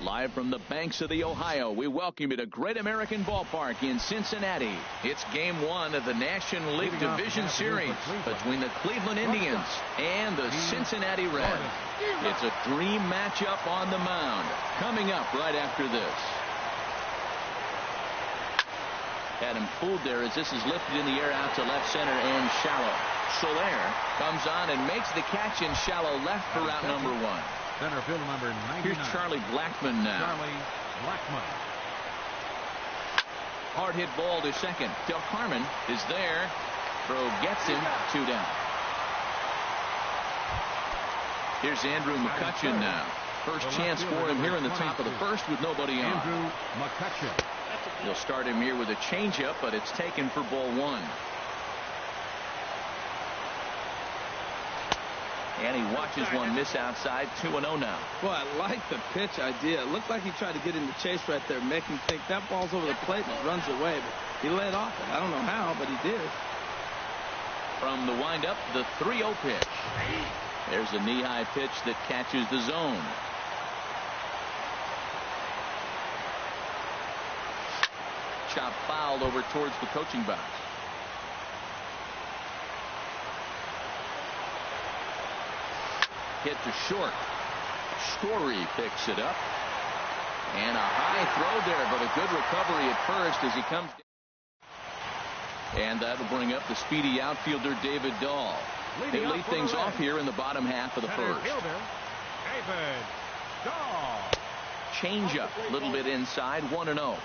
Live from the banks of the Ohio, we welcome you to Great American Ballpark in Cincinnati. It's Game 1 of the National League Division Series between the Cleveland Indians and the Cincinnati Reds. It's a dream matchup on the mound. Coming up right after this. Had him fooled there as this is lifted in the air out to left center and shallow. Soler comes on and makes the catch in shallow left for route number 1. Center field number 99. Here's Charlie Blackmon now. Charlie Blackmon. Hard hit ball to second. Del Carmen is there. Throw gets him. 2 down. Here's Andrew McCutchen now. First chance for him here in the top of the first with nobody on. Andrew McCutchen. He'll start him here with a changeup, but it's taken for ball 1. And he watches one miss outside. 2-0 now. Well, I like the pitch idea. It looked like he tried to get into chase right there, make him think that ball's over the plate and runs away. But he laid off it. I don't know how, but he did. From the windup, the 3-0 pitch. There's a knee-high pitch that catches the zone. Chop fouled over towards the coaching box. Hit to short. Story picks it up. And a high throw there, but a good recovery at first as he comes down. And that'll bring up the speedy outfielder David Dahl. They lead things off here in the bottom half of the first. David Dahl. Change up a little bit inside. 1-0.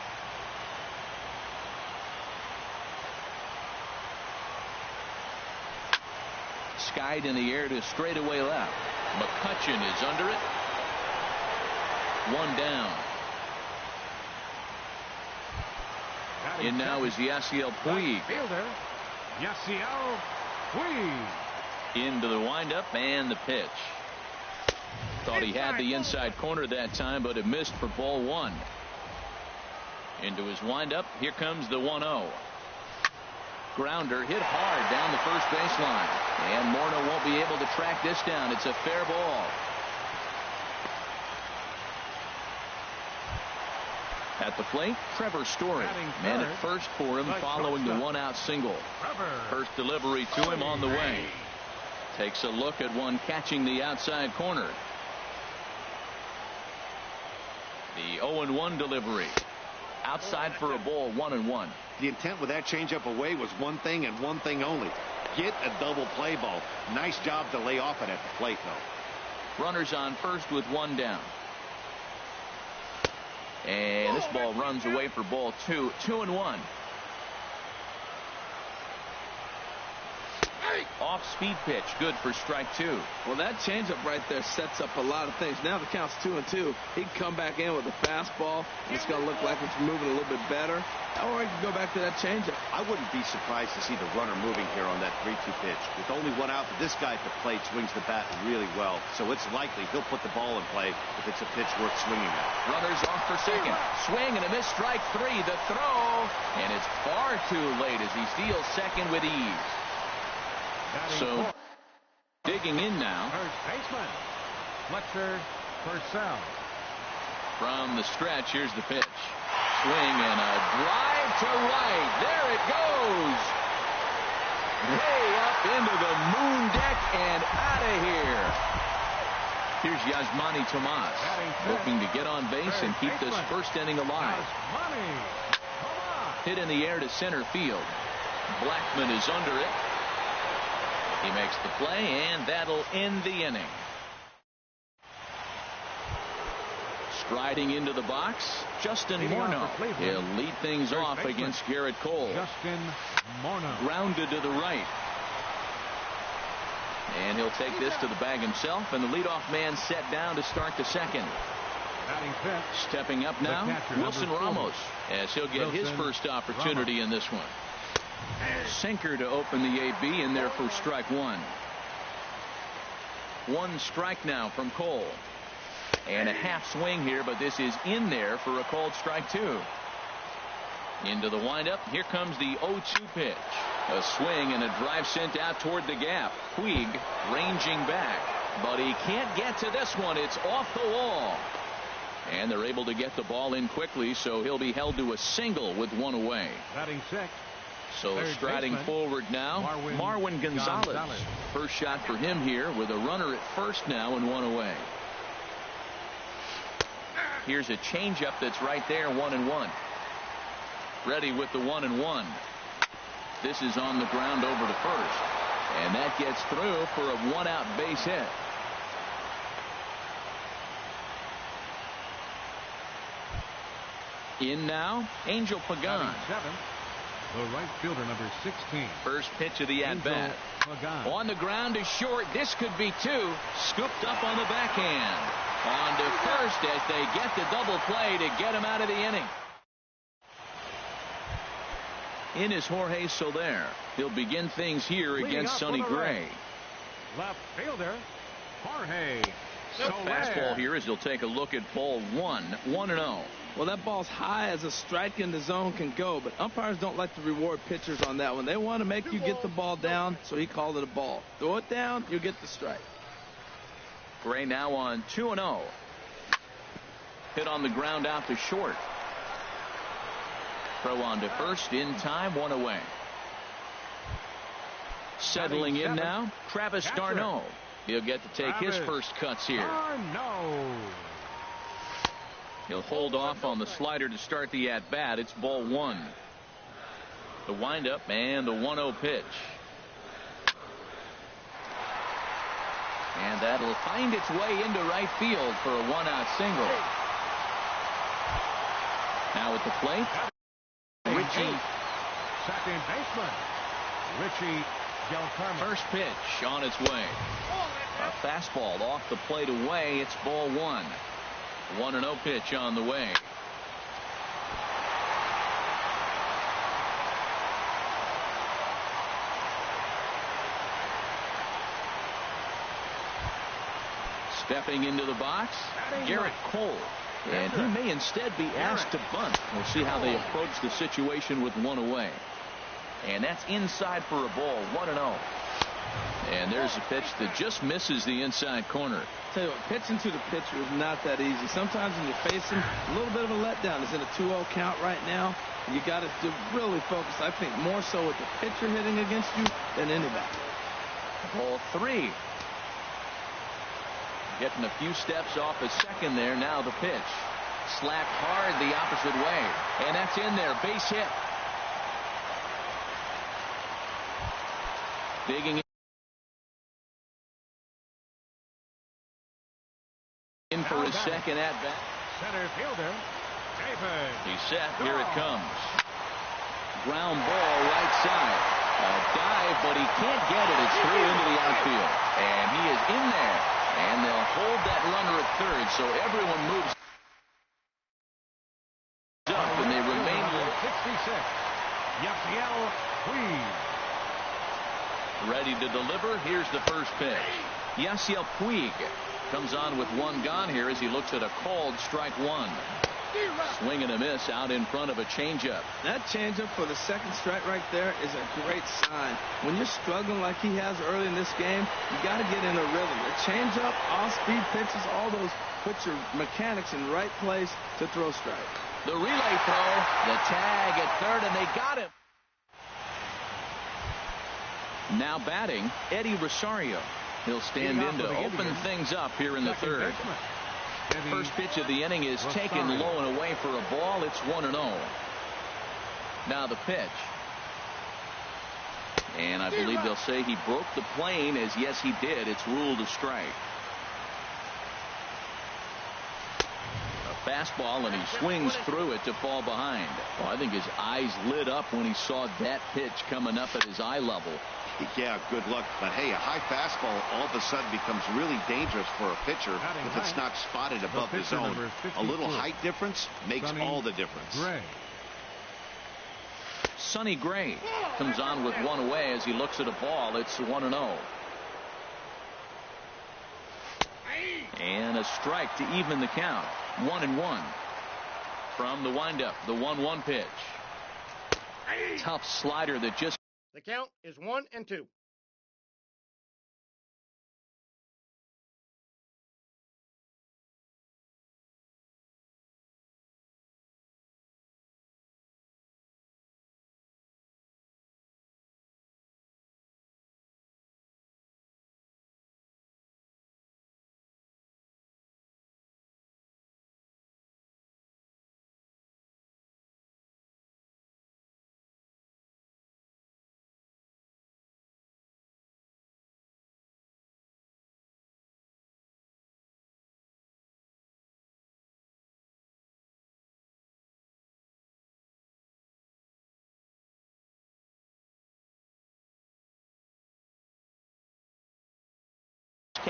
Skied in the air to straightaway left. McCutchen is under it. 1 down. In now is Yasiel Puig. Fielder Yasiel Puig. Into the windup and the pitch. Thought he had the inside corner that time, but it missed for ball 1. Into his windup. Here comes the 1-0. Grounder hit hard down the first baseline. And Morneau won't be able to track this down. It's a fair ball. At the plate, Trevor Story. Man at first for him following the 1-out single. First delivery to him on the way. Takes a look at one catching the outside corner. The 0-1 delivery. Outside for a ball. 1-1. The intent with that changeup away was one thing and one thing only. Get a double play ball. Nice job to lay off it at the plate, though. Runners on first with 1 down. And this ball runs away for ball 2. 2-1. Off speed pitch. Good for strike 2. Well, that changeup right there sets up a lot of things. Now the count's 2-2. He can come back in with a fastball, and it's going to look like it's moving a little bit better. Or he can go back to that changeup. I wouldn't be surprised to see the runner moving here on that 3-2 pitch. With only 1 out, this guy at the plate swings the bat really well. So it's likely he'll put the ball in play if it's a pitch worth swinging at. Runners off for second. Swing and a miss. Strike 3. The throw. And it's far too late as he steals second with ease. So digging in now. First baseman Fletcher Purcell. From the stretch, here's the pitch. Swing and a drive to right. There it goes. Way up into the moon deck and out of here. Here's Yasmani Tomas looking to get on base and keep this first inning alive. Hit in the air to center field. Blackmon is under it. He makes the play, and that'll end the inning. Striding into the box, Justin Morneau. He'll lead things off against Garrett Cole. Justin Morneau. Grounded to the right. And he'll take this to the bag himself, and the leadoff man set down to start the second. Stepping up now, Wilson Ramos, as he'll get his first opportunity in this one. Sinker to open the AB in there for strike 1. 1 strike now from Cole. And a half swing here, but this is in there for a called strike 2. Into the windup. Here comes the 0-2 pitch. A swing and a drive sent out toward the gap. Puig ranging back, but he can't get to this one. It's off the wall. And they're able to get the ball in quickly, so he'll be held to a single with one away. Batting sixth. So striding forward now, Marwin Gonzalez. First shot for him here with a runner at first now and one away. Here's a changeup that's right there, 1-1. Ready with the 1-1. This is on the ground over to first. And that gets through for a one-out base hit. In now, Angel Pagan. The right fielder, number 16. First pitch of the at-bat. On the ground is short. This could be two. Scooped up on the backhand. On to first as they get the double play to get him out of the inning. In is Jorge Soler. He'll begin things here against Sonny Gray. Left fielder, Jorge Soler. Fastball here as he'll take a look at ball one. 1-0. Well, that ball's high as a strike in the zone can go, but umpires don't like to reward pitchers on that one. They want to make you get the ball down, so he called it a ball. Throw it down, you get the strike. Gray now on 2-0. Hit on the ground out to short. Throw on to first in time, one away. Settling in now, Travis d'Arnaud. He'll get to take his first cuts here. He'll hold off on the slider to start the at-bat. It's ball one. The windup and the 1-0 pitch. And that'll find its way into right field for a one-out single. Now at the plate, Richie. Second baseman, Richie Gelkarma. First pitch on its way. A fastball off the plate away. It's ball one. 1-0 pitch on the way. Stepping into the box, Garrett Cole. And he may instead be asked to bunt. We'll see how they approach the situation with one away. And that's inside for a ball, 1-0. And there's a pitch that just misses the inside corner. Tell you what, pitching to the pitcher is not that easy. Sometimes when you face him, a little bit of a letdown. It's in a 2-0 count right now. And you got to really focus, I think, more so with the pitcher hitting against you than anybody. Ball three. Getting a few steps off a second there. Now the pitch. Slapped hard the opposite way. And that's in there. Base hit. Digging in for his second at-bat. Center fielder, David. He's set. Here it comes. Ground ball right side. A dive, but he can't get it. It's through into the outfield. And he is in there. And they'll hold that runner at third, so everyone moves up, and they remain with 66. Yasiel Puig. Ready to deliver. Here's the first pitch. Yasiel Puig comes on with one gone here as he looks at a called strike one. Swing and a miss out in front of a changeup. That changeup for the second strike right there is a great sign. When you're struggling like he has early in this game, you got to get in a rhythm. The changeup, off-speed pitches, all those put your mechanics in the right place to throw strike. The relay throw, the tag at third, and they got him. Now batting, Eddie Rosario. He'll stand in to open things up here in the third. First pitch of the inning is taken low and away for a ball. It's 1-0. Now the pitch. And I believe they'll say he broke the plane, as yes he did. It's ruled a strike. A fastball, and he swings through it to fall behind. Well, I think his eyes lit up when he saw that pitch coming up at his eye level. Yeah, good luck. But, hey, a high fastball all of a sudden becomes really dangerous for a pitcher if it's not spotted above the zone. A little height difference makes all the difference. Sonny Gray comes on with one away as he looks at a ball. It's 1-0. And a strike to even the count. 1-1. From the windup, the 1-1 pitch. Tough slider that just... The count is 1-2.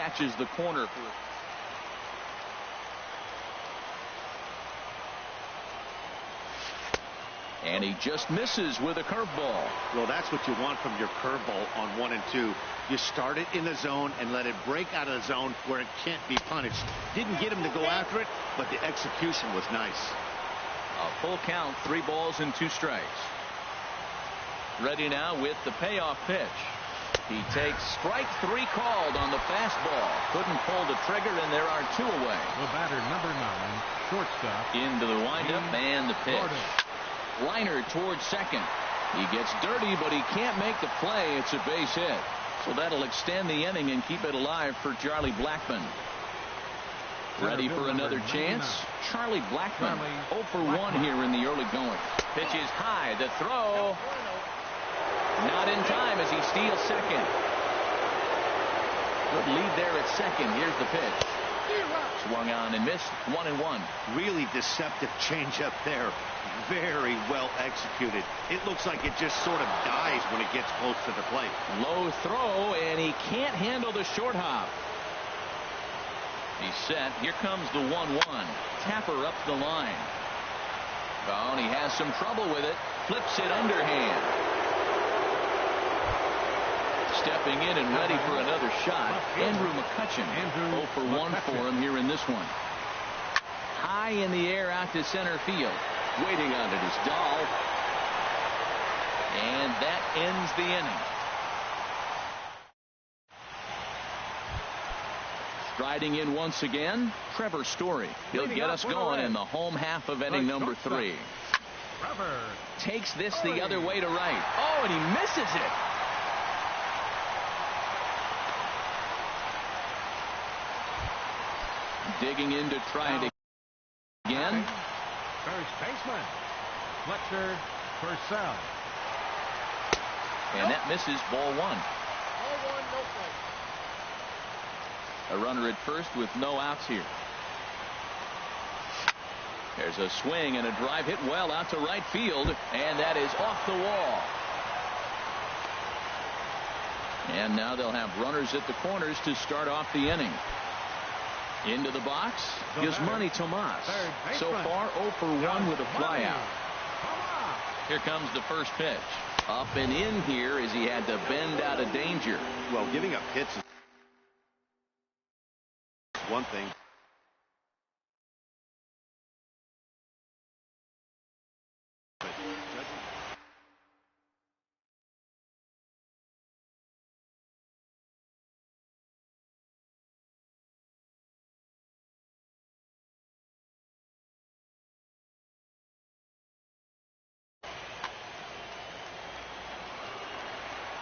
catches the corner for it. And he just misses with a curveball. Well, that's what you want from your curveball on 1 and 2. You start it in the zone and let it break out of the zone where it can't be punished. Didn't get him to go after it, but the execution was nice. A full count, 3 balls and 2 strikes. Ready now with the payoff pitch. He takes strike 3 called on the fastball. Couldn't pull the trigger, and there are 2 away. The batter, number 9, shortstop. Into the windup and the pitch. Liner towards second. He gets dirty, but he can't make the play. It's a base hit. So that'll extend the inning and keep it alive for Charlie Blackmon. Ready for another chance? Charlie Blackmon, 0 for 1 here in the early going. Pitch is high. The throw. Not in time as he steals second. Good lead there at second. Here's the pitch. Swung on and missed. 1-1. Really deceptive changeup there. Very well executed. It looks like it just sort of dies when it gets close to the plate. Low throw, and he can't handle the short hop. He's set. Here comes the 1-1. Tapper up the line. Oh, and he has some trouble with it. Flips it underhand. Stepping in and ready for another shot, Andrew McCutchen. 0 for 1 for him here in this one. High in the air out to center field. Waiting on it is Dahl. And that ends the inning. Striding in once again, Trevor Story. He'll get us going in the home half of inning number 3. Takes this the other way to right. Oh, and he misses it. Digging in to try it again. First baseman, Fletcher Purcell. And that misses. Ball 1. Ball 1, no play. A runner at first with no outs here. There's a swing and a drive hit well out to right field, and that is off the wall. And now they'll have runners at the corners to start off the inning. Into the box, Yasmani Tomas. So far 0 for 1 with a flyout. Here comes the first pitch. Up and in here as he had to bend out of danger. Well, giving up hits is one thing.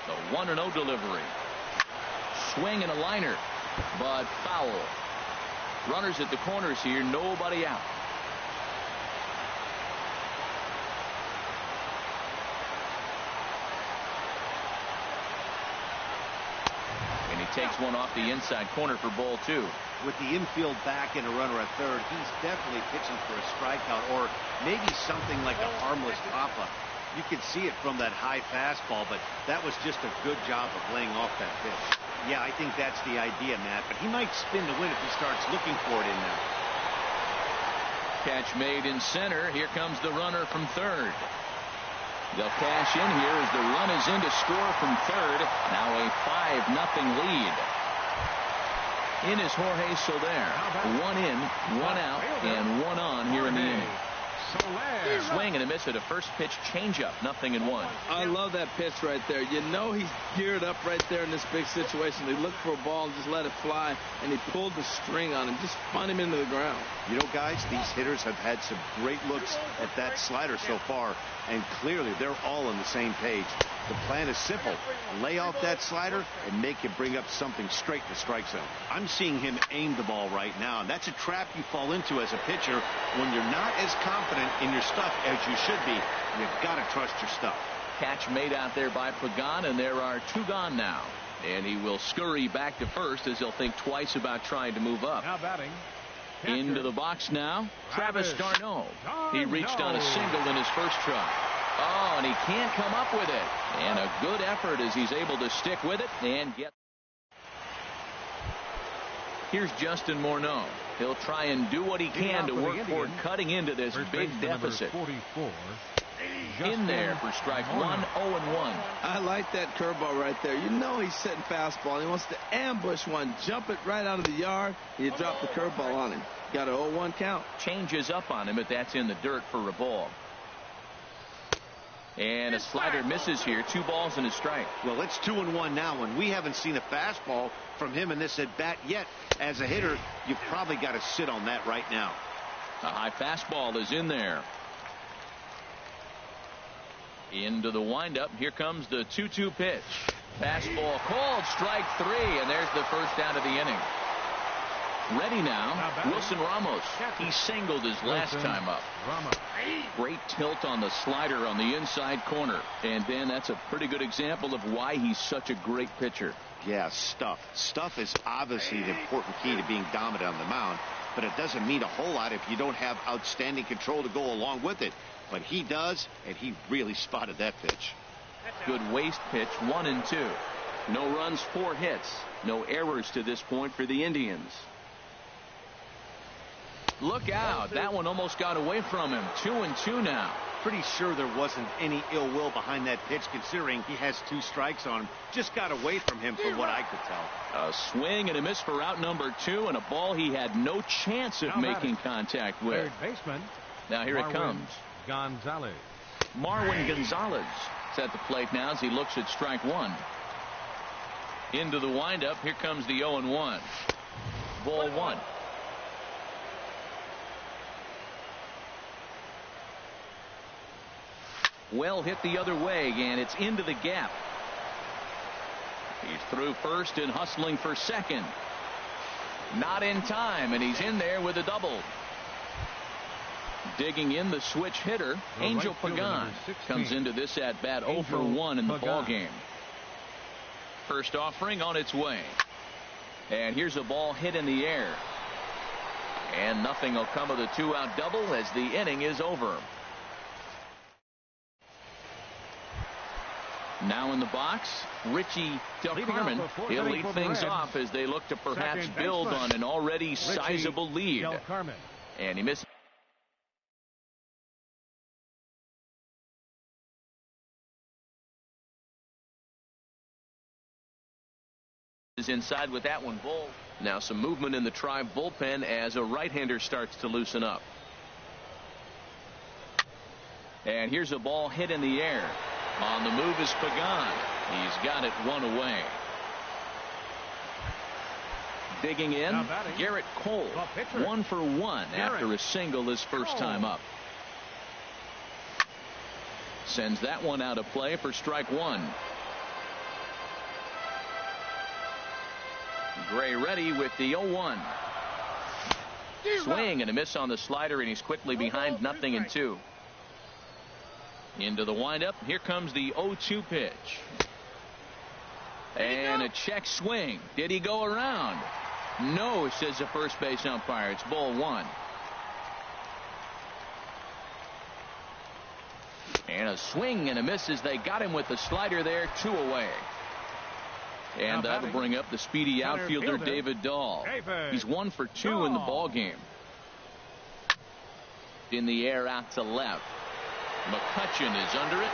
The 1-0 delivery. Swing and a liner, but foul. Runners at the corners here, nobody out. And he takes one off the inside corner for ball 2. With the infield back and a runner at third, he's definitely pitching for a strikeout or maybe something like a harmless pop-up. You can see it from that high fastball, but that was just a good job of laying off that pitch. Yeah, I think that's the idea, Matt, but he might spin to win if he starts looking for it in there. Catch made in center. Here comes the runner from third. They'll cash in here as the run is in to score from third. Now a 5-0 lead. In is Jorge Soler. 1 in, 1 out, and 1 on here in the inning. Swing and a miss at a first pitch changeup. 0-1. I love that pitch right there. You know he's geared up right there in this big situation. He looked for a ball and just let it fly, and he pulled the string on him, just spun him into the ground. You know, guys, these hitters have had some great looks at that slider so far, and clearly they're all on the same page. The plan is simple. Lay off that slider and make him bring up something straight in the strike zone. I'm seeing him aim the ball right now, and that's a trap you fall into as a pitcher when you're not as confident in your stuff as you should be. You've got to trust your stuff. Catch made out there by Pagan, and there are 2 gone now. And he will scurry back to first as he'll think twice about trying to move up. Now batting. Into the box now, Travis d'Arnaud. He reached on a single in his first try. Oh, and he can't come up with it. And a good effort as he's able to stick with it and get. Here's Justin Morneau. He'll try and do what he can to work toward cutting into this big deficit. 44. In there for strike one, 0-1. I like that curveball right there. You know he's setting fastball. He wants to ambush one, jump it right out of the yard. You drop the curveball on him. Got an 0-1 count. Changes up on him, but that's in the dirt for a ball. And a slider misses here. 2 balls and a strike. Well, it's 2-1 now, and we haven't seen a fastball from him in this at bat yet. As a hitter, you've probably got to sit on that right now. A high fastball is in there. Into the windup. Here comes the 2-2 pitch. Fastball called. Strike 3, and there's the first out of the inning. Ready now, Wilson Ramos. He singled his last time up. Great tilt on the slider on the inside corner. And then that's a pretty good example of why he's such a great pitcher. Yeah, stuff. Stuff is obviously the important key to being dominant on the mound, but it doesn't mean a whole lot if you don't have outstanding control to go along with it. But he does, and he really spotted that pitch. Good waste pitch, 1-2. No runs, 4 hits. No errors to this point for the Indians. Look out. That one almost got away from him. 2-2 now. Pretty sure there wasn't any ill will behind that pitch, considering he has 2 strikes on him. Just got away from him from what I could tell. A swing and a miss for out number 2, and a ball he had no chance of making contact with. Third baseman. Now here it comes. Gonzalez. Marwin Gonzalez is at the plate now as he looks at strike 1. Into the windup. Here comes the 0-1. Ball 1. Well hit the other way, and it's into the gap. He's through first and hustling for second. Not in time, and he's in there with a double. Digging in the switch hitter, Angel Pagan comes into this at bat 0 for 1 in the ball game. First offering on its way. And here's a ball hit in the air. And nothing will come of the 2-out double as the inning is over. Now in the box, Richie Del Carmen. He'll lead things off as they look to perhaps build on an already sizable lead. And he misses. Is inside with that one. Bull. Now some movement in the Tribe bullpen as a right-hander starts to loosen up. And here's a ball hit in the air. On the move is Pagan. He's got it 1 away. Digging in, Garrett Cole. 1 for 1 after a single his first time up. Sends that one out of play for strike 1. Gray ready with the 0-1. Swing and a miss on the slider, and he's quickly behind 0-2. Into the windup. Here comes the 0-2 pitch. And a check swing. Did he go around? No, says the first base umpire. It's ball 1. And a swing and a miss as they got him with the slider there. 2 away. And that'll bring up the speedy outfielder David Dahl. He's 1 for 2 in the ball game. In the air out to left. McCutcheon is under it.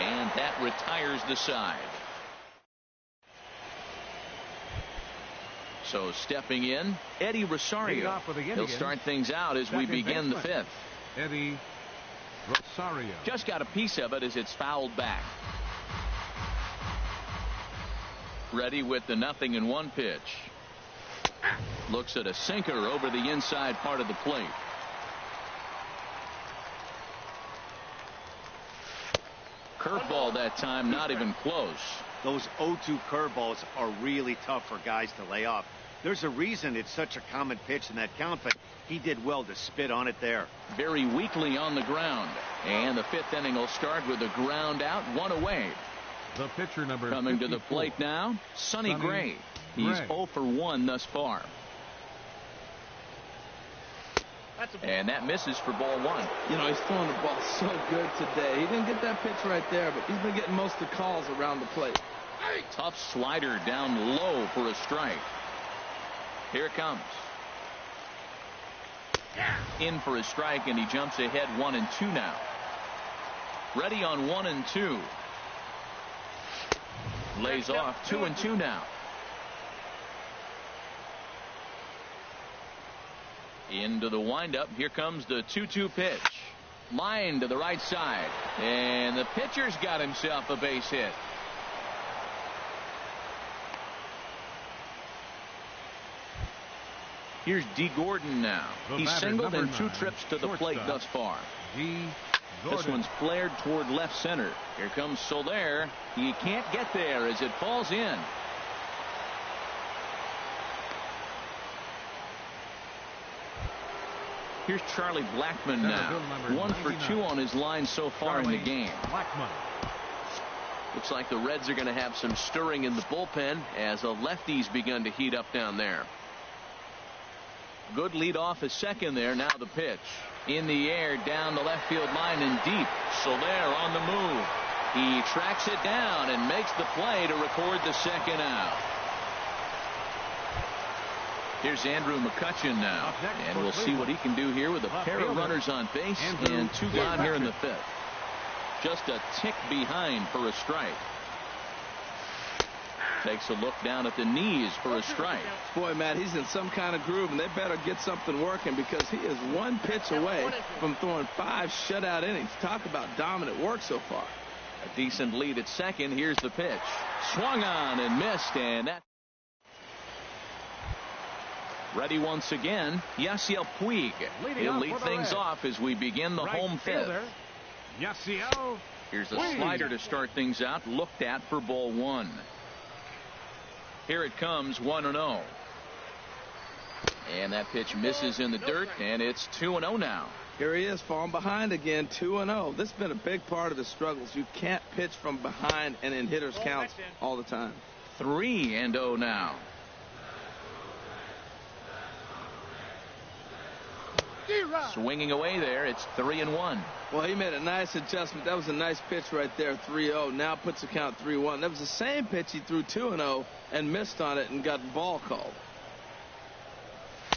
And that retires the side. So stepping in, Eddie Rosario. He'll start things out as we begin the 5th. Eddie Rosario. Just got a piece of it as it's fouled back. Ready with the 0-1 pitch. Looks at a sinker over the inside part of the plate. Curveball that time, not even close. Those 0-2 curveballs are really tough for guys to lay off. There's a reason it's such a common pitch in that count, but he did well to spit on it there. Very weakly on the ground. And the 5th inning will start with a ground out, 1 away. The pitcher number coming 54. to the plate now, Sonny Gray. He's 0 for 1 thus far. And that misses for ball 1. You know, he's throwing the ball so good today. He didn't get that pitch right there, but he's been getting most of the calls around the plate. Tough slider down low for a strike. Here it comes. In for a strike, and he jumps ahead 1-2 now. Ready on 1-2. Lays off 2-2 now. Into the windup. Here comes the 2-2 pitch. Line to the right side. And the pitcher's got himself a base hit. Here's D. Gordon now. He's singled in 2 trips to the plate thus far. This one's flared toward left center. Here comes Soler. He can't get there as it falls in. Here's Charlie Blackmon now. 1 for 2 on his line so far in the game. Looks like the Reds are going to have some stirring in the bullpen as the lefties begun to heat up down there. Good lead off his second there. Now the pitch. In the air, down the left field line and deep. Soler on the move. He tracks it down and makes the play to record the second out. Here's Andrew McCutchen now. And we'll see what he can do here with a pair of runners on base and 2 gone here in the 5th. Just a tick behind for a strike. Takes a look down at the knees for a strike. Boy, Matt, he's in some kind of groove, and they better get something working because he is 1 pitch away from throwing 5 shutout innings. Talk about dominant work so far. A decent lead at second. Here's the pitch. Swung on and missed, and that. Ready once again. Yasiel Puig. He'll lead things off as we begin the home 5th. Here's a slider to start things out. Looked at for ball 1. Here it comes, 1-0. And that pitch misses in the dirt, and it's 2-0 now. Here he is, falling behind again, 2-0. This has been a big part of the struggles. You can't pitch from behind and in hitters' counts all the time. 3-0 now. Swinging away there. It's 3-1. Well, he made a nice adjustment. That was a nice pitch right there, 3-0. Now puts the count 3-1. That was the same pitch he threw 2-0 and missed on it and got ball called.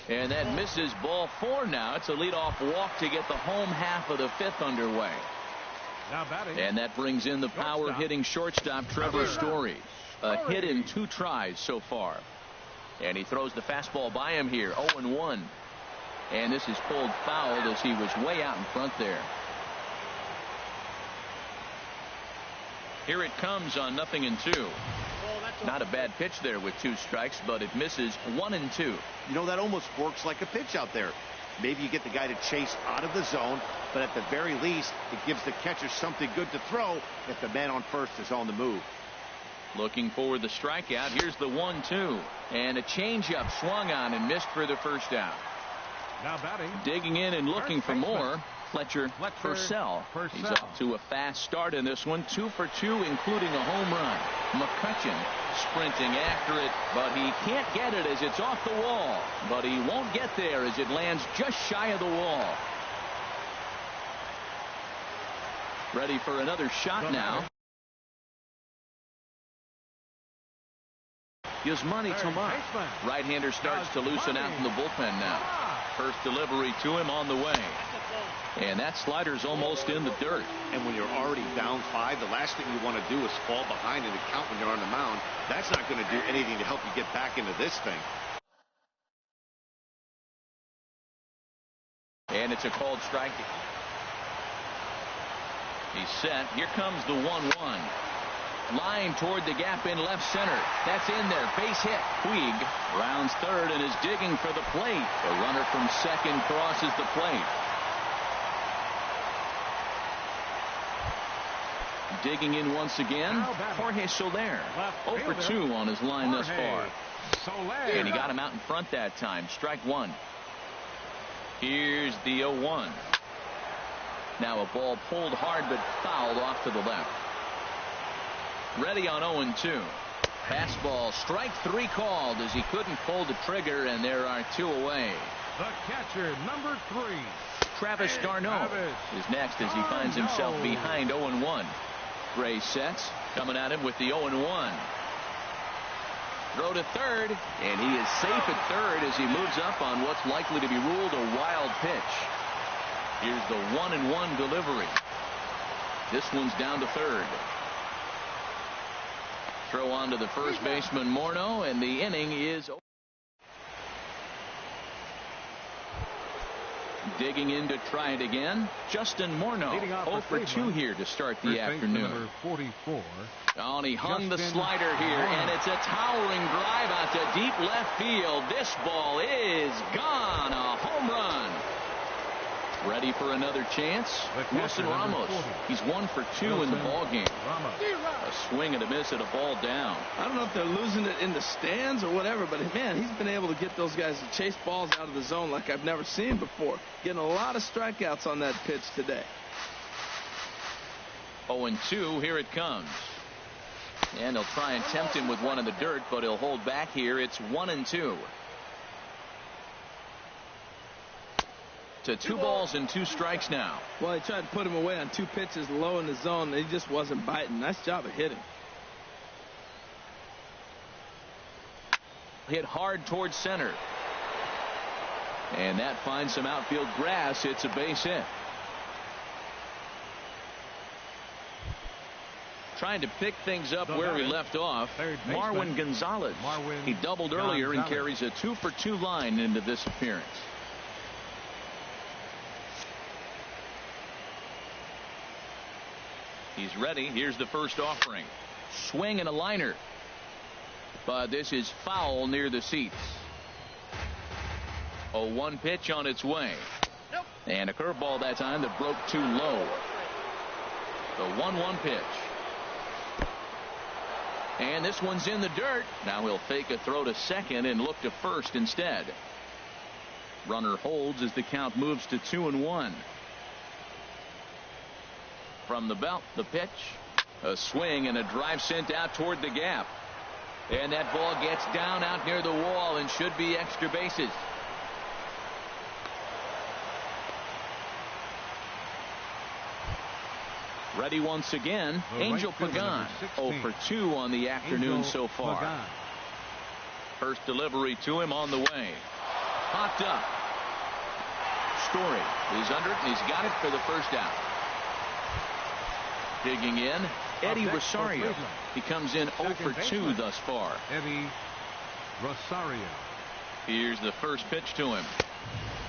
And that misses ball 4 now. It's a leadoff walk to get the home half of the 5th underway. And that brings in the power hitting shortstop Trevor Story. A hit in 2 tries so far. And he throws the fastball by him here. 0-1. And this is pulled foul as he was way out in front there. Here it comes on 0-2. Not a bad pitch there with 2 strikes, but it misses 1-2. You know, that almost works like a pitch out there. Maybe you get the guy to chase out of the zone, but at the very least, it gives the catcher something good to throw if the man on first is on the move. Looking for the strikeout. Here's the 1-2. And a changeup swung on and missed for the first out. Now batting. Digging in and looking for more. Fletcher Purcell. He's off to a fast start in this one. 2 for 2, including a home run. McCutchen sprinting after it, but he can't get it as it's off the wall. But he won't get there as it lands just shy of the wall. Ready for another shot now. Yasmani Tomas. Right-hander starts to loosen out in the bullpen now. First delivery to him on the way. And that slider's almost in the dirt. And when you're already down 5, the last thing you want to do is fall behind in the count when you're on the mound. That's not going to do anything to help you get back into this thing. And it's a called strike. He's set. Here comes the 1-1. Line toward the gap in left center. That's in there. Base hit. Puig rounds third and is digging for the plate. The runner from second crosses the plate. Digging in once again, Jorge Soler. 0 for 2 on his line thus far. And he got him out in front that time. Strike 1. Here's the 0-1. Now a ball pulled hard but fouled off to the left. Ready on 0-2. Fastball, strike 3 called as he couldn't pull the trigger, and there are 2 away. The catcher, number 3. Travis d'Arnaud is next as he finds himself behind 0-1. Gray sets, coming at him with the 0-1. Throw to third, and he is safe at third as he moves up on what's likely to be ruled a wild pitch. Here's the 1-1 delivery. This one's down to third. Throw on to the first baseman, Morneau, and the inning is over. Digging in to try it again, Justin Morneau. 0 for 2 here to start the afternoon. Number 44. Oh, and he hung the slider here, and it's a towering drive out to deep left field. This ball is gone. A home run. Ready for another chance. Wilson Ramos. He's 1 for 2 in the ball game. A swing and a miss at a ball down. I don't know if they're losing it in the stands or whatever, but man, he's been able to get those guys to chase balls out of the zone like I've never seen before. Getting a lot of strikeouts on that pitch today. 0-2. Here it comes. And they'll try and tempt him with one in the dirt, but he'll hold back here. It's 1-2. To 2 balls and 2 strikes now. Well, he tried to put him away on 2 pitches low in the zone. He just wasn't biting. Nice job of hitting. Hit hard towards center. And that finds some outfield grass. It's a base hit. Trying to pick things up where we left off. Marwin Gonzalez. He doubled earlier and carries a 2 for 2 line into this appearance. He's ready. Here's the first offering. Swing and a liner. But this is foul near the seats. 0-1 pitch on its way. And a curveball that time that broke too low. The 1-1 pitch. And this one's in the dirt. Now he'll fake a throw to second and look to first instead. Runner holds as the count moves to 2-1. From the belt, the pitch. A swing and a drive sent out toward the gap. And that ball gets down out near the wall and should be extra bases. Ready once again, Angel Pagan. 0 for 2 on the afternoon so far. First delivery to him on the way. Popped up. Story is under it, and he's got it for the first out. Digging in, Eddie Rosario. He comes in 0 for 2 thus far. Eddie Rosario. Here's the first pitch to him.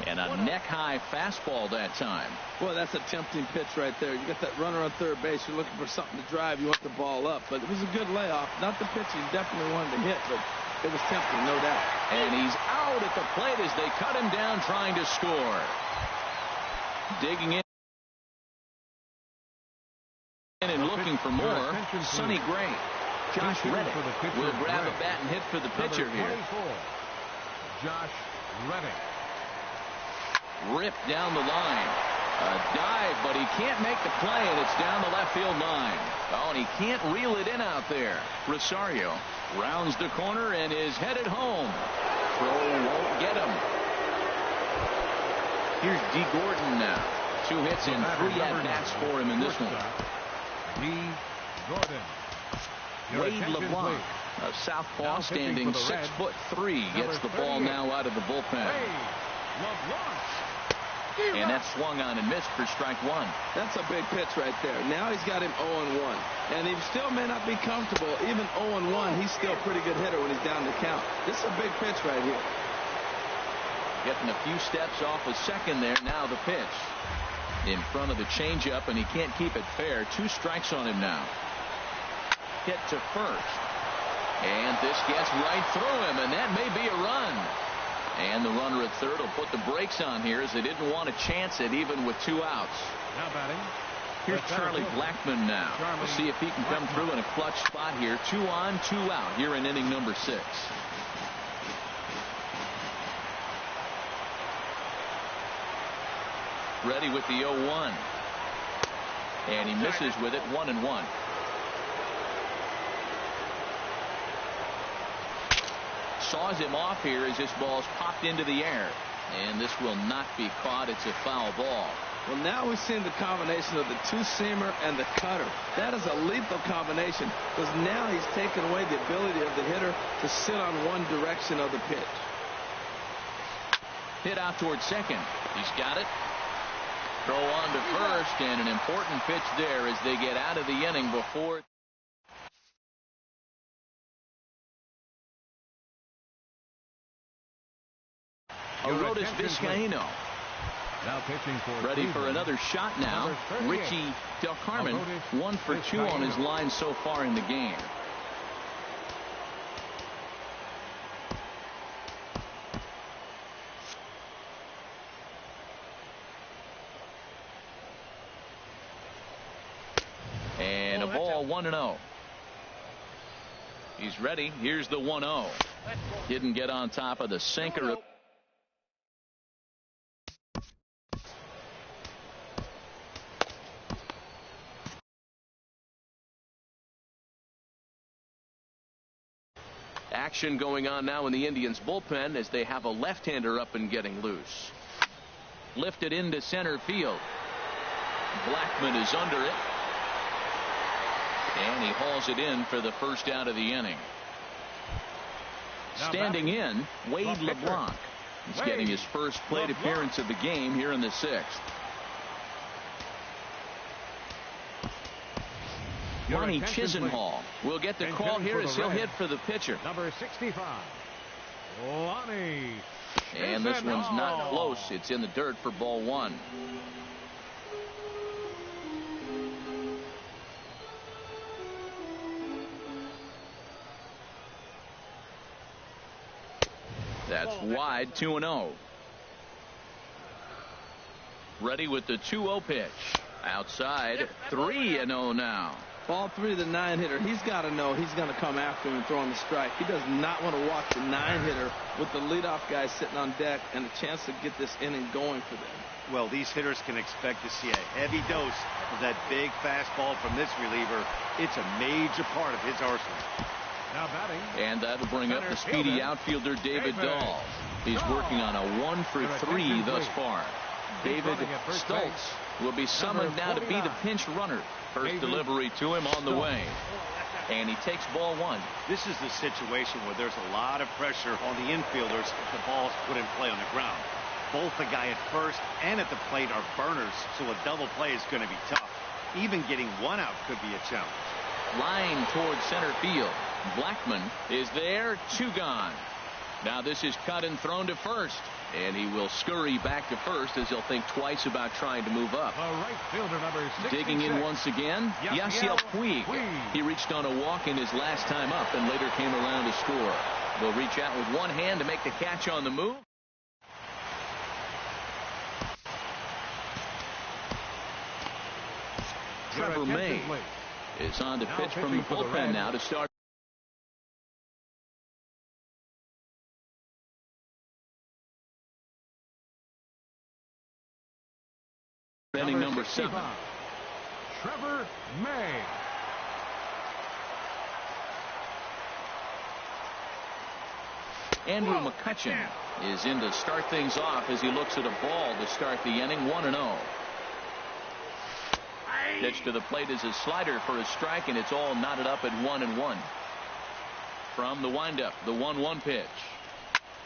And a neck-high fastball that time. Boy, that's a tempting pitch right there. You got that runner on third base. You're looking for something to drive. You want the ball up. But it was a good layoff. Not the pitch he definitely wanted to hit, but it was tempting, no doubt. And he's out at the plate as they cut him down trying to score. Digging in and looking for more, Sonny Gray. Josh Reddick will grab a bat and hit for the pitcher here. Josh Reddick. Ripped down the line. A dive, but he can't make the play, and it's down the left field line. Oh, and he can't reel it in out there. Rosario rounds the corner and is headed home. Throw won't get him. Here's D. Gordon now. 2 hits and 3 at-bats for him in this one. D. Gordon. Wade LeBlanc, a southpaw standing 6'3", gets the ball now out of the bullpen. And that's swung on and missed for strike 1. That's a big pitch right there. Now he's got him 0-1. And he still may not be comfortable. Even 0-1, he's still a pretty good hitter when he's down the count. This is a big pitch right here. Getting a few steps off of second there. Now the pitch. In front of the changeup, and he can't keep it fair. 2 strikes on him now. Hit to first. And this gets right through him, and that may be a run. And the runner at third will put the brakes on here as they didn't want to chance it even with 2 outs. Now batting. Here's Charlie Blackmon now. We'll see if he can come through in a clutch spot here. 2 on, 2 out here in inning number 6. Ready with the 0-1. And he misses with it. 1-1. Saws him off here as this ball's popped into the air. And this will not be caught. It's a foul ball. Well, now we've seen the combination of the two-seamer and the cutter. That is a lethal combination because now he's taken away the ability of the hitter to sit on one direction of the pitch. Hit out towards second. He's got it. Throw on to first, and an important pitch there as they get out of the inning before. Aroldis Vizcaíno. Now pitching for ready for another shot now. Richie Del Carmen, 1 for 2 on his line so far in the game. And a ball, 1-0. He's ready. Here's the 1-0. Didn't get on top of the sinker. Action going on now in the Indians bullpen as they have a left-hander up and getting loose. Lifted into center field. Blackman is under it. And he hauls it in for the first out of the inning. Standing in, Wade LeBlanc. He's getting his first plate appearance of the game here in the 6th. Lonnie Chisenhall will get the call here as he'll hit for the pitcher. Number 65, Lonnie. And this one's not close. It's in the dirt for ball 1. That's wide, 2-0. Ready with the 2-0 pitch. Outside, 3-0 now. Ball 3 to the 9-hitter. He's got to know he's going to come after him and throw him the strike. He does not want to walk the 9-hitter with the leadoff guy sitting on deck and a chance to get this inning going for them. Well, these hitters can expect to see a heavy dose of that big fastball from this reliever. It's a major part of his arsenal. Now batting. And that'll bring up the speedy outfielder David Dahl. He's working on a 1 for 3 thus far. David Stultz will be summoned now to be the pinch runner. First delivery to him on the way. And he takes ball 1. This is the situation where there's a lot of pressure on the infielders if the ball's put in play on the ground. Both the guy at first and at the plate are burners, so a double play is going to be tough. Even getting 1 out could be a challenge. Line towards center field. Blackman is there. 2 gone. Now this is cut and thrown to first. And he will scurry back to first as he'll think twice about trying to move up. The right fielder, number 66. Digging in once again, Yasiel Puig. He reached on a walk in his last time up and later came around to score. Will reach out with one hand to make the catch on the move. Trevor May is on to pitch from the bullpen now to start. Inning number 7. Trevor May. Andrew McCutchen is in to start things off as he looks at a ball to start the inning. 1-0. Pitch to the plate is a slider for a strike, and it's all knotted up at 1-1. From the windup, the 1-1 pitch.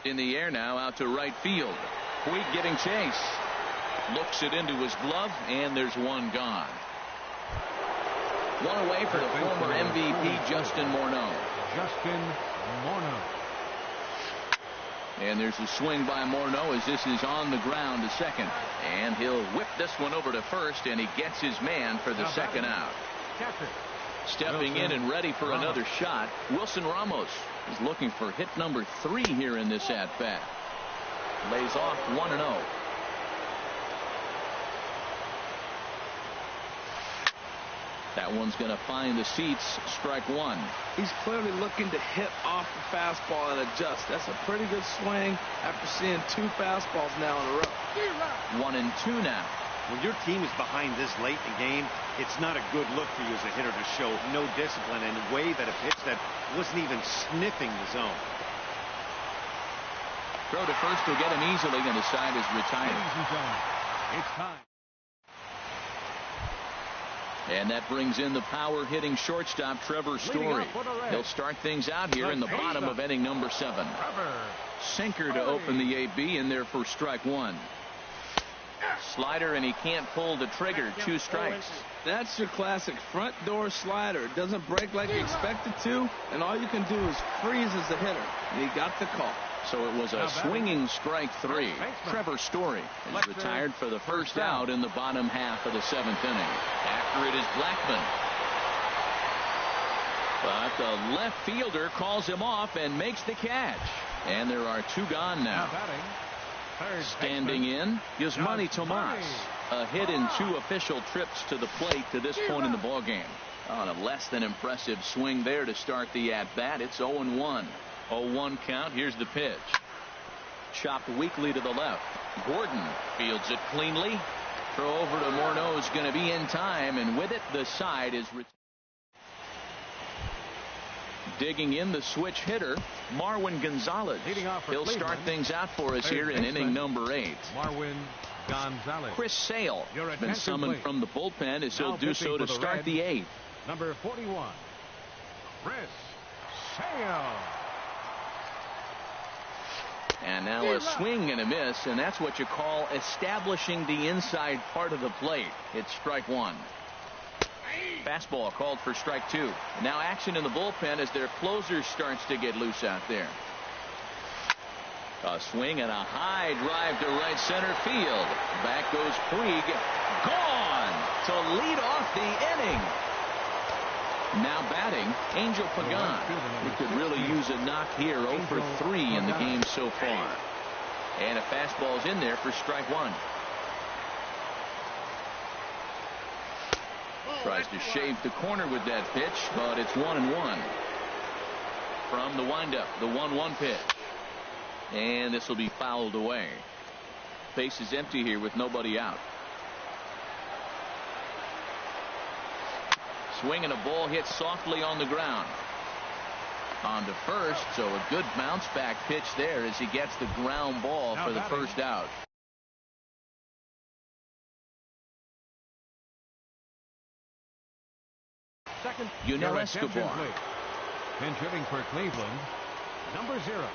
In the air now, out to right field. Puig giving chase. Looks it into his glove, and there's 1 gone. 1 away for the former MVP, Justin Morneau. Justin Morneau. And there's a swing by Morneau as this is on the ground to second. And he'll whip this one over to first, and he gets his man for the second out. Stepping in and ready for another shot, Wilson Ramos is looking for hit number 3 here in this at-bat. Lays off 1-0. That one's going to find the seats. Strike 1. He's clearly looking to hit off the fastball and adjust. That's a pretty good swing after seeing 2 fastballs now in a row. 1-2 now. When your team is behind this late in the game, it's not a good look for you as a hitter to show no discipline and wave at a pitch that wasn't even sniffing the zone. Throw to first will get him easily, and the side is retired. Ladies and gentlemen, it's time. And that brings in the power-hitting shortstop, Trevor Story. He'll start things out here in the bottom of inning number 7. Sinker to open the AB in there for strike 1. Slider, and he can't pull the trigger. 2 strikes. That's your classic front door slider. It doesn't break like you expect it to, and all you can do is freeze as a hitter. And he got the call. So it was a swinging strike 3. Trevor Story is retired for the first out in the bottom half of the 7th inning. After it is Blackman. But the left fielder calls him off and makes the catch. And there are 2 gone now. Standing in is Manny Tomas. A hit in 2 official trips to the plate to this point in the ballgame. On a less than impressive swing there to start the at-bat. It's 0-1. 0-1 count. Here's the pitch. Chopped weakly to the left. Gordon fields it cleanly. Throw over to Morneau is going to be in time, and with it the side is digging in the switch hitter, Marwin Gonzalez. He'll start things out for us here in inning number 8. Marwin Gonzalez. Chris Sale has been summoned from the bullpen as he'll do so to start the 8th. Number 41, Chris Sale. And now a swing and a miss, and that's what you call establishing the inside part of the plate. It's strike 1. Fastball called for strike 2. Now action in the bullpen as their closer starts to get loose out there. A swing and a high drive to right center field. Back goes Puig. Gone to lead off the inning. Now batting, Angel Pagan. He could really use a knock here. 0 for 3 in the game so far. And a fastball's in there for strike 1. Tries to shave the corner with that pitch, but it's 1-1. From the windup, the 1-1 pitch. And this will be fouled away. Base is empty here with nobody out. Swing and a ball hit softly on the ground. On to first, so a good bounce back pitch there as he gets the ground ball for the first out. Yunel Escobar. Pinch hitting for Cleveland, number 0,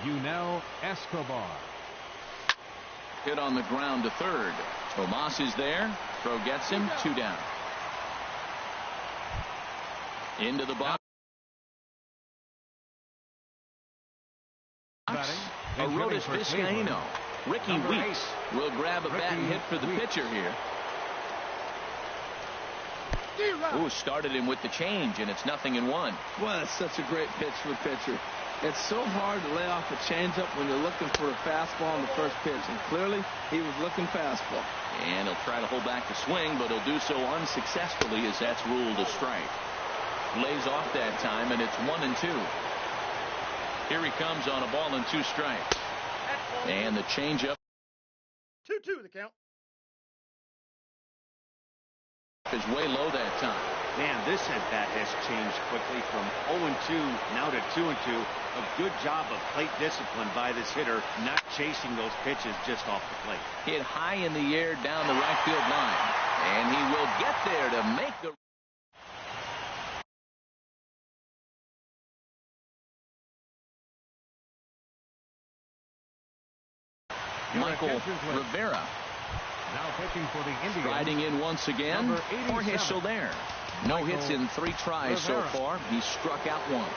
Yunel Escobar. Hit on the ground to third. Tomas is there. Throw gets him. 2 down. Into the box. Arodys Vizcaíno. Ricky Weeks will grab a bat and hit for the pitcher here. Ooh, started him with the change, and it's 0-1. Well, that's such a great pitch for a pitcher. It's so hard to lay off a changeup when you're looking for a fastball on the first pitch, and clearly he was looking fastball. And he'll try to hold back the swing, but he'll do so unsuccessfully as that's ruled a strike. Lays off that time, and it's 1-2. Here he comes on a ball and 2 strikes. And the changeup. 2-2 the count. Is way low that time. Man, this at-bat has changed quickly from 0-2 now to 2-2. A good job of plate discipline by this hitter, not chasing those pitches just off the plate. Hit high in the air down the right field line. And he will get there to make the... Michael Rivera. Now pitching for the Indians. Riding in once again, Jorge Soler. No hits in 3 tries so far. He struck out once.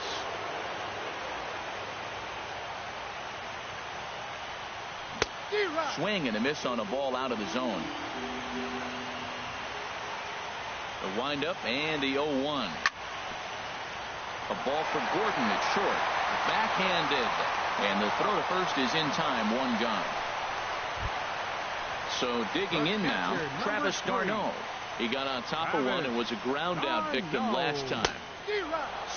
Swing and a miss on a ball out of the zone. The windup and the 0-1. A ball for Gordon. It's short. Backhanded. And the throw to first is in time. 1 gone. So digging in now, Travis d'Arnaud. He got on top of one and was a ground out victim last time.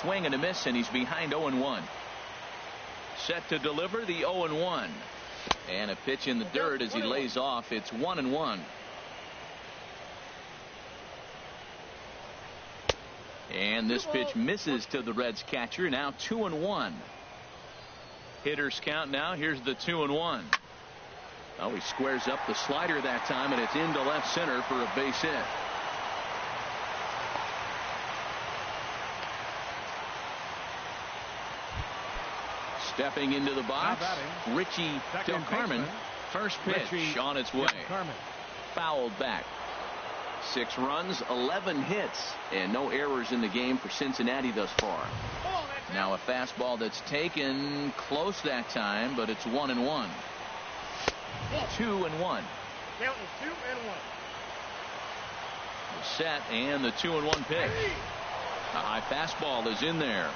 Swing and a miss, and he's behind 0-1. Set to deliver the 0-1. And a pitch in the dirt as he lays off. It's 1-1. And this pitch misses to the Reds catcher. Now 2-1. Hitters count now. Here's the 2-1. Oh, he squares up the slider that time, and it's into left center for a base hit. Stepping into the box, Richie Del Carmen. First pitch on its way. Fouled back. 6 runs, 11 hits, and no errors in the game for Cincinnati thus far. Now a fastball that's taken close that time, but it's 1-1. 2-1. Count is 2-1. The set and the 2-1 pitch. A high fastball is in there.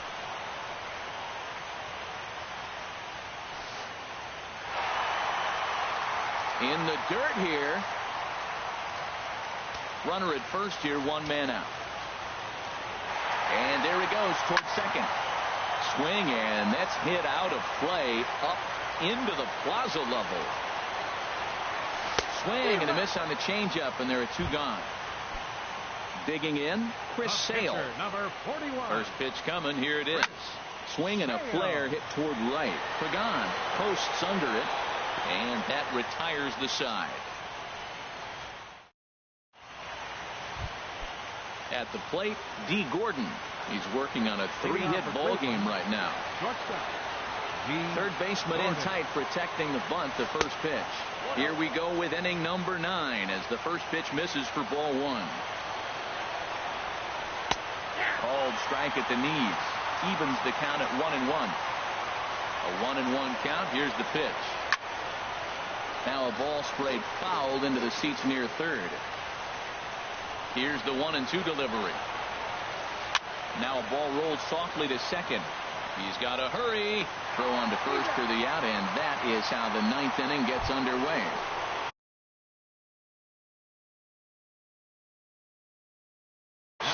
In the dirt here. Runner at first here, 1 man out. And there he goes towards second. Swing, and that's hit out of play up into the plaza level. Swing and a miss on the changeup, and there are 2 gone. Digging in, Chris Sale. Number 41. First pitch coming. Here it is. Swing and a flare hit toward right. Pagan posts under it, and that retires the side. At the plate, D. Gordon. He's working on a 3-hit ball game right now. Third baseman in tight, protecting the bunt, the first pitch. Here we go with inning number 9 as the first pitch misses for ball 1. Called strike at the knees. Evens the count at 1-1. A 1-1 count. Here's the pitch. Now a ball sprayed fouled into the seats near third. Here's the 1-2 delivery. Now a ball rolled softly to second. He's got to hurry. Throw on to first for the out, and that is how the 9th inning gets underway.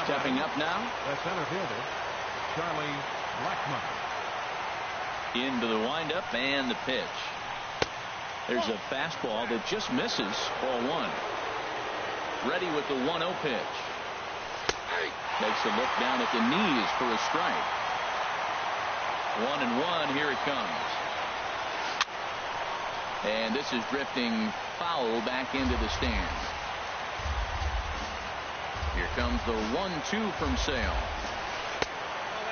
Stepping up now. The center fielder, Charlie Blackmon. Into the windup and the pitch. There's a fastball that just misses ball 1. Ready with the 1-0 pitch. Takes a look down at the knees for a strike. 1-1. Here it comes. And this is drifting foul back into the stands. Here comes the 1-2 from Sale.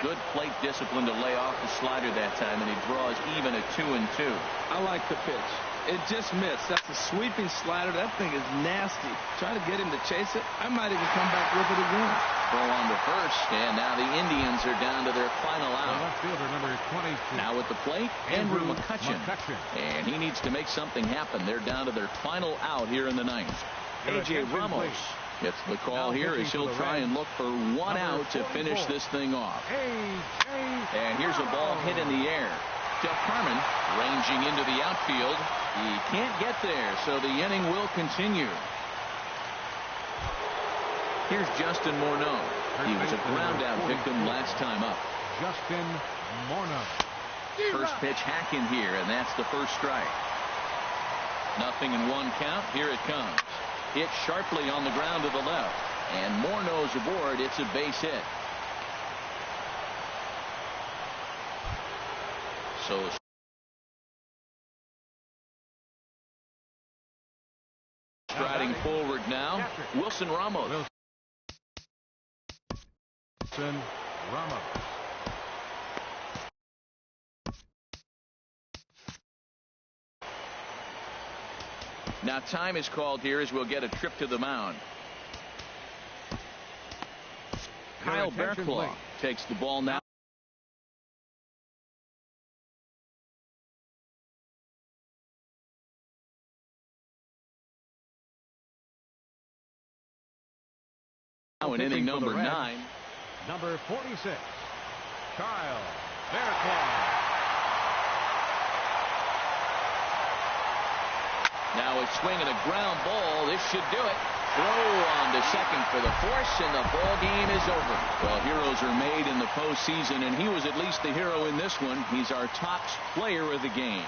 Good plate discipline to lay off the slider that time, and he draws even at 2-2. I like the pitch. It just missed. That's a sweeping slider. That thing is nasty. Try to get him to chase it. I might even come back with it again. Throw on to first, and now the Indians are down to their final out. The left fielder, number 22. Now at the plate, Andrew McCutchen. And he needs to make something happen. They're down to their final out here in the 9th. A.J. Ramos gets the call here as he'll try and look for 1 out to finish this thing off. And here's a ball hit in the air. Del Carmen ranging into the outfield. He can't get there, so the inning will continue. Here's Justin Morneau. He was a ground out victim last time up. Justin Morneau. First pitch hack in here, and that's the first strike. 0-1 count. Here it comes. Hit sharply on the ground to the left, and Morneau's aboard. It's a base hit. So striding forward now, Wilson Ramos. Wilson Ramos. Now time is called here as we'll get a trip to the mound. Kyle Bearclaw takes the ball now. Now in inning number 9. Number 46, Kyle Bearclaw. Now a swing and a ground ball. This should do it. Throw on to second for the force, and the ball game is over. Well, heroes are made in the postseason, and he was at least the hero in this one. He's our top player of the game.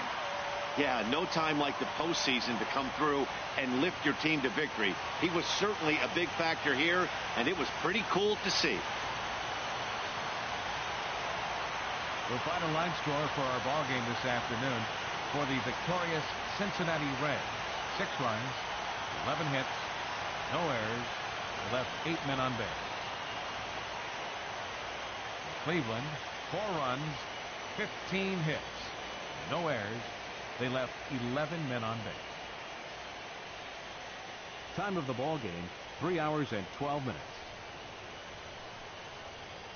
Yeah, no time like the postseason to come through and lift your team to victory. He was certainly a big factor here, and it was pretty cool to see. The final line score for our ball game this afternoon for the victorious Cincinnati Reds. 6 runs, 11 hits, no errors. They left 8 men on base. Cleveland, 4 runs, 15 hits. no errors. They left 11 men on base. Time of the ball game, 3 hours and 12 minutes.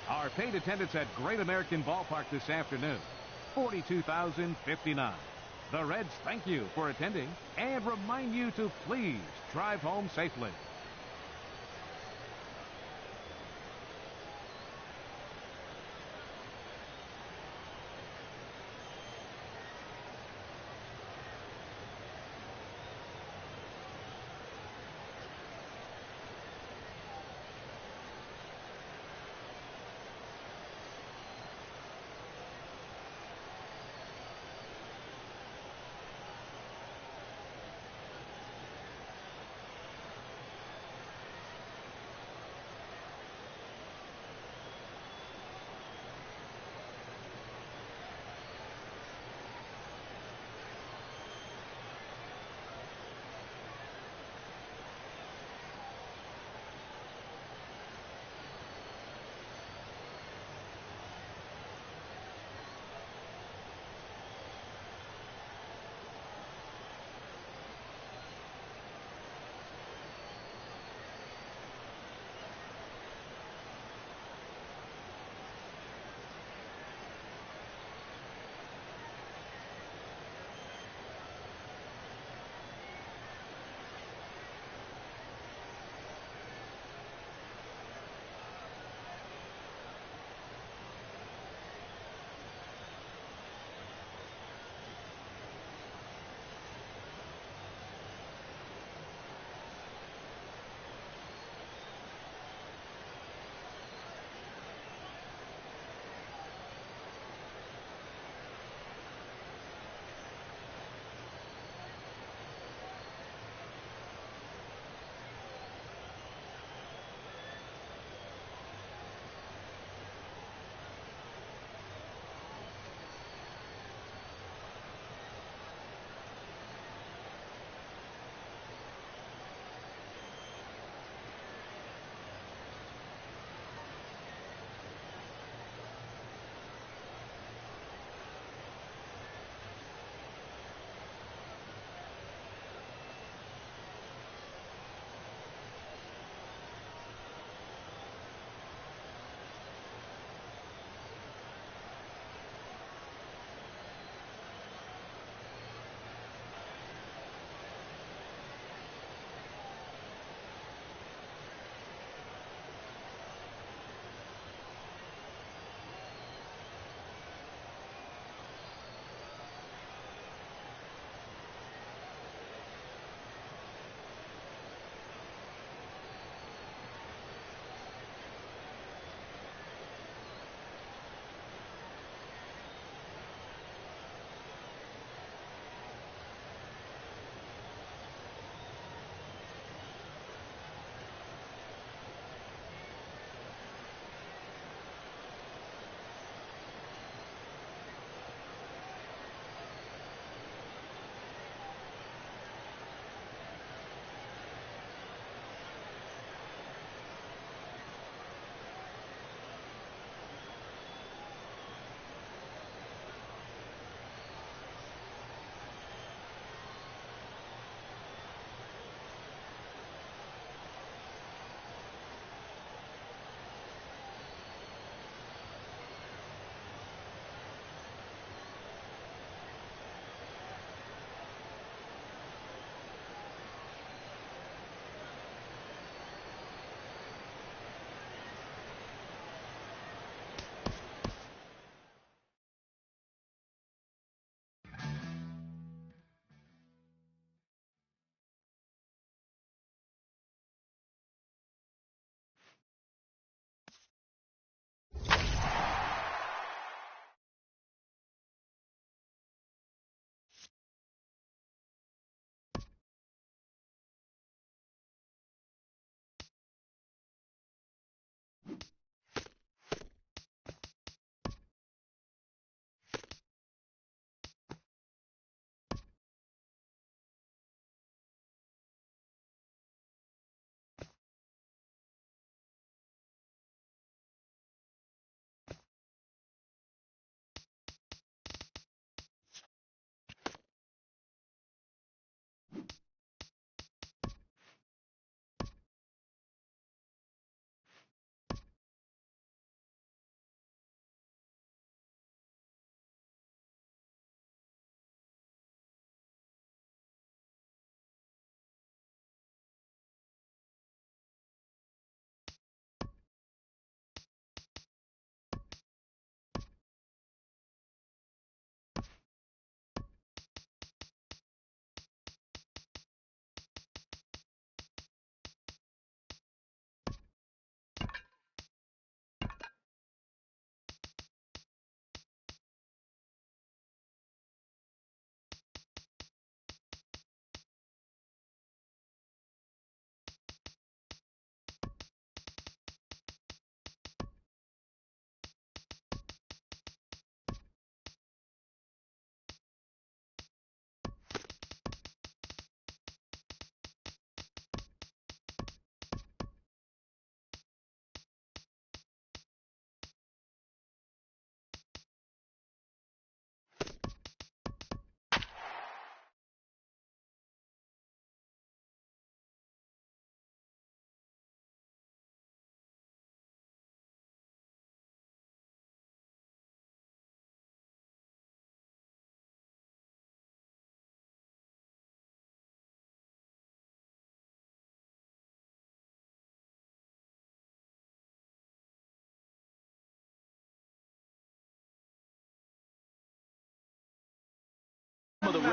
Our paid attendance at Great American Ballpark this afternoon, 42,059. The Reds thank you for attending and remind you to please drive home safely.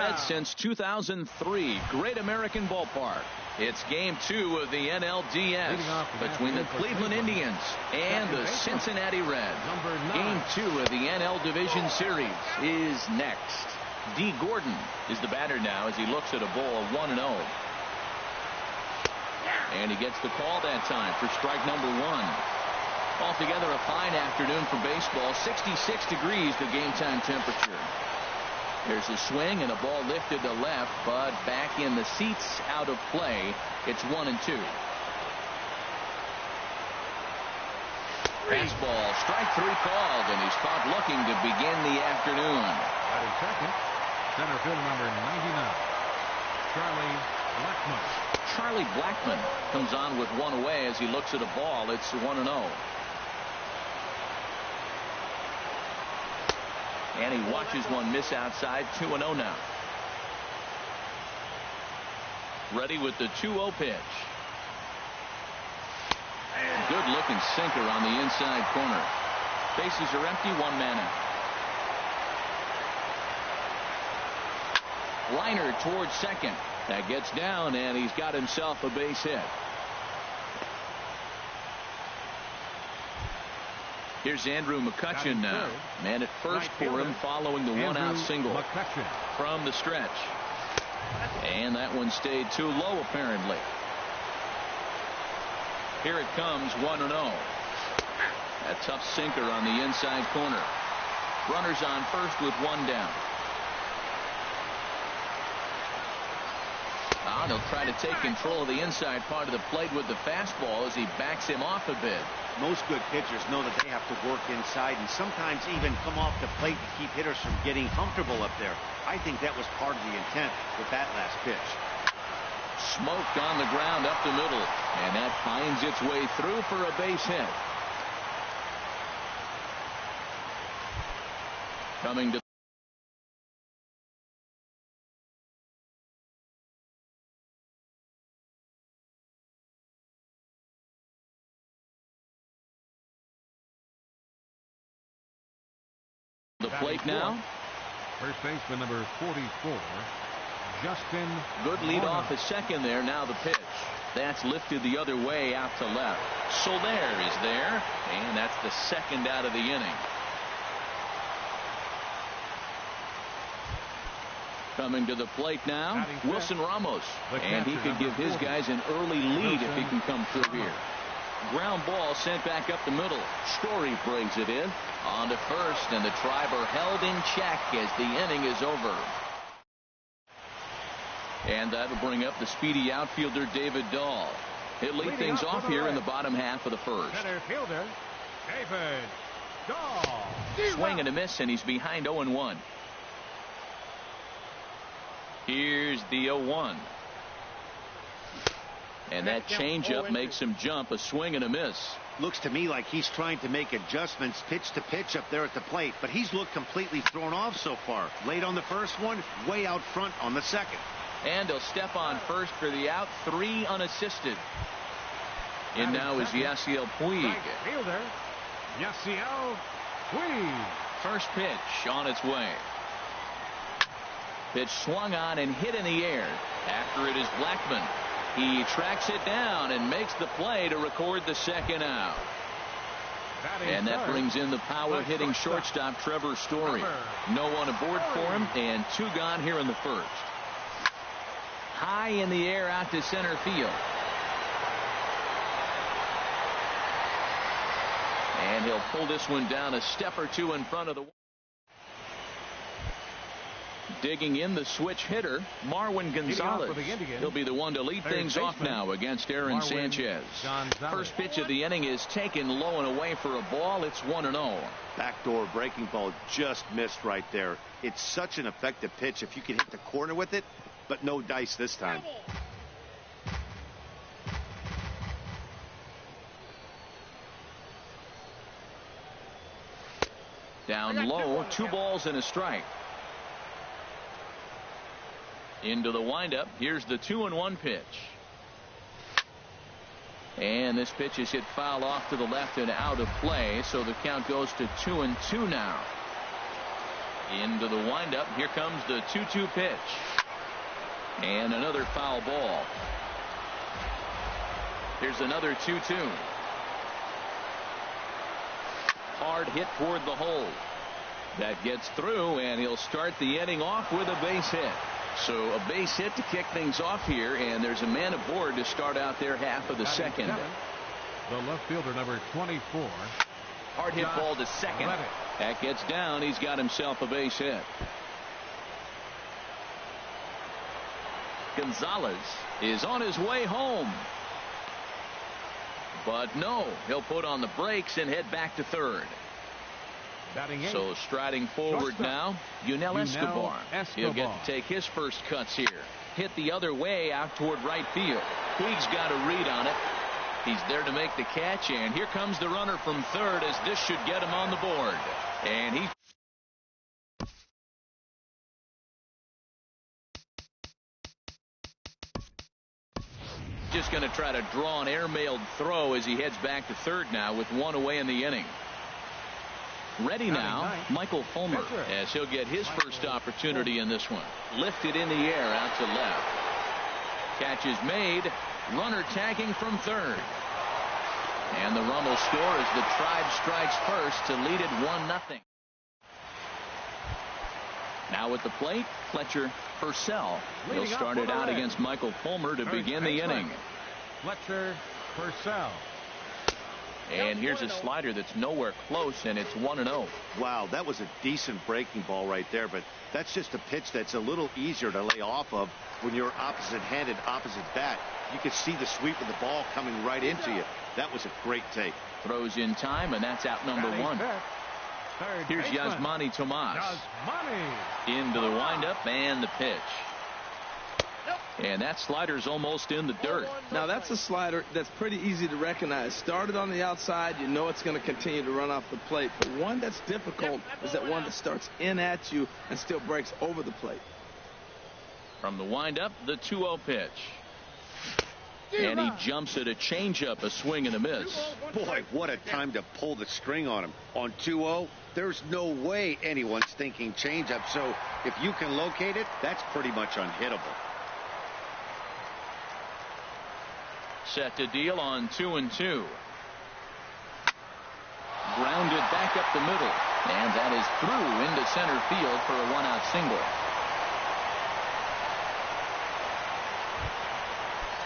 Reds since 2003. Great American Ballpark. It's game 2 of the NLDS between the Cleveland Indians and the Cincinnati Reds. Game 2 of the NL Division Series is next. D. Gordon is the batter now as he looks at a ball 1-0. And he gets the call that time for strike number 1. Altogether a fine afternoon for baseball. 66 degrees the game time temperature. There's a swing and a ball lifted to left, but back in the seats, out of play. It's 1-2. Fastball, strike 3 called, and he's caught looking to begin the afternoon. Batting second, center fielder number 99, Charlie Blackmon comes on with one away as he looks at a ball. It's 1-0. And he watches one miss outside. 2-0 now. Ready with the 2-0 pitch. Good looking sinker on the inside corner. Bases are empty. 1 man out. Liner towards second. That gets down, and he's got himself a base hit. Here's Andrew McCutchen now. Man at first for him following the 1-out single from the stretch. And that one stayed too low apparently. Here it comes, 1-0. A tough sinker on the inside corner. Runners on first with 1 down. They'll try to take control of the inside part of the plate with the fastball as he backs him off a bit. Most good pitchers know that they have to work inside and sometimes even come off the plate to keep hitters from getting comfortable up there. I think that was part of the intent with that last pitch. Smoked on the ground up the middle, and that finds its way through for a base hit. Coming to the plate now. First baseman number 44, Justin. Good lead off at second there. Now the pitch. That's lifted the other way out to left. Soler is there, and that's the second out of the inning. Coming to the plate now, Wilson Ramos, and he could give his guys an early lead if he can come through here. Ground ball sent back up the middle. Story brings it in on to first, and the Triber held in check as the inning is over. And that'll bring up the speedy outfielder David Dahl. He'll lead things off here in the bottom half of the first. Center fielder David Dahl. Swing and a miss, and he's behind 0-1. Here's the 0-1. And that changeup makes him jump. A swing and a miss. Looks to me like he's trying to make adjustments pitch to pitch up there at the plate, but he's looked completely thrown off so far. Late on the first one, way out front on the second. And he'll step on first for the out. 3 unassisted. And now is Yasiel Puig. Right fielder Yasiel Puig. First pitch on its way. Pitch swung on and hit in the air. After it is Blackmon. He tracks it down and makes the play to record the second out. And that brings in the power-hitting shortstop Trevor Story. No one aboard for him, and 2 gone here in the first. High in the air out to center field. And he'll pull this one down a step or 2 in front of the. Digging in the switch hitter, Marwin Gonzalez. He'll be the one to lead things off now against Aaron Sanchez. First pitch of the inning is taken low and away for a ball. It's 1-0. Backdoor breaking ball just missed right there. It's such an effective pitch if you can hit the corner with it, but no dice this time. Down low, 2 balls and a strike. Into the windup. Here's the 2-1 pitch. And this pitch is hit foul off to the left and out of play, so the count goes to 2-2 now. Into the windup. Here comes the 2-2 pitch. And another foul ball. Here's another 2-2. Hard hit toward the hole. That gets through, and he'll start the inning off with a base hit. So a base hit to kick things off here, and there's a man aboard to start out their half of the second. The left fielder, number 24. Hard hit ball to second. That gets down. He's got himself a base hit. Gonzalez is on his way home. But no, he'll put on the brakes and head back to third. So striding forward now, Yunel Escobar. He'll get to take his first cuts here. Hit the other way out toward right field. Puig's got a read on it. He's there to make the catch, and here comes the runner from third, as this should get him on the board. And he just going to try to draw an airmailed throw as he heads back to third now with one away in the inning. Ready now, Michael Fulmer, as he'll get his first opportunity in this one. Lifted in the air out to left. Catch is made. Runner tagging from third. And the run will score as the Tribe strikes first to lead it 1-0. Now at the plate, Fletcher Purcell. He'll start it out against Michael Fulmer to begin the inning. Fletcher Purcell. And here's a slider that's nowhere close, and it's 1-0. Wow, that was a decent breaking ball right there, but that's just a pitch that's a little easier to lay off of when you're opposite-handed, opposite bat. You can see the sweep of the ball coming right into you. That was a great take. Throws in time, and that's out number one. Here's Yasmani Tomas. Into the windup and the pitch. And that slider's almost in the dirt. Now that's a slider that's pretty easy to recognize. Started on the outside, you know it's going to continue to run off the plate. But one that's difficult is that one that starts in at you and still breaks over the plate. From the windup, the 2-0 pitch. And he jumps at a changeup, a swing and a miss. Boy, what a time to pull the string on him. On 2-0, there's no way anyone's thinking changeup. So if you can locate it, that's pretty much unhittable. Set to deal on 2-2. Grounded back up the middle. And that is through into center field for a 1-out single.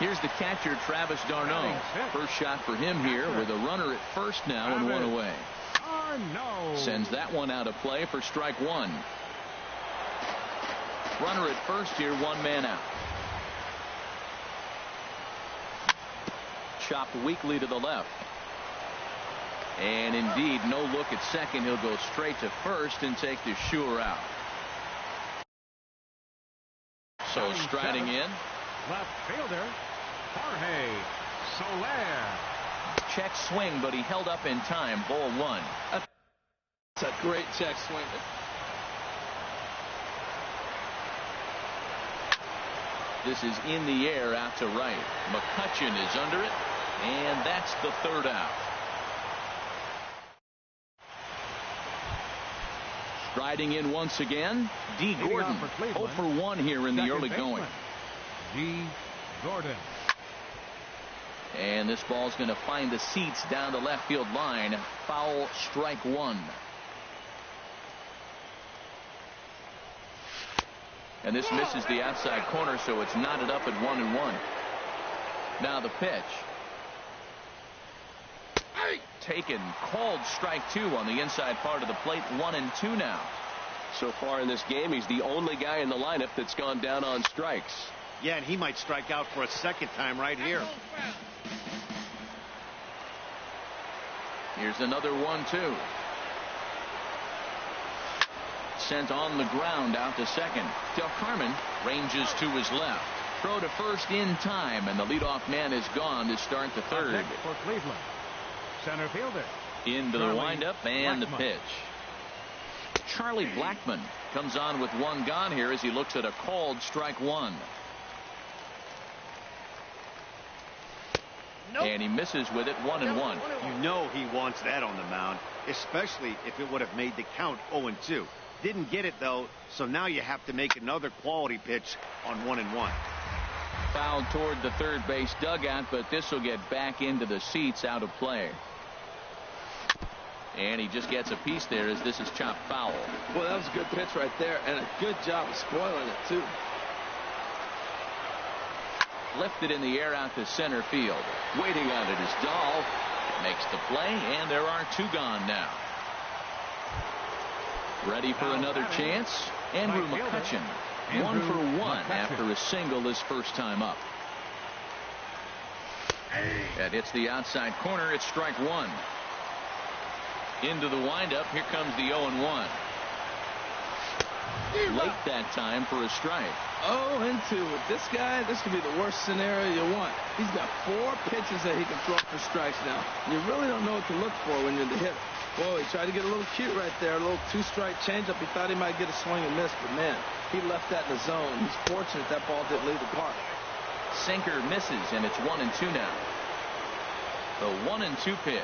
Here's the catcher, Travis d'Arnaud. First shot for him here with a runner at first now and one away. Sends that one out of play for strike one. Runner at first here, one man out. Chopped weakly to the left. And indeed, no look at second. He'll go straight to first and take the sure out. So striding in. Left fielder, Jorge Soler. Check swing, but he held up in time. Ball one. That's a great check swing. This is in the air out to right. McCutchen is under it, and that's the third out. Striding in once again, D. Gordon. 0 for 1 here in the early going. D. Gordon. And this ball's going to find the seats down the left field line. Foul, strike one. And this misses the outside corner, so it's knotted up at 1-1. Now the pitch. Taken, called strike two on the inside part of the plate. 1-2 now. So far in this game, he's the only guy in the lineup that's gone down on strikes. Yeah, and he might strike out for a second time right here. Here's another 1-2. Sent on the ground out to second. Del Carmen ranges to his left. Throw to first in time, and the leadoff man is gone to start the third. For Cleveland. Center fielder. Into the windup and the pitch. Charlie Blackmon comes on with one gone here as he looks at a called strike one. And he misses with it. 1-1. You know he wants that on the mound, especially if it would have made the count 0-2. Didn't get it, though, so now you have to make another quality pitch on 1-1. Fouled toward the third base dugout, but this will get back into the seats, out of play. And he just gets a piece there as this is chopped foul. Well, that was a good pitch right there, and a good job of spoiling it, too. Lifted in the air out to center field. Waiting on it is Dahl. Makes the play, and there are two gone now. Ready for another chance. Andrew McCutchen. 1 for 1 after a single his first time up. That hits the outside corner. It's strike one. Into the windup. Here comes the 0-1. Late that time for a strike. 0-2 with this guy. This could be the worst scenario you want. He's got 4 pitches that he can throw for strikes now. You really don't know what to look for when you're the hitter. Whoa, he tried to get a little cute right there. A little 2-strike changeup. He thought he might get a swing and miss, but man, he left that in the zone. He's fortunate that ball didn't leave the park. Sinker misses, and it's 1-2 now. The 1-2 pitch.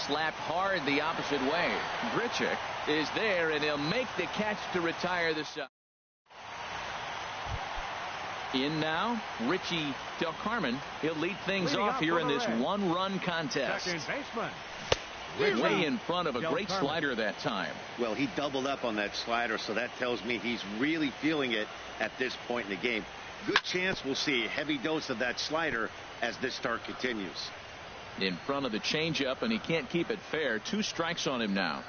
Slapped hard the opposite way. Grichuk is there, and he'll make the catch to retire the side. In now, Richie Del Carmen. He'll lead things off here in this one-run contest. Second baseman. Way in front of a great slider that time. Well, he doubled up on that slider, so that tells me he's really feeling it at this point in the game. Good chance we'll see a heavy dose of that slider as this start continues. In front of the changeup, and he can't keep it fair. 2 strikes on him now.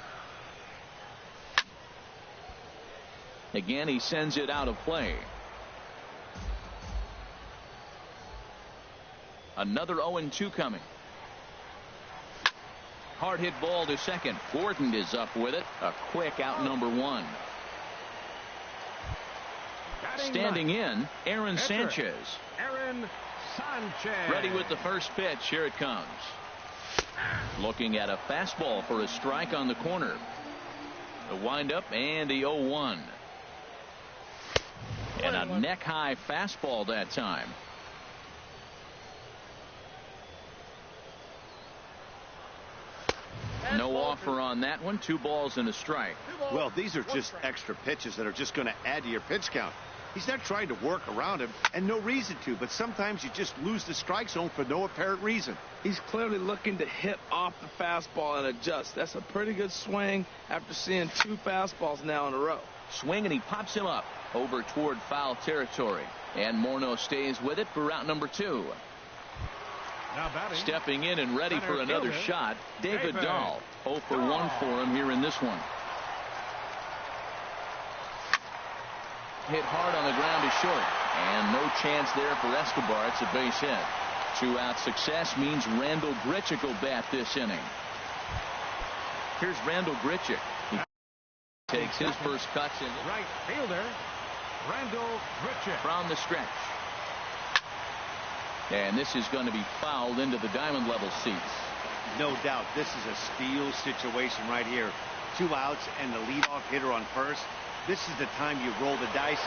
Again, he sends it out of play. Another 0-2 coming. Hard hit ball to second. Gordon is up with it. A quick out, number 1. Standing in, Aaron Sanchez. Aaron Sanchez. Ready with the first pitch. Here it comes. Looking at a fastball for a strike on the corner. The windup and the 0-1. And a neck-high fastball that time. No offer on that one. 2 balls and a strike. Well, these are just extra pitches that are just going to add to your pitch count. He's not trying to work around him, and no reason to, but sometimes you just lose the strike zone for no apparent reason. He's clearly looking to hit off the fastball and adjust. That's a pretty good swing after seeing 2 fastballs now in a row. Swing, and he pops him up over toward foul territory. And Morneau stays with it for out number 2. Now batting. Stepping in and ready for another shot, David Dahl. 0 for 1 for him here in this one. Hit hard on the ground to short, and no chance there for Escobar. It's a base hit. 2-out success means Randall Grichuk will bat this inning. Here's Randall Grichuk. He takes his first cuts in. Right fielder, Randall Grichuk. From the stretch. And this is going to be fouled into the diamond level seats. No doubt, this is a steal situation right here. 2 outs and the leadoff hitter on first. This is the time you roll the dice,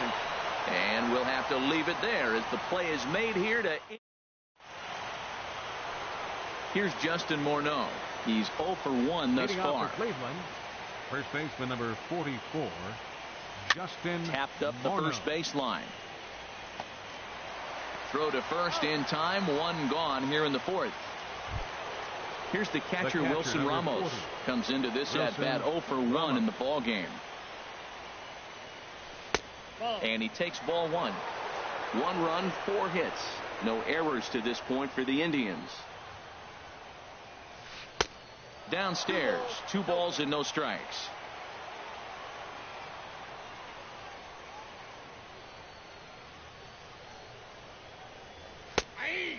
and we'll have to leave it there as the play is made here to. Here's Justin Morneau. He's 0 for 1 thus far. Cleveland, first baseman number 44, Justin tapped up the Morneau. first baseline. Throw to first in time. 1 gone here in the 4th. Here's the catcher Wilson Ramos. 40. Comes into this at bat 0 for 1 in the ball game. And he takes ball 1. 1 run, 4 hits. No errors to this point for the Indians. Downstairs, 2 balls and no strikes.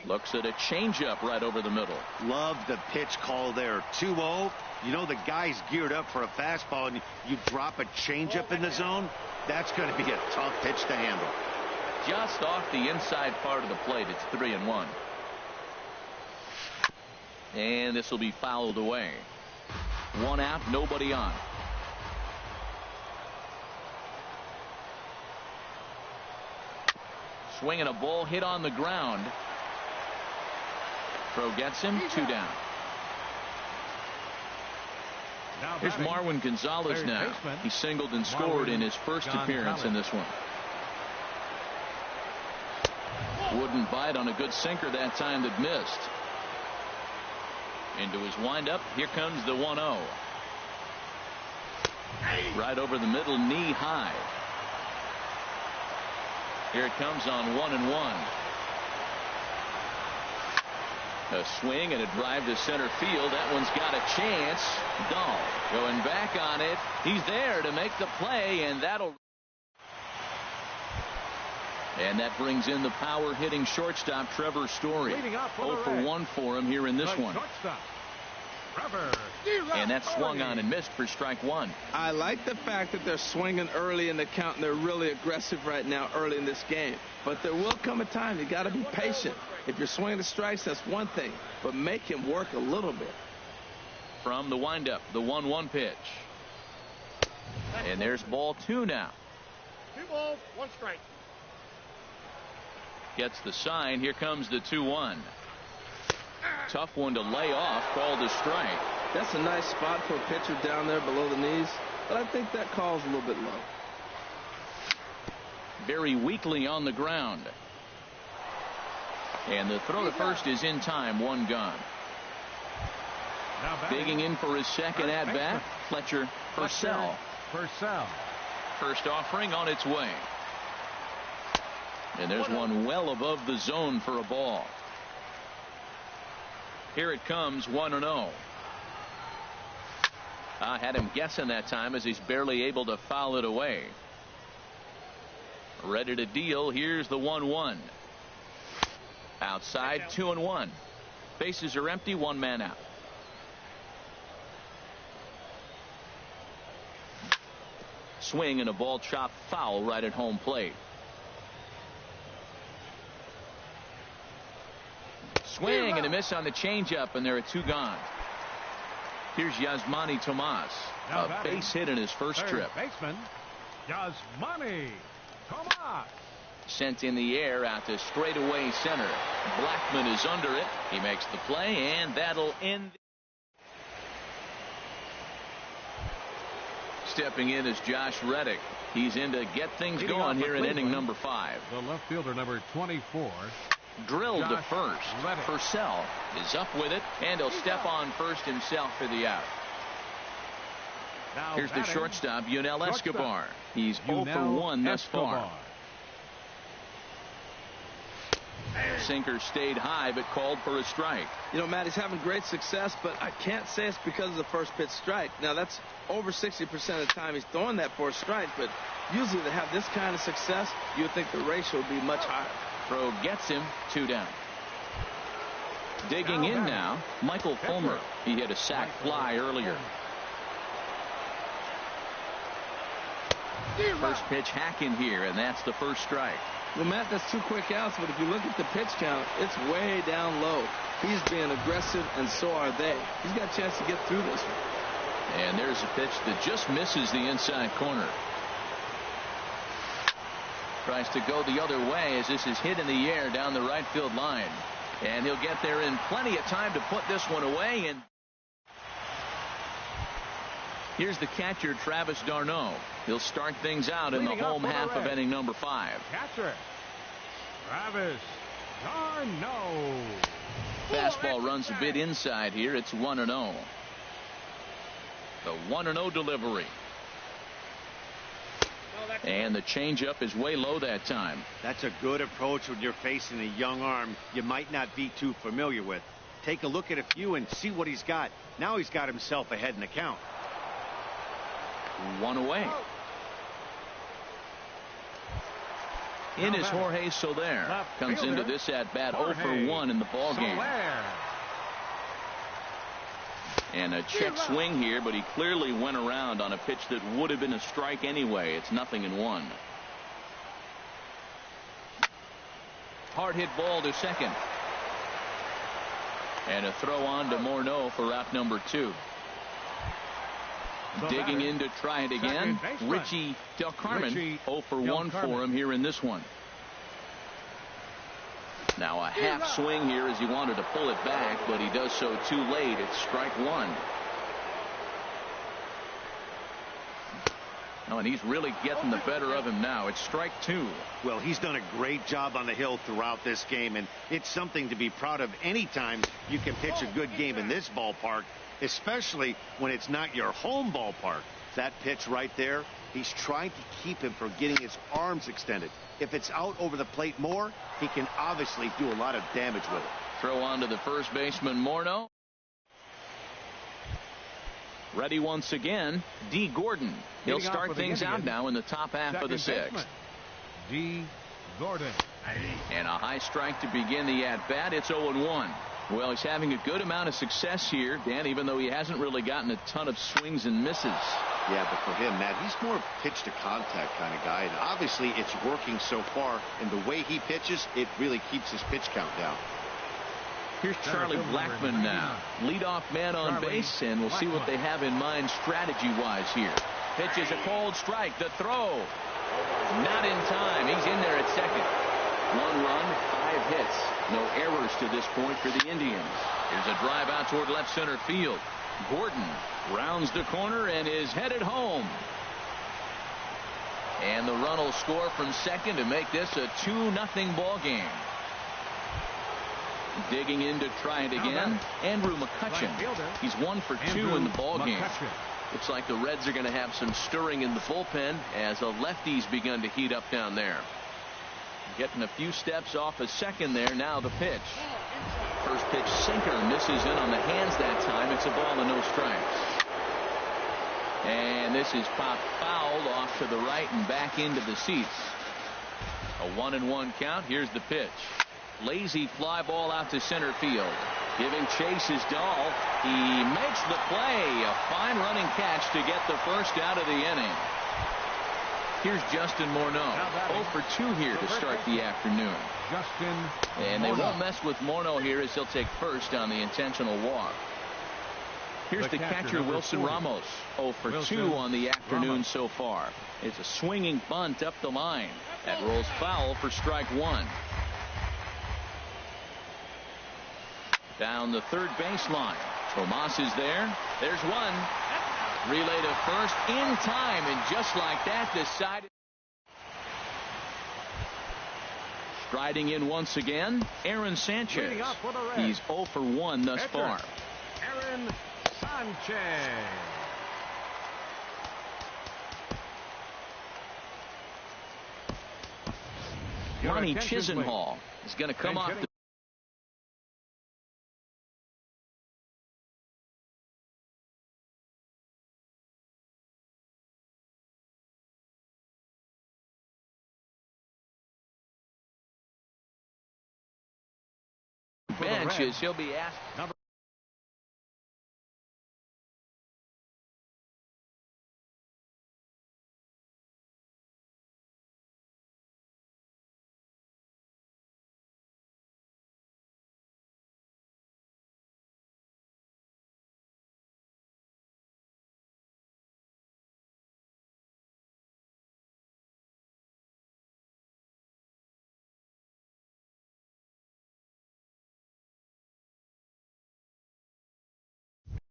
Looks at a changeup right over the middle. Love the pitch call there. 2-0. You know the guy's geared up for a fastball, and you drop a changeup in the zone. That's going to be a tough pitch to handle. Just off the inside part of the plate. It's 3-1. And this will be fouled away. 1 out, nobody on. Swinging a ball hit on the ground. Throw gets him. 2 down. Here's Marwin Gonzalez now. He singled and scored in his first appearance in this one. Wouldn't bite on a good sinker that time that missed. Into his windup. Here comes the 1-0. Right over the middle, knee high. Here it comes on 1-1. A swing and a drive to center field. That one's got a chance. Dahl going back on it. He's there to make the play, and that'll. And that brings in the power hitting shortstop Trevor Story. 0 for 1 for him here in this one. And that swung on and missed for strike one. I like the fact that they're swinging early in the count, and they're really aggressive right now early in this game. But there will come a time you got to be patient. If you're swinging the strikes, that's one thing, but make him work a little bit. From the windup, the 1-1 pitch. And there's ball 2 now. 2 balls, 1 strike. Gets the sign. Here comes the 2-1. Tough one to lay off, called a strike. That's a nice spot for a pitcher down there below the knees, but I think that call's a little bit low. Very weakly on the ground. And the throw to first is in time. 1 gone. Digging in for his second at bat, Fletcher Purcell. First offering on its way. And there's one well above the zone for a ball. Here it comes, 1-0. I had him guessing that time as he's barely able to foul it away. Ready to deal. Here's the 1-1. Outside, 2-1. Bases are empty, 1 man out. Swing and a ball chopped foul right at home plate. Swing and a miss on the changeup, and there are 2 gone. Here's Yasmani Tomas, a base hit in his first trip. Baseman Yasmani Tomas. Sent in the air out to straightaway center. Blackman is under it. He makes the play, and that'll end. Stepping in is Josh Reddick. He's in to get things going here in inning number 5. The left fielder, number 24. Drilled to first. Purcell is up with it, and he'll step on first himself for the out. Here's the shortstop, Yunel Escobar. He's 0 for 1 thus far. Sinker stayed high, but called for a strike. You know, Matt, he's having great success, but I can't say it's because of the first pitch strike. Now, that's over 60% of the time he's throwing that for a strike, but usually to have this kind of success, you would think the ratio would be much higher. Throw gets him, 2 down. Digging in now, Michael Fulmer. He hit a sac fly earlier. First pitch hack in here, and that's the first strike. Well, Matt, that's 2 quick outs, but if you look at the pitch count, it's way down low. He's being aggressive, and so are they. He's got a chance to get through this one. And there's a pitch that just misses the inside corner. Tries to go the other way as this is hit in the air down the right field line. And he'll get there in plenty of time to put this one away. And here's the catcher, Travis d'Arnaud. He'll start things out in the home half of inning number 5. Catcher Travis d'Arnaud. Fastball runs a bit inside here. It's 1-0. The 1-0 delivery. And the changeup is way low that time. That's a good approach when you're facing a young arm you might not be too familiar with. Take a look at a few and see what he's got. Now he's got himself ahead in the count. 1 away. In is Jorge Soler. Comes into this at bat 0 for 1 in the ball game. And a check swing here, but he clearly went around on a pitch that would have been a strike anyway. It's 0-1. Hard hit ball to second. And a throw on to Morneau for out number 2. Digging in to try it again. Richie Del Carmen, 0 for 1 for him here in this one. Now a half swing here as he wanted to pull it back, but he does so too late. It's strike 1. Oh, and he's really getting the better of him now. It's strike 2. Well, he's done a great job on the hill throughout this game, and it's something to be proud of anytime you can pitch a good game in this ballpark, especially when it's not your home ballpark. That pitch right there, he's trying to keep him from getting his arms extended. If it's out over the plate more, he can obviously do a lot of damage with it. Throw on to the first baseman, Morneau. Ready once again, D. Gordon. He'll start things out now in the top half of the 6th. D. Gordon. And a high strike to begin the at-bat. It's 0-1. Well, he's having a good amount of success here, Dan, even though he hasn't really gotten a ton of swings and misses. Yeah, but for him, Matt, he's more pitch to contact kind of guy, and obviously it's working so far, and the way he pitches, it really keeps his pitch count down. Here's Charlie Blackmon now, leadoff man on base, and we'll see what they have in mind strategy-wise here. Pitch is a cold strike. The throw, not in time. He's in there at second. 1 run, 5 hits. No errors to this point for the Indians. Here's a drive out toward left center field. Gordon rounds the corner and is headed home. And the run will score from second to make this a 2-0 ball game. Digging in to try it again, Andrew McCutchen. He's 1 for 2 in the ball game. Looks like the Reds are going to have some stirring in the bullpen as a lefty's begun to heat up down there. Getting a few steps off a second there. Now the pitch. First pitch sinker misses in on the hands that time. It's a ball and no strikes. And this is popped fouled off to the right and back into the seats. A 1-1 count. Here's the pitch. Lazy fly ball out to center field. Giving chase is Dahl. He makes the play. A fine running catch to get the first out of the inning. Here's Justin Morneau. 0 for 2 here to start the afternoon. And they won't mess with Morneau here as he'll take first on the intentional walk. Here's the catcher, Wilson Ramos. 0 for 2 on the afternoon so far. It's a swinging bunt up the line. That rolls foul for strike 1. Down the third baseline. Tomas is there. There's one. Relay to first in time, and just like that decided. Striding in once again, Aaron Sanchez. He's 0 for 1 thus far. Aaron Sanchez. Lonnie Chisenhall is going to come off the bench as he'll be asked.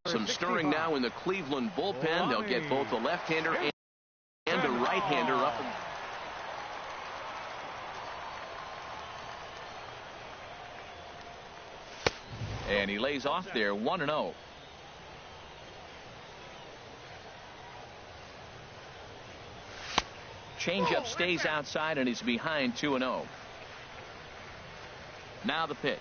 Some stirring now in the Cleveland bullpen. They'll get both a left-hander and a right-hander up. And he lays off there, 1-0. Changeup stays outside and he's behind 2-0. Now the pitch.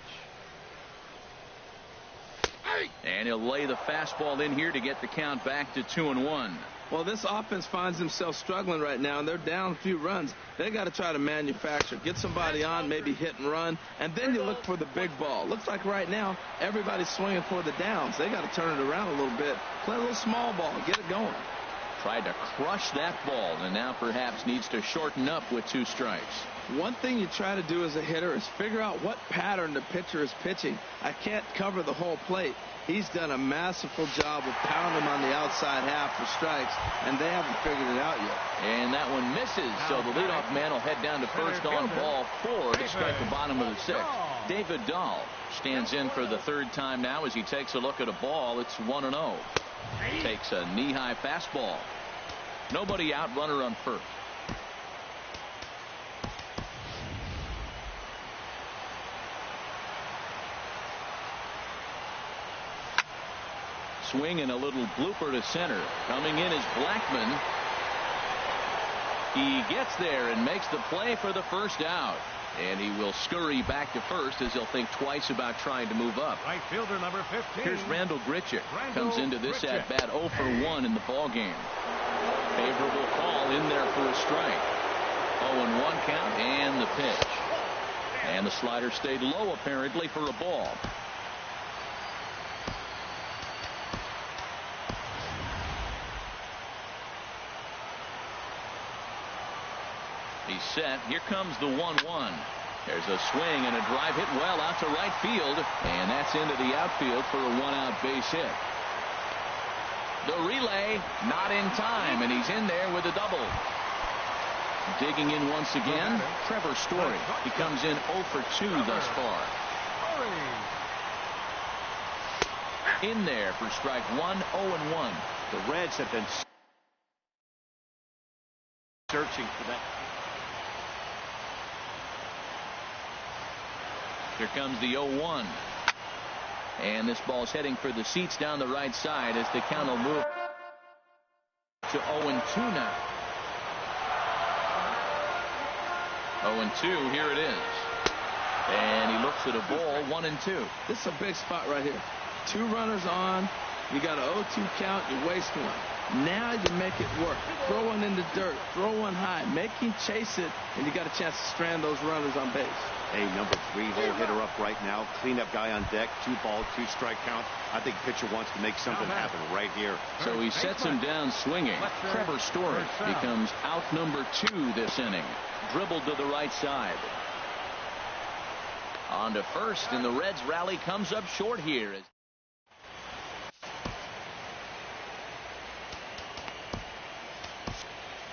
And he'll lay the fastball in here to get the count back to 2-1. Well, this offense finds themselves struggling right now, and they're down a few runs. They got to try to manufacture, get somebody on, maybe hit and run, and then you look for the big ball. Looks like right now everybody's swinging for the downs. They got to turn it around a little bit, play a little small ball, get it going. Tried to crush that ball, and now perhaps needs to shorten up with 2 strikes. One thing you try to do as a hitter is figure out what pattern the pitcher is pitching. I can't cover the whole plate. He's done a masterful job of pounding him on the outside half for strikes, and they haven't figured it out yet. And that one misses, so the leadoff man will head down to first on ball 4 to strike the bottom of the 6th. David Dahl stands in for the 3rd time now as he takes a look at a ball. It's 1-0. Takes a knee-high fastball. Nobody out, runner on first. Swing and a little blooper to center. Coming in is Blackman. He gets there and makes the play for the first out. And he will scurry back to first as he'll think twice about trying to move up. Right fielder number 15. Here's Randall Grichuk. Comes into this at bat 0 for 1 in the ball game. Favorable call in there for a strike. 0-1 count and the pitch. And the slider stayed low apparently for a ball. He's set. Here comes the 1-1. There's a swing and a drive hit well out to right field. And that's into the outfield for a 1-out base hit. The relay not in time, and he's in there with a double. Digging in once again, Trevor Story. He comes in 0 for 2 thus far. In there for strike 1, 0-1. The Reds have been searching for that. Here comes the 0-1. And this ball's heading for the seats down the right side as the count will move to 0-2 now. 0-2, here it is. And he looks at a ball, 1-2. This is a big spot right here. 2 runners on. You got an 0-2 count. You waste one. Now you make it work. Throw one in the dirt. Throw one high. Make him chase it, and you got a chance to strand those runners on base. A number 3 hole hitter up right now. Cleanup guy on deck. 2-ball, 2-strike count. I think pitcher wants to make something happen right here. So he sets him down swinging. Trevor Story becomes out number 2 this inning. Dribbled to the right side. On to first, and the Reds rally comes up short here.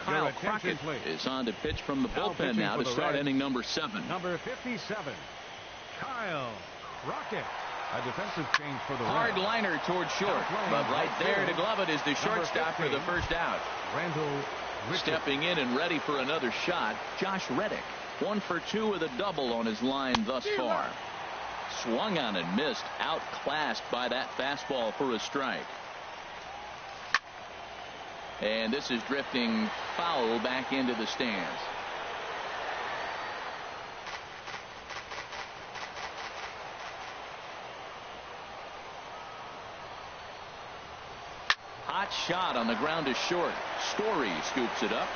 Kyle Crockett is on to pitch from the bullpen now to start inning number 7. Number 57, Kyle Crockett. A defensive change for the Hard liner towards short, but right there to glove it is the shortstop for the first out. Randall stepping in and ready for another shot, Josh Reddick. 1 for 2 with a double on his line thus far. Swung on and missed, outclassed by that fastball for a strike. And this is drifting foul back into the stands. Hot shot on the ground to short. Story scoops it up.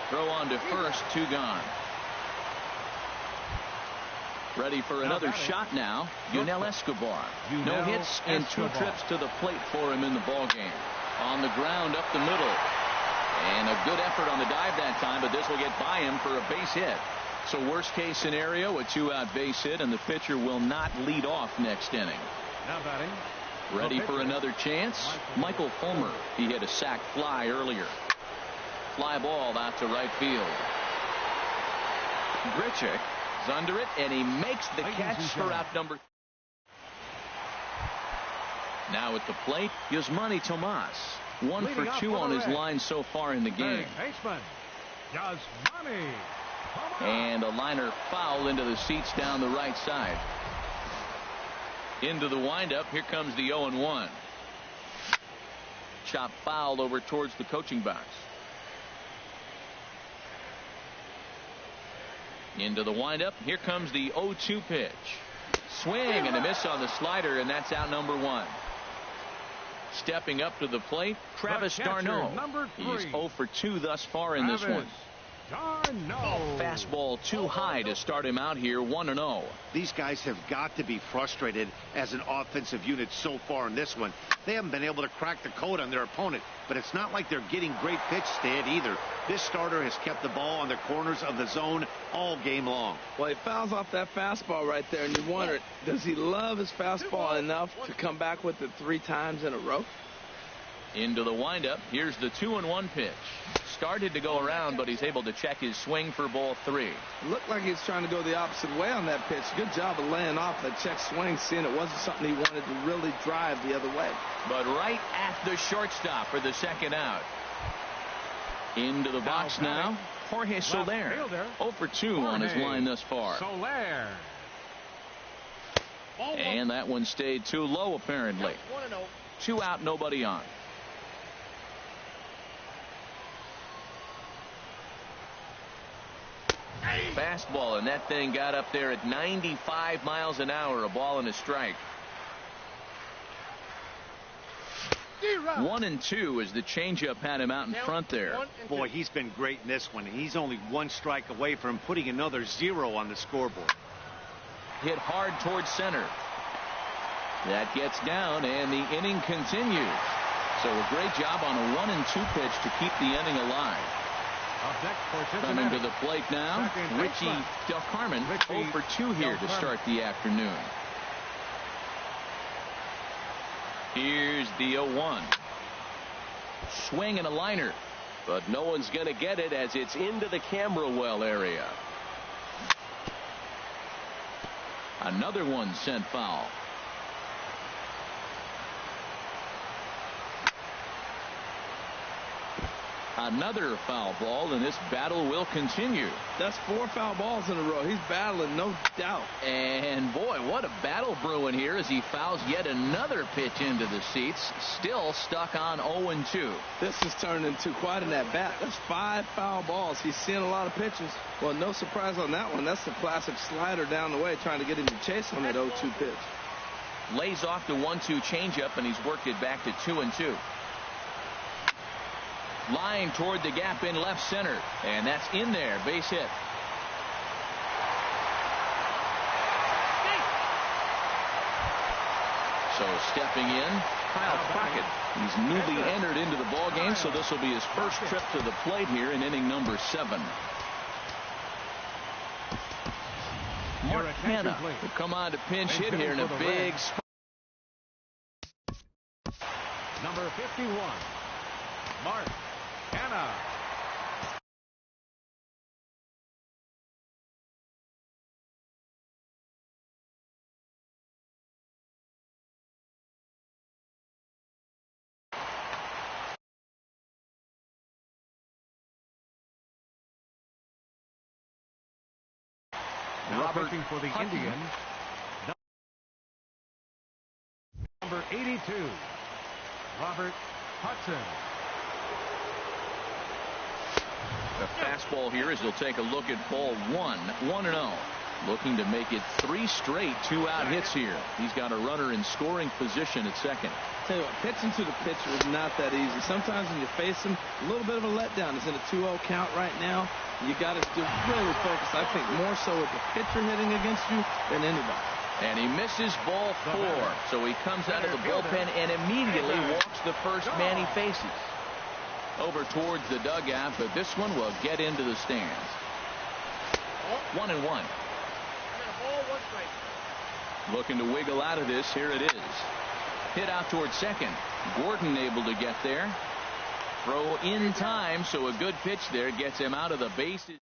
Throw on to first, 2 gone. Ready for another shot now. Yunel Escobar. No hits and 2 trips to the plate for him in the ball game. On the ground up the middle. And a good effort on the dive that time, but this will get by him for a base hit. So worst case scenario, a 2-out base hit, and the pitcher will not lead off next inning. Now batting. Ready for another chance? Michael Fulmer. He hit a sac fly earlier. Fly ball out to right field. Grichuk is under it, and he makes the catch for out number. Now at the plate, Yasmani Tomas. 1 for 2 on his line so far in the game. And a liner foul into the seats down the right side. Into the windup. Here comes the 0-1. Chop foul over towards the coaching box. Into the windup. Here comes the 0-2 pitch. Swing and a miss on the slider, and that's out number 1. Stepping up to the plate, Travis d'Arnaud. He's 0 for 2 thus far in this one. Fastball too high to start him out here, 1-0. These guys have got to be frustrated as an offensive unit so far in this one. They haven't been able to crack the code on their opponent, but it's not like they're getting great pitch stand either. This starter has kept the ball on the corners of the zone all game long. Well, he fouls off that fastball right there, and you wonder, does he love his fastball enough to come back with it 3 times in a row? Into the windup. Here's the 2-1 pitch. Started to go around, but he's able to check his swing for ball 3. It looked like he was trying to go the opposite way on that pitch. Good job of laying off that check swing, seeing it wasn't something he wanted to really drive the other way. But right at the shortstop for the second out. Into the box now. Jorge Soler. 0 for 2 on his line thus far. Soler. And that one stayed too low, apparently. 2 out, nobody on. Fastball, and that thing got up there at 95 miles an hour. A ball and a strike. 1-2 as the changeup had him out in front there. Boy, he's been great in this one. He's only 1 strike away from putting another 0 on the scoreboard. Hit hard towards center. That gets down, and the inning continues. So a great job on a 1-2 pitch to keep the inning alive. Coming to the plate now, Richie Del Carmen, 0 for 2 here to start the afternoon. Here's the 0-1. Swing and a liner, but no one's going to get it as it's into the camera well area. Another one sent foul. Another foul ball, and this battle will continue. That's 4 foul balls in a row. He's battling, no doubt. And boy, what a battle brewing here as he fouls yet another pitch into the seats. Still stuck on 0-2. This has turned into quite an at-bat. That's 5 foul balls. He's seeing a lot of pitches. Well, no surprise on that one. That's the classic slider down the way, trying to get him to chase on that 0-2 pitch. Lays off the 1-2 changeup, and he's worked it back to 2-2. Line toward the gap in left center, and that's in there. Base hit. So stepping in, Kyle Crockett. He's newly entered into the ball game, so this will be his first trip to the plate here in inning number 7. Mark Hanna will come on to pinch hit here in a big spot. Number 51, Mark Hanna. Robert pitching for the Hutton. Indians, number 82, Robert Hudson. The fastball here as he'll take a look at ball 1. 1-0. Looking to make it 3 straight 2-out hits here. He's got a runner in scoring position at second. Tell you what, pitching to the pitcher is not that easy. Sometimes when you face him, a little bit of a letdown. It's in a 2-0 count right now. You got to really focus, I think, more so with the pitcher hitting against you than anybody. And he misses ball 4. So he comes out of the bullpen and immediately walks the first man he faces. Over towards the dugout, but this one will get into the stands. 1-1. Looking to wiggle out of this. Here it is. Hit out towards second. Gordon able to get there. Throw in time, so a good pitch there gets him out of the bases.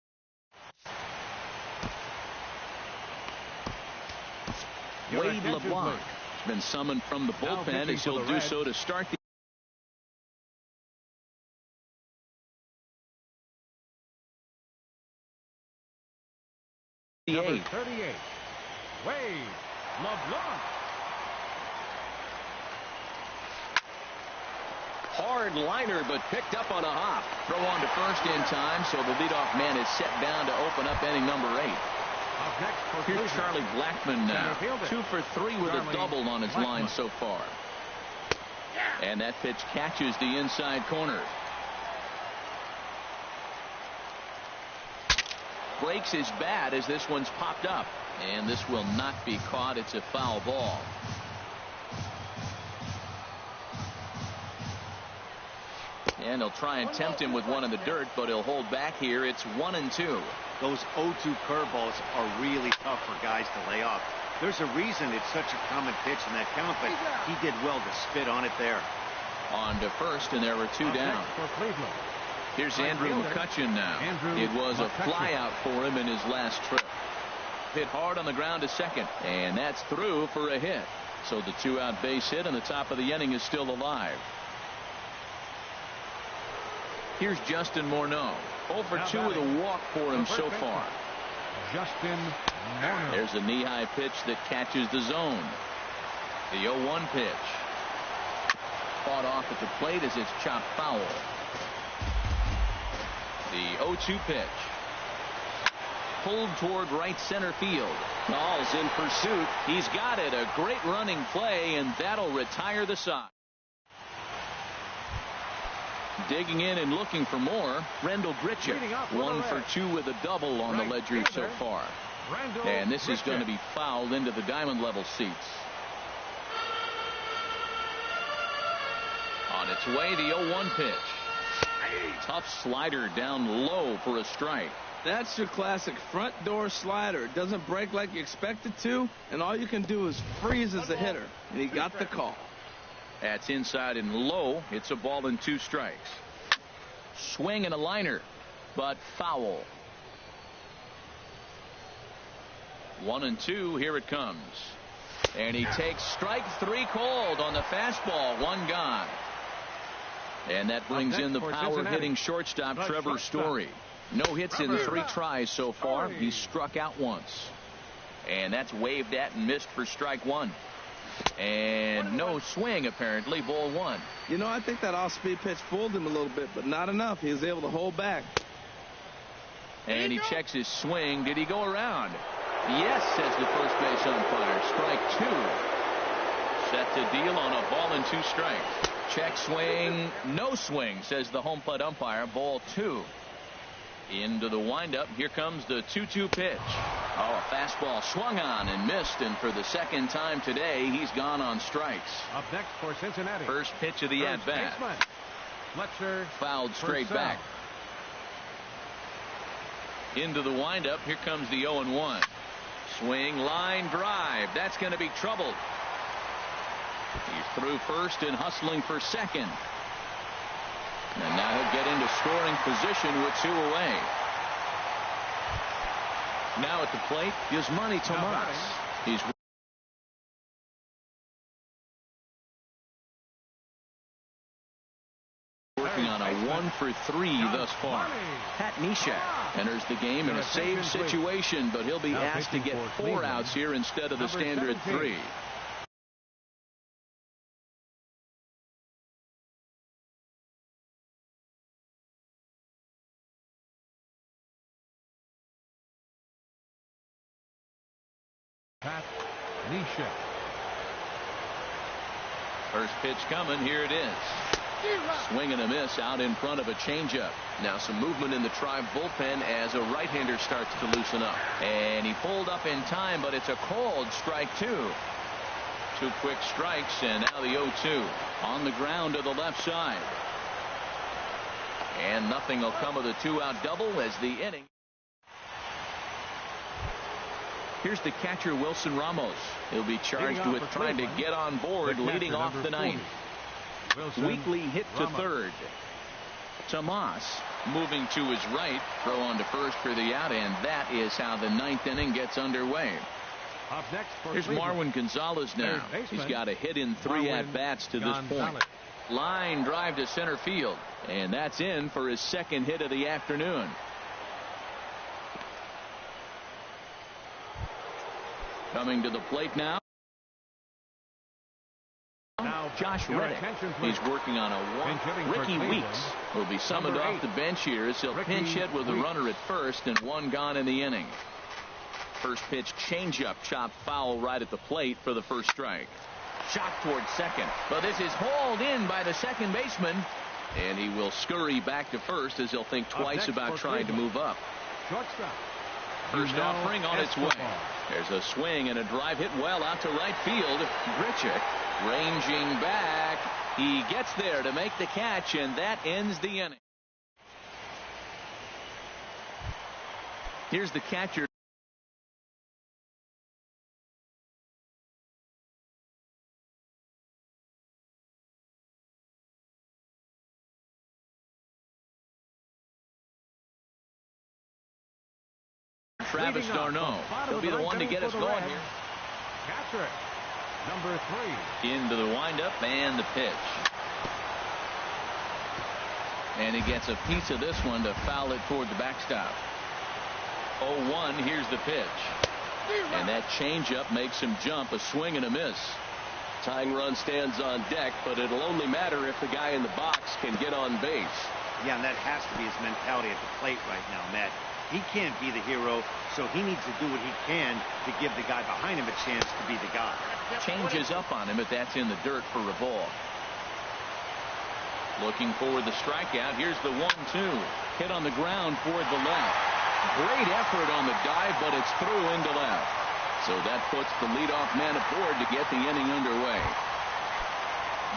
Wade LeBlanc has been summoned from the bullpen as he'll do so to start the Number 8th. 38, Wade LeBlanc. Hard liner, but picked up on a hop. Throw on to first in time, so the leadoff man is set down to open up inning number 8. Here's Charlie Blackmon now. 2 for 3 with a double on his line so far. And that pitch catches the inside corner. Breaks his bat as this one's popped up. And this will not be caught. It's a foul ball. And they'll try and tempt him with one in the dirt, but he'll hold back here. It's 1-2. Those 0-2 curveballs are really tough for guys to lay off. There's a reason it's such a common pitch in that count, but he did well to spit on it there. On to first, and there were 2 down. Here's Andrew McCutchen now. It was a flyout for him in his last trip. Hit hard on the ground to second, and that's through for a hit. So the 2-out base hit, and the top of the inning is still alive. Here's Justin Morneau. 0 for 2 with a walk for him so far. Justin Morneau. There's a knee-high pitch that catches the zone. The 0-1 pitch. Fought off at the plate as it's chopped foul. The 0-2 pitch. Pulled toward right center field. Ball's in pursuit. He's got it. A great running play, and that'll retire the side. Digging in and looking for more, Rendell Grichuk. 1 for 2 with a double on the ledger so far. And this is going to be fouled into the diamond level seats. On its way, the 0-1 pitch. Tough slider down low for a strike. That's your classic front door slider. It doesn't break like you expect it to, and all you can do is freeze as a hitter. And he got the call. That's inside and low. It's a ball and 2 strikes. Swing and a liner, but foul. 1-2. Here it comes. And he takes strike 3 called on the fastball. 1 gone. And that brings in the power hitting shortstop Trevor Story. No hits in 3 tries so far. He struck out once. And that's waved at and missed for strike 1. And no swing, apparently. Ball 1. You know, I think that off-speed pitch fooled him a little bit, but not enough. He was able to hold back. And he checks his swing. Did he go around? Yes, says the first base umpire. Strike 2. Set to deal on a ball and 2 strikes. Check swing. No swing, says the home plate umpire. Ball 2. Into the windup. Here comes the 2-2 pitch. Oh, a fastball swung on and missed, and for the second time today, he's gone on strikes. Up next for Cincinnati. First pitch of the at-bat. Fletcher fouled straight back. Into the windup. Here comes the 0-1. Swing, line, drive. That's going to be trouble. He's through first and hustling for second. And now he'll get into scoring position with 2 away. Now at the plate, Yasmani Tomas. He's working on a 1 for 3 thus far. Pat Neshek enters the game in a save situation, but he'll be asked to get 4 outs here instead of the standard 3. Pat Neshek. First pitch coming. Here it is. Swing and a miss out in front of a changeup. Now some movement in the Tribe bullpen as a right-hander starts to loosen up. And he pulled up in time, but it's a called strike 2. 2 quick strikes, and now the 0-2 on the ground to the left side. And nothing will come of the 2-out double as the inning. Here's the catcher, Wilson Ramos. He'll be charged with trying to get on board, leading off the 9th. Weekly hit to third. Tomas moving to his right. Throw on to first for the out, and that is how the 9th inning gets underway. Up next for Here's Marwin Gonzalez now. He's got a hit in 3 at-bats to this point. Line drive to center field, and that's in for his 2nd hit of the afternoon. Coming to the plate now. Josh Reddick. He's working on a walk. Ricky Weeks will be summoned off the bench here as he'll pinch hit with a runner at first and 1 gone in the inning. First pitch changeup chopped foul right at the plate for the first strike. Shot towards second, but this is hauled in by the second baseman, and he will scurry back to first as he'll think twice about trying to move up. Shortstop. First offering on its way. There's a swing and a drive hit well out to right field. Grichuk ranging back. He gets there to make the catch, and that ends the inning. Here's the catcher. Travis d'Arnaud. He'll be the one to get us going here. Catcher, number 3. Into the windup and the pitch. And he gets a piece of this one to foul it toward the backstop. 0-1. Here's the pitch. And that changeup makes him jump. A swing and a miss. Tying run stands on deck, but it'll only matter if the guy in the box can get on base. Yeah, and that has to be his mentality at the plate right now, Matt. He can't be the hero, so he needs to do what he can to give the guy behind him a chance to be the guy. Changes up on him, but that's in the dirt for a ball. Looking for the strikeout. Here's the 1-2. Hit on the ground toward the left. Great effort on the dive, but it's through into left. So that puts the leadoff man aboard to get the inning underway.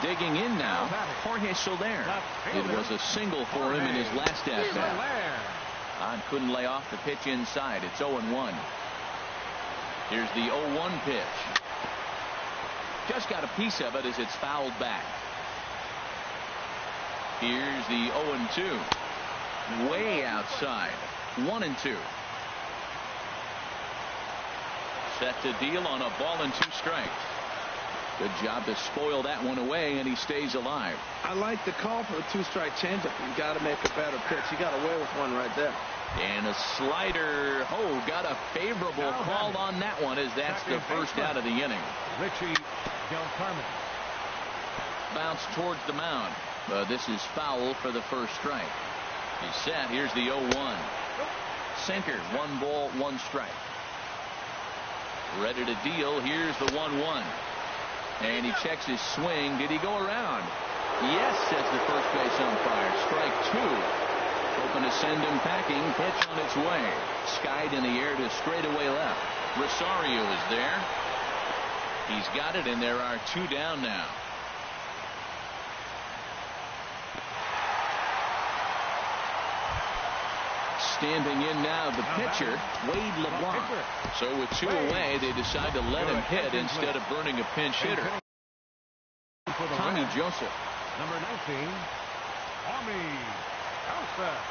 Digging in now, Jorge Soler. It was a single for him in his last at-bat. Todd couldn't lay off the pitch inside. It's 0-1. Here's the 0-1 pitch. Just got a piece of it as it's fouled back. Here's the 0-2. Way outside. 1-2. Set to deal on a ball and 2 strikes. Good job to spoil that one away, and he stays alive. I like the call for the 2-strike changeup. You got to make a better pitch. He got away with one right there. And a slider. Oh, got a favorable call on that one, as that's the first out of the inning. Richie Del Carmen. Bounce towards the mound. This is foul for the first strike. He's set. Here's the 0-1. Sinker. 1 ball, 1 strike. Ready to deal. Here's the 1-1. And he checks his swing. Did he go around? Yes, says the first base umpire. Strike 2. Hoping to send him packing. Pitch on its way. Skied in the air to straightaway left. Rosario is there. He's got it, and there are 2 down now. Standing in now, the pitcher, Wade LeBlanc. So with 2 away, they decide to let him hit instead of burning a pinch hitter. Tommy Joseph. Number 19, Tommy Joseph.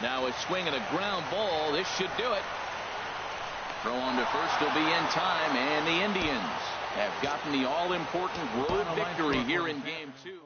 Now a swing and a ground ball. This should do it. Throw on to first will be in time, and the Indians have gotten the all-important road victory here in Game 2.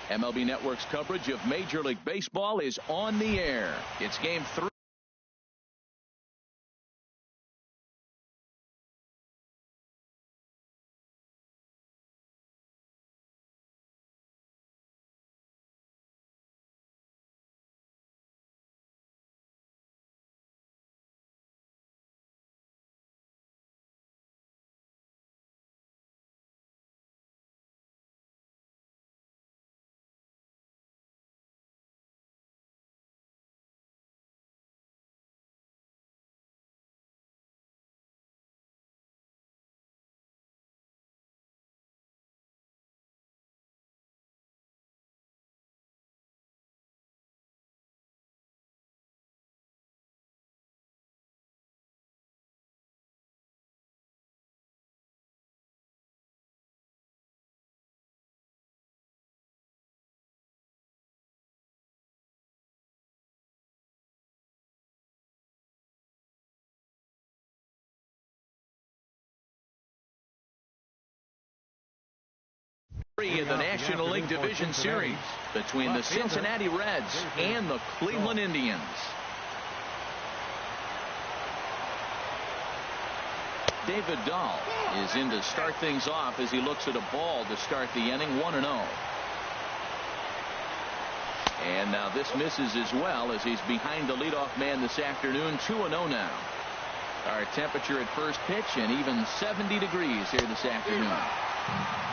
MLB Network's coverage of Major League Baseball is on the air. It's Game 3. In the National League Division Series between the Cincinnati Reds and the Cleveland Indians. David Dahl is in to start things off as he looks at a ball to start the inning. 1-0. And now this misses as well as he's behind the leadoff man this afternoon. 2-0 now. Our temperature at first pitch and even 70 degrees here this afternoon.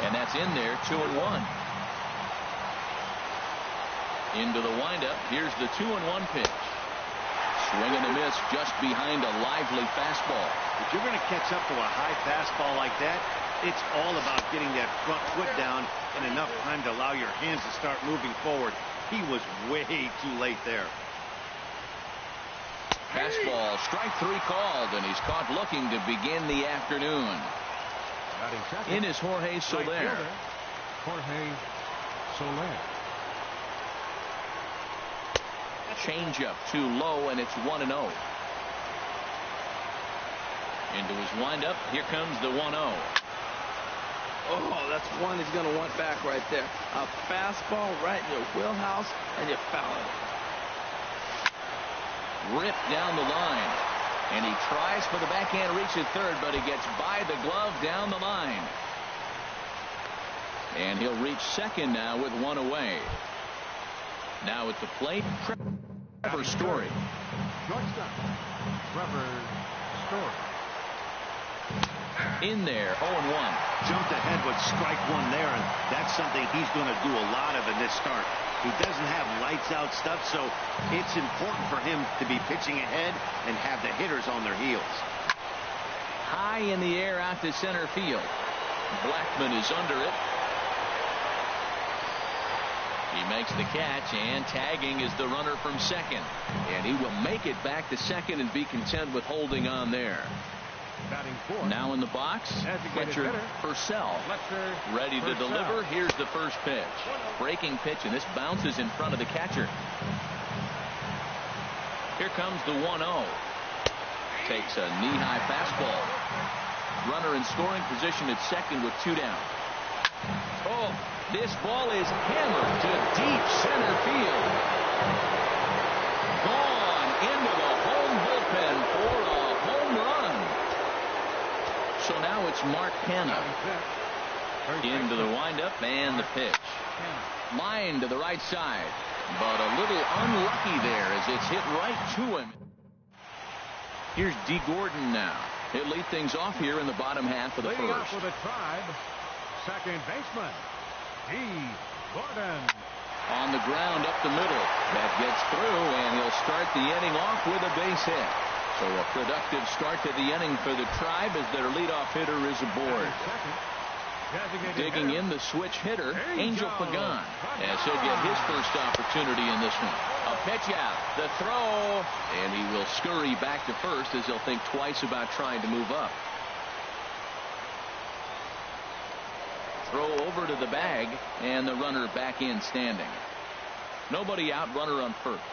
And that's in there. 2-1. Into the windup. Here's the 2-1 pitch. Swing and a miss just behind a lively fastball. If you're going to catch up to a high fastball like that, it's all about getting that front foot down in enough time to allow your hands to start moving forward. He was way too late there. Fastball, strike 3 called, and he's caught looking to begin the afternoon. In is Jorge Soler. Jorge Soler. Changeup too low, and it's 1-0. Into his windup. Here comes the 1-0. Oh, that's one he's going to want back right there. A fastball right in your wheelhouse, and you foul it. Ripped down the line. And he tries for the backhand reach at third, but he gets by the glove down the line. And he'll reach second now with 1 away. Now at the plate, Trevor Story. Shortstop, Trevor Story. In there, 0-1. Jumped ahead with strike 1 there, and that's something he's going to do a lot of in this start. He doesn't have lights out stuff, so it's important for him to be pitching ahead and have the hitters on their heels. High in the air out to center field. Blackman is under it. He makes the catch, and tagging is the runner from second. And he will make it back to second and be content with holding on there. Now in the box, Fletcher Purcell ready to deliver. Here's the first pitch. Breaking pitch, and this bounces in front of the catcher. Here comes the 1-0. Takes a knee-high fastball. Runner in scoring position at second with 2 down. Oh, this ball is hammered to deep center field. Gone into the home bullpen for a home run. So now it's Mark Hanna into the windup and the pitch. Line to the right side, but a little unlucky there as it's hit right to him. Here's D. Gordon now. He'll lead things off here in the bottom half of the Leading first. off with a Tribe, second baseman, D. Gordon. On the ground up the middle. That gets through, and he'll start the inning off with a base hit. So a productive start to the inning for the Tribe as their leadoff hitter is aboard. Digging in the switch hitter, Angel Pagan, as he'll get his first opportunity in this one. A pitch out, the throw, and he will scurry back to first as he'll think twice about trying to move up. Throw over to the bag, and the runner back in standing. Nobody out, runner on first.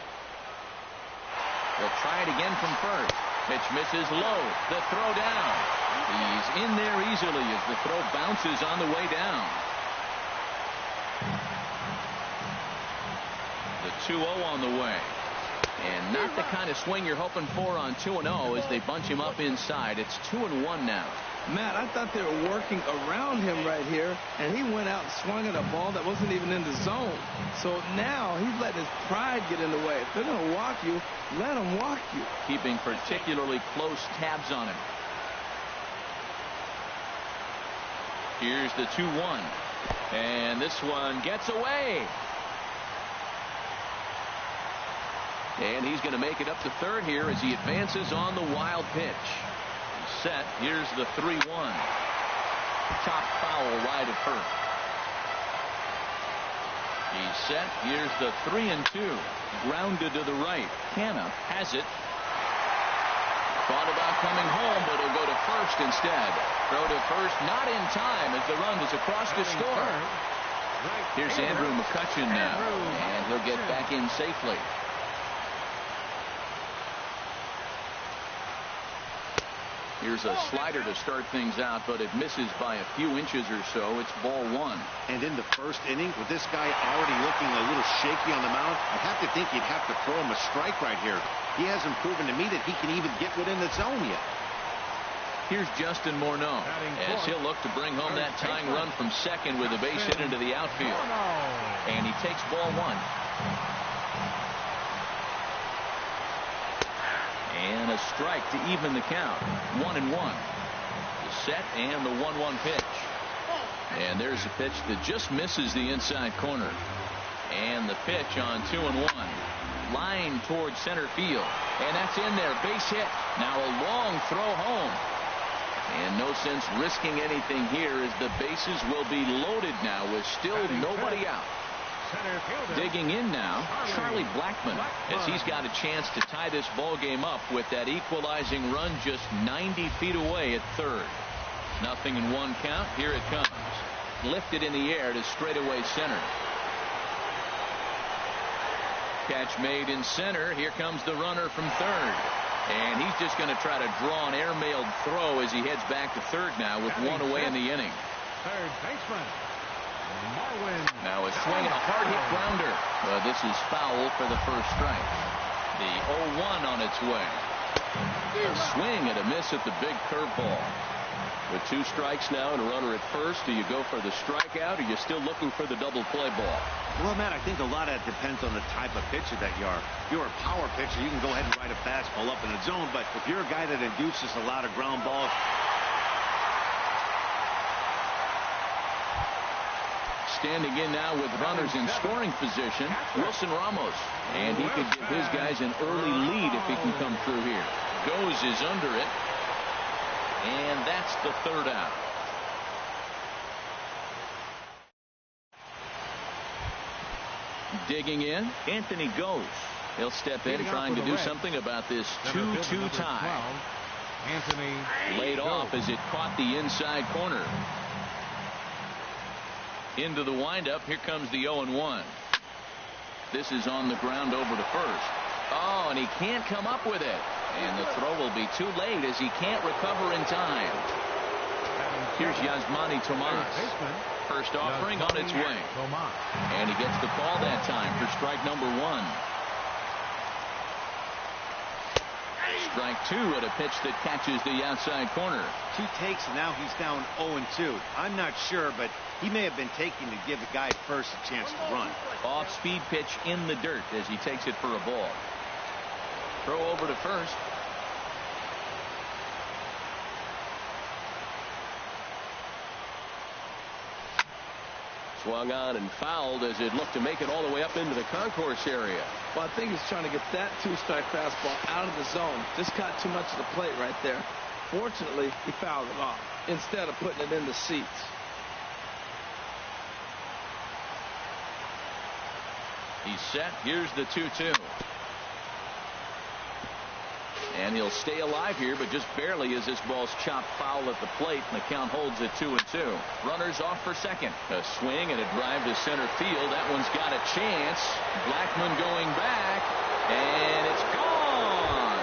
They'll try it again from first. Pitch misses low. The throw down. He's in there easily as the throw bounces on the way down. 2-0 on the way. And not the kind of swing you're hoping for on 2-0 as they bunch him up inside. It's 2-1 now. Matt, I thought they were working around him right here, and he went out and swung at a ball that wasn't even in the zone. So now he's letting his pride get in the way. If they're going to walk you, let them walk you. Keeping particularly close tabs on him. Here's the 2-1. And this one gets away. And he's going to make it up to third here as he advances on the wild pitch. He's set. Here's the 3-1. Top foul right at first. He's set. Here's the 3-2. Grounded to the right. Canna has it. Thought about coming home, but he'll go to first instead. Throw to first, not in time as the run is across to score. Here's Andrew McCutcheon now, and he'll get back in safely. Here's a slider to start things out, but it misses by a few inches or so. It's ball one. And in the first inning, with this guy already looking a little shaky on the mound, I have to think you'd have to throw him a strike right here. He hasn't proven to me that he can even get within the zone yet. Here's Justin Morneau as he'll look to bring home that tying run from second with a base hit into the outfield. And he takes ball one. And a strike to even the count. 1-1. The set and the 1-1 pitch. And there's a pitch that just misses the inside corner. And the pitch on 2-1. Line towards center field. And that's in there. Base hit. Now a long throw home. And no sense risking anything here as the bases will be loaded now with still nobody out. Digging in now, Charlie Blackmon, as he's got a chance to tie this ball game up with that equalizing run just 90 feet away at third. 0-1 count. Here it comes. Lifted in the air to straightaway center. Catch made in center. Here comes the runner from third. And he's just going to try to draw an airmailed throw as he heads back to third now with one away in the inning. Third baseman. Now a swing and a hard hit grounder. This is foul for the first strike. The 0-1 on its way. A swing and a miss at the big curveball. With 2 strikes now and a runner at first, do you go for the strikeout or are you still looking for the double play ball? Well, Matt, I think a lot of that depends on the type of pitcher that you are. If you're a power pitcher, you can go ahead and ride a fastball up in the zone. But if you're a guy that induces a lot of ground balls, standing in now with runners in scoring position, Wilson Ramos. And he could give his guys an early lead if he can come through here. Goes is under it. And that's the third out. Digging in, Anthony Goes. He'll step in trying to do something about this 2-2 tie. Anthony laid off as it caught the inside corner. Into the windup. Here comes the 0-1. This is on the ground over to first. Oh, and he can't come up with it. And the throw will be too late as he can't recover in time. Here's Yasmani Tomas. First offering on its way. And he gets the call that time for strike number 1. Strike 2 at a pitch that catches the outside corner. 2 takes, and now he's down 0-2. I'm not sure, but he may have been taking to give the guy first a chance to run. Off-speed pitch in the dirt as he takes it for a ball. Throw over to first. Swung on and fouled as it looked to make it all the way up into the concourse area. Well, I think he's trying to get that 2-strike fastball out of the zone. Just got too much of the plate right there. Fortunately, he fouled it off instead of putting it in the seats. He's set. Here's the 2-2. And he'll stay alive here, but just barely as this ball's chopped foul at the plate, and the count holds at 2-2. Runners off for second. A swing and a drive to center field. That one's got a chance. Blackmon going back, and it's gone.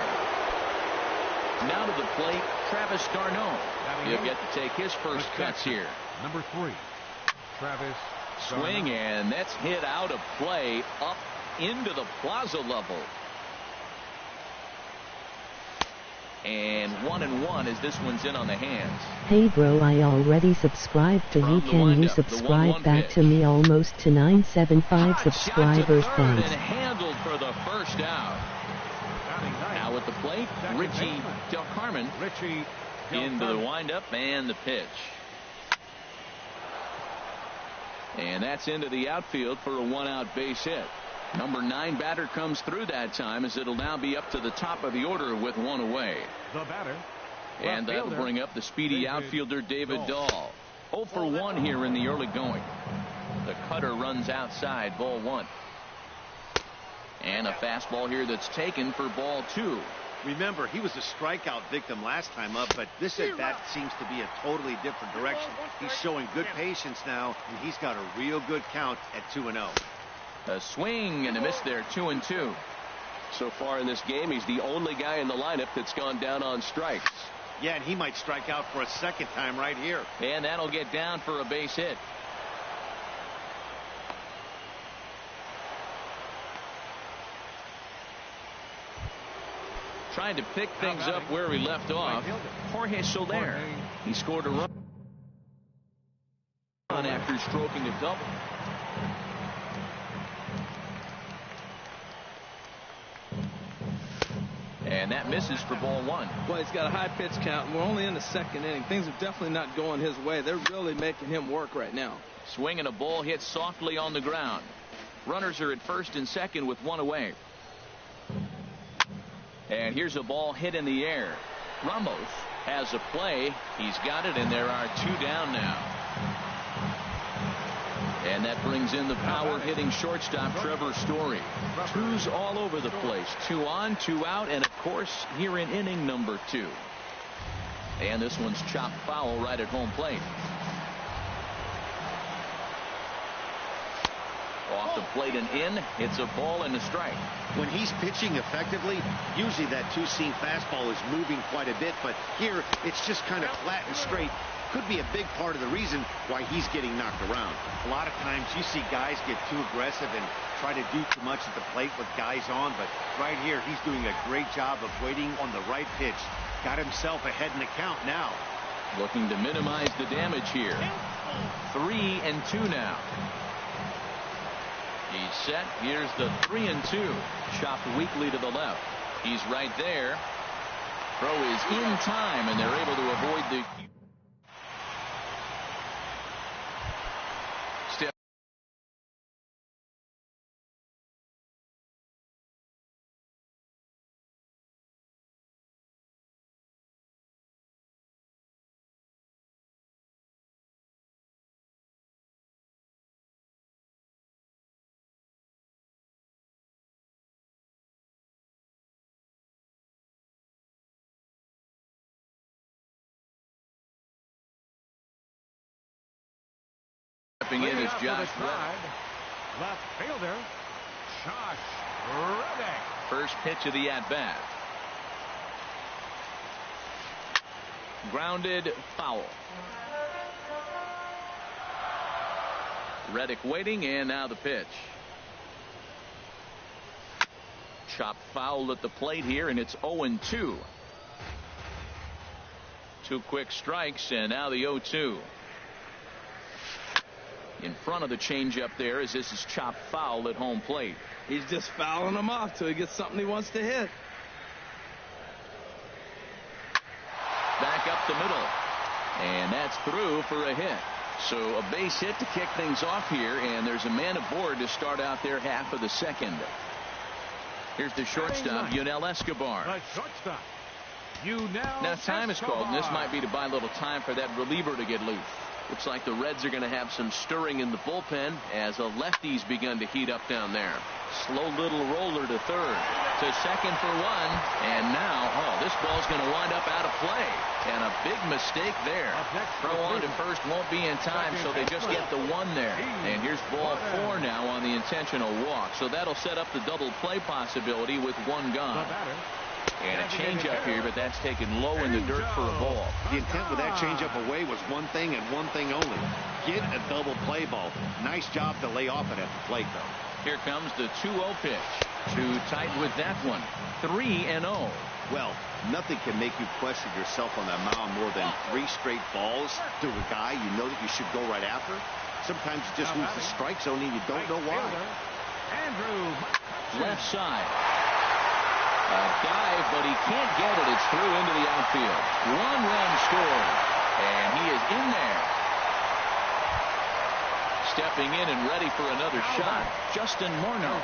Now to the plate, Travis d'Arnaud. He'll get to take his first cuts here. Number 3, Travis. Swing, and that's hit out of play up into the plaza level. And 1-1 as this one's in on the hands. Hey bro, I already subscribed to you. Can you subscribe back to me? Almost to 975 subscribers. Thanks. And handled for the first out. Now at the plate, Richie Del Carmen into the windup and the pitch. And that's into the outfield for a 1-out base hit. Number 9 batter comes through that time, as it'll now be up to the top of the order with 1 away. The batter. And that'll bring up the speedy outfielder David Dahl. 0 for 1 here in the early going. The cutter runs outside, ball 1. And a fastball here that's taken for ball 2. Remember, he was a strikeout victim last time up, but this at bat seems to be a totally different direction. He's showing good patience now, and he's got a real good count at 2-0. A swing and a miss there, 2-2. So far in this game, he's the only guy in the lineup that's gone down on strikes. Yeah, and he might strike out for a second time right here. And that'll get down for a base hit. Trying to pick things up where we left off, Jorge Soler. He scored a run after stroking a double. And that misses for ball 1. Well, he's got a high pitch count, and we're only in the second inning. Things are definitely not going his way. They're really making him work right now. Swing and a ball hit softly on the ground. Runners are at first and second with 1 away. And here's a ball hit in the air. Ramos has a play. He's got it, and there are 2 down now. And that brings in the power-hitting shortstop, Trevor Story. 2s all over the place. 2 on, 2 out, and of course, here in inning number 2. And this one's chopped foul right at home plate. Off the plate and in. It's a ball and a strike. When he's pitching effectively, usually that 2-seam fastball is moving quite a bit, but here it's just kind of flat and straight. Could be a big part of the reason why he's getting knocked around. A lot of times you see guys get too aggressive and try to do too much at the plate with guys on, but right here he's doing a great job of waiting on the right pitch. Got himself ahead in the count now. Looking to minimize the damage here. 3-2 now. He's set. Here's the 3-2. Chopped weakly to the left. He's right there. Throw is in time, and they're able to avoid the... In is Josh Reddick. Left fielder, Josh Reddick. First pitch of the at-bat. Grounded foul. Reddick waiting, and now the pitch. Chopped foul at the plate here, and it's 0-2. 2 quick strikes, and now the 0-2. In front of the changeup there, as this is chopped foul at home plate. He's just fouling him off till he gets something he wants to hit. Back up the middle. And that's through for a hit. So a base hit to kick things off here, and there's a man aboard to start out there half of the second. Here's the shortstop, Yunel Escobar. The shortstop, Yunel Now time is called, and this might be to buy a little time for that reliever to get loose. Looks like the Reds are going to have some stirring in the bullpen as a lefty's begun to heat up down there. Slow little roller to third. To second for 1. And now, this ball's going to wind up out of play. And a big mistake there. Throw on to first won't be in time, so they just get the 1 there. And here's ball 4 now on the intentional walk. So that'll set up the double play possibility with 1 gone. And a changeup here, but that's taken low in the dirt for a ball. The intent with that changeup away was one thing and one thing only. Get a double play ball. Nice job to lay off it at the plate, though. Here comes the 2-0 pitch. Too tight with that one. 3-0. Well, nothing can make you question yourself on that mound more than 3 straight balls to a guy you know that you should go right after. Sometimes you just lose the strike zone and you don't know why. Left side. A dive, but he can't get it. It's through into the outfield. 1 run scored. And he is in there. Stepping in and ready for another shot. Justin Morneau,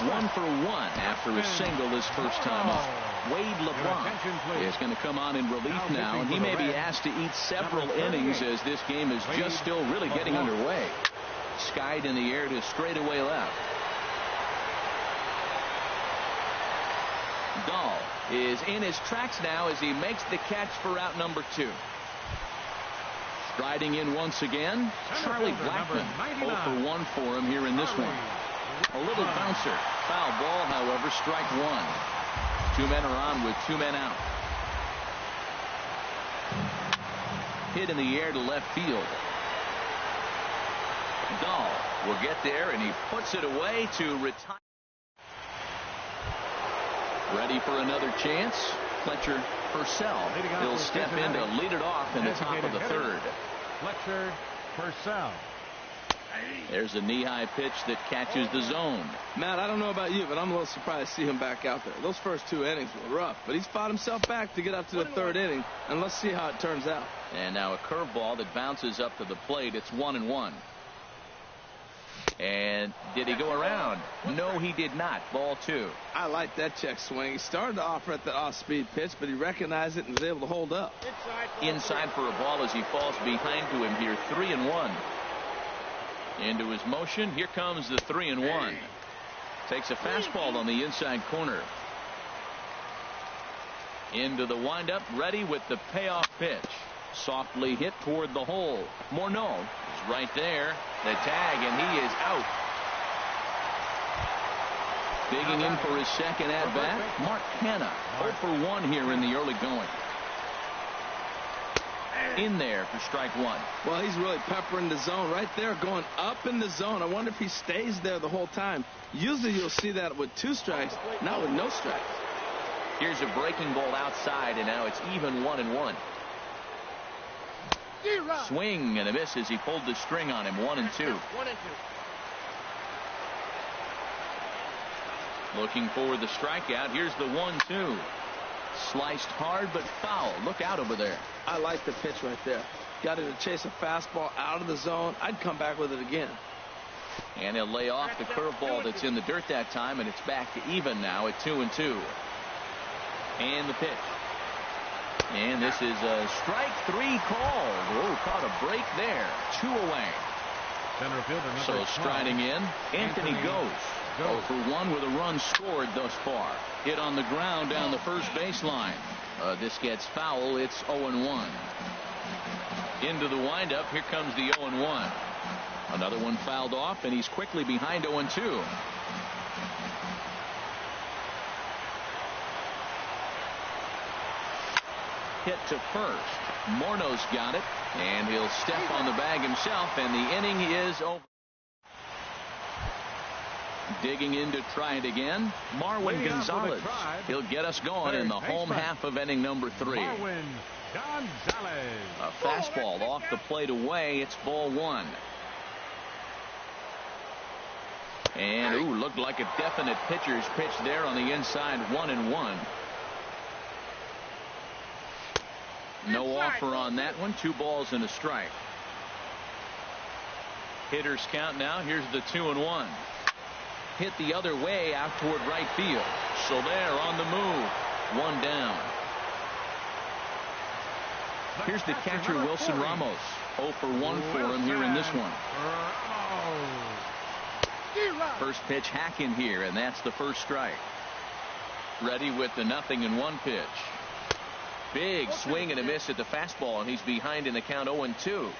1 for 1 after a single his first time up. Wade LeBlanc is going to come on in relief now, and he may be asked to eat several innings as this game is just still really getting underway. Skied in the air to straightaway left. Dahl is in his tracks now as he makes the catch for out number 2. Striding in once again, Charlie Blackmon. 0 for 1 for him here in this one. A little bouncer. Foul ball, however, strike 1. 2 men are on with 2 men out. Hit in the air to left field. Dahl will get there, and he puts it away to retire. Ready for another chance. Fletcher Purcell. He'll step in to lead it off in the top of the 3rd. Fletcher Purcell. There's a knee-high pitch that catches the zone. Matt, I don't know about you, but I'm a little surprised to see him back out there. Those first 2 innings were rough, but he's fought himself back to get up to the 3rd inning, and let's see how it turns out. And now a curveball that bounces up to the plate. It's 1-1. And did he go around? No, he did not. Ball 2. I like that check swing. He started to offer at the off-speed pitch, but he recognized it and was able to hold up. Inside for a ball as he falls behind to him here. 3-1. Into his motion. Here comes the 3-1. Takes a fastball on the inside corner. Into the windup, ready with the payoff pitch. Softly hit toward the hole. Morneau is right there. The tag, and he is out. Digging in for his second at-bat, Mark Hanna. 0 for 1 here in the early going. In there for strike 1. Well, he's really peppering the zone right there, going up in the zone. I wonder if he stays there the whole time. Usually you'll see that with 2 strikes, not with no strikes. Here's a breaking ball outside, and now it's even 1-1. Swing and a miss as he pulled the string on him. 1-2. Looking for the strikeout. Here's the 1-2. Sliced hard but foul. Look out over there. I like the pitch right there. Got it to chase a fastball out of the zone. I'd come back with it again. And he'll lay off the curveball that's in the dirt that time, and it's back to even now at 2-2. And the pitch. And this is a strike 3 called. Oh, caught a break there. 2 away. Center fielder so striding in, Anthony goes. 0 for 1 with a run scored thus far. Hit on the ground down the first baseline. This gets foul. It's 0-1. Into the windup. Here comes the 0-1. Another one fouled off, and he's quickly behind 0-2. Hit to first. Morneau's got it, and he'll step on the bag himself, and the inning is over. Digging in to try it again, Marwin Gonzalez. He'll get us going in the home half of inning number 3. Marwin Gonzalez. A fastball off the plate away. It's ball 1. And, ooh, looked like a definite pitcher's pitch there on the inside. 1-1. No offer on that one. 2 balls and a strike. Hitters count now. Here's the 2-1. Hit the other way out toward right field. So there on the move. 1 down. Here's the catcher, Wilson Ramos. 0 for 1 for him here in this one. First pitch hack in here, and that's the first strike. Ready with the 0-1 pitch. Big swing and a miss at the fastball, and he's behind in the count 0-2.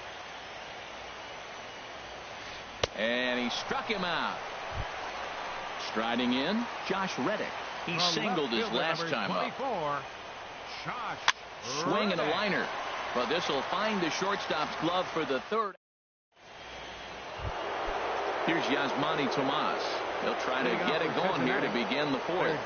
And he struck him out. Striding in, Josh Reddick. He singled his last time up. Swing and a liner. But this will find the shortstop's glove for the third. Here's Yasmani Tomas. He'll try to get it going here to begin the fourth.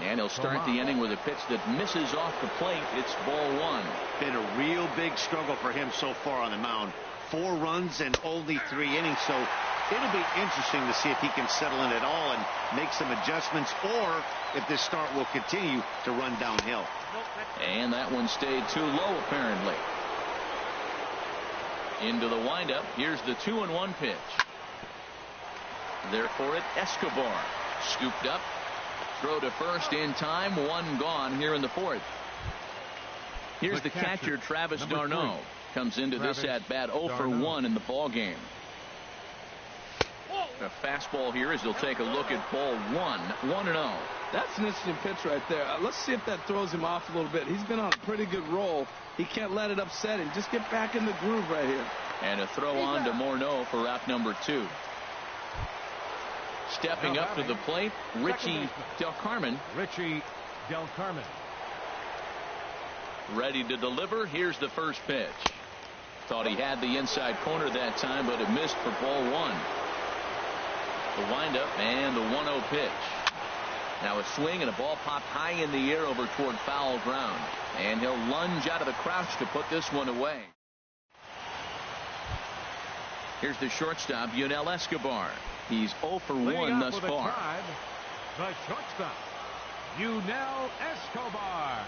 And he'll start the inning with a pitch that misses off the plate. It's ball one. Been a real big struggle for him so far on the mound. 4 runs and only 3 innings, so it'll be interesting to see if he can settle in at all and make some adjustments, or if this start will continue to run downhill. And that one stayed too low, apparently. Into the windup. Here's the 2-1 pitch. There for it, Escobar. Scooped up. Throw to first in time. 1 gone here in the fourth. Here's the catcher, Travis d'Arnaud. Comes into this at bat 0 for 1 in the ball game. A fastball here as they'll take a look at ball 1. 1-0. That's an interesting pitch right there. Let's see if that throws him off a little bit. He's been on a pretty good roll. He can't let it upset him. Just get back in the groove right here. And a throw on to Morneau for out number 2. Stepping up to the plate, Richie Del Carmen. Ready to deliver. Here's the first pitch. Thought he had the inside corner that time, but it missed for ball 1. The windup and the 1-0 pitch. Now a swing and a ball popped high in the air over toward foul ground. And he'll lunge out of the crouch to put this one away. Here's the shortstop, Yunel Escobar. He's 0 for 1 thus far. The shortstop, Yunel Escobar.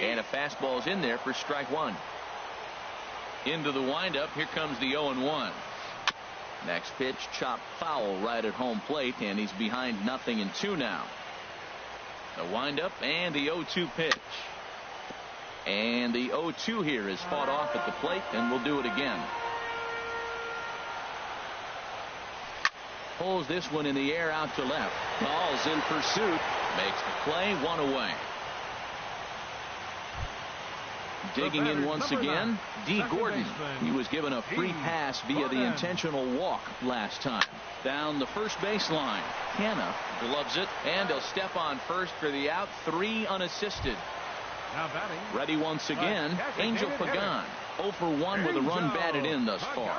And a fastball's in there for strike 1. Into the windup. Here comes the 0-1. Next pitch, chopped foul right at home plate, and he's behind 0-2 now. The windup and the 0-2 pitch. And the 0-2 here is fought off at the plate, and we'll do it again. Pulls this one in the air out to left. Ball's in pursuit. Makes the play. 1 away. Digging in once again, D. Gordon. He was given a free pass via the intentional walk last time. Down the first baseline. Hanna gloves it, and he'll step on first for the out. 3 unassisted. Now batting. Ready once again, Angel Pagan. 0 for 1 with a run batted in thus far.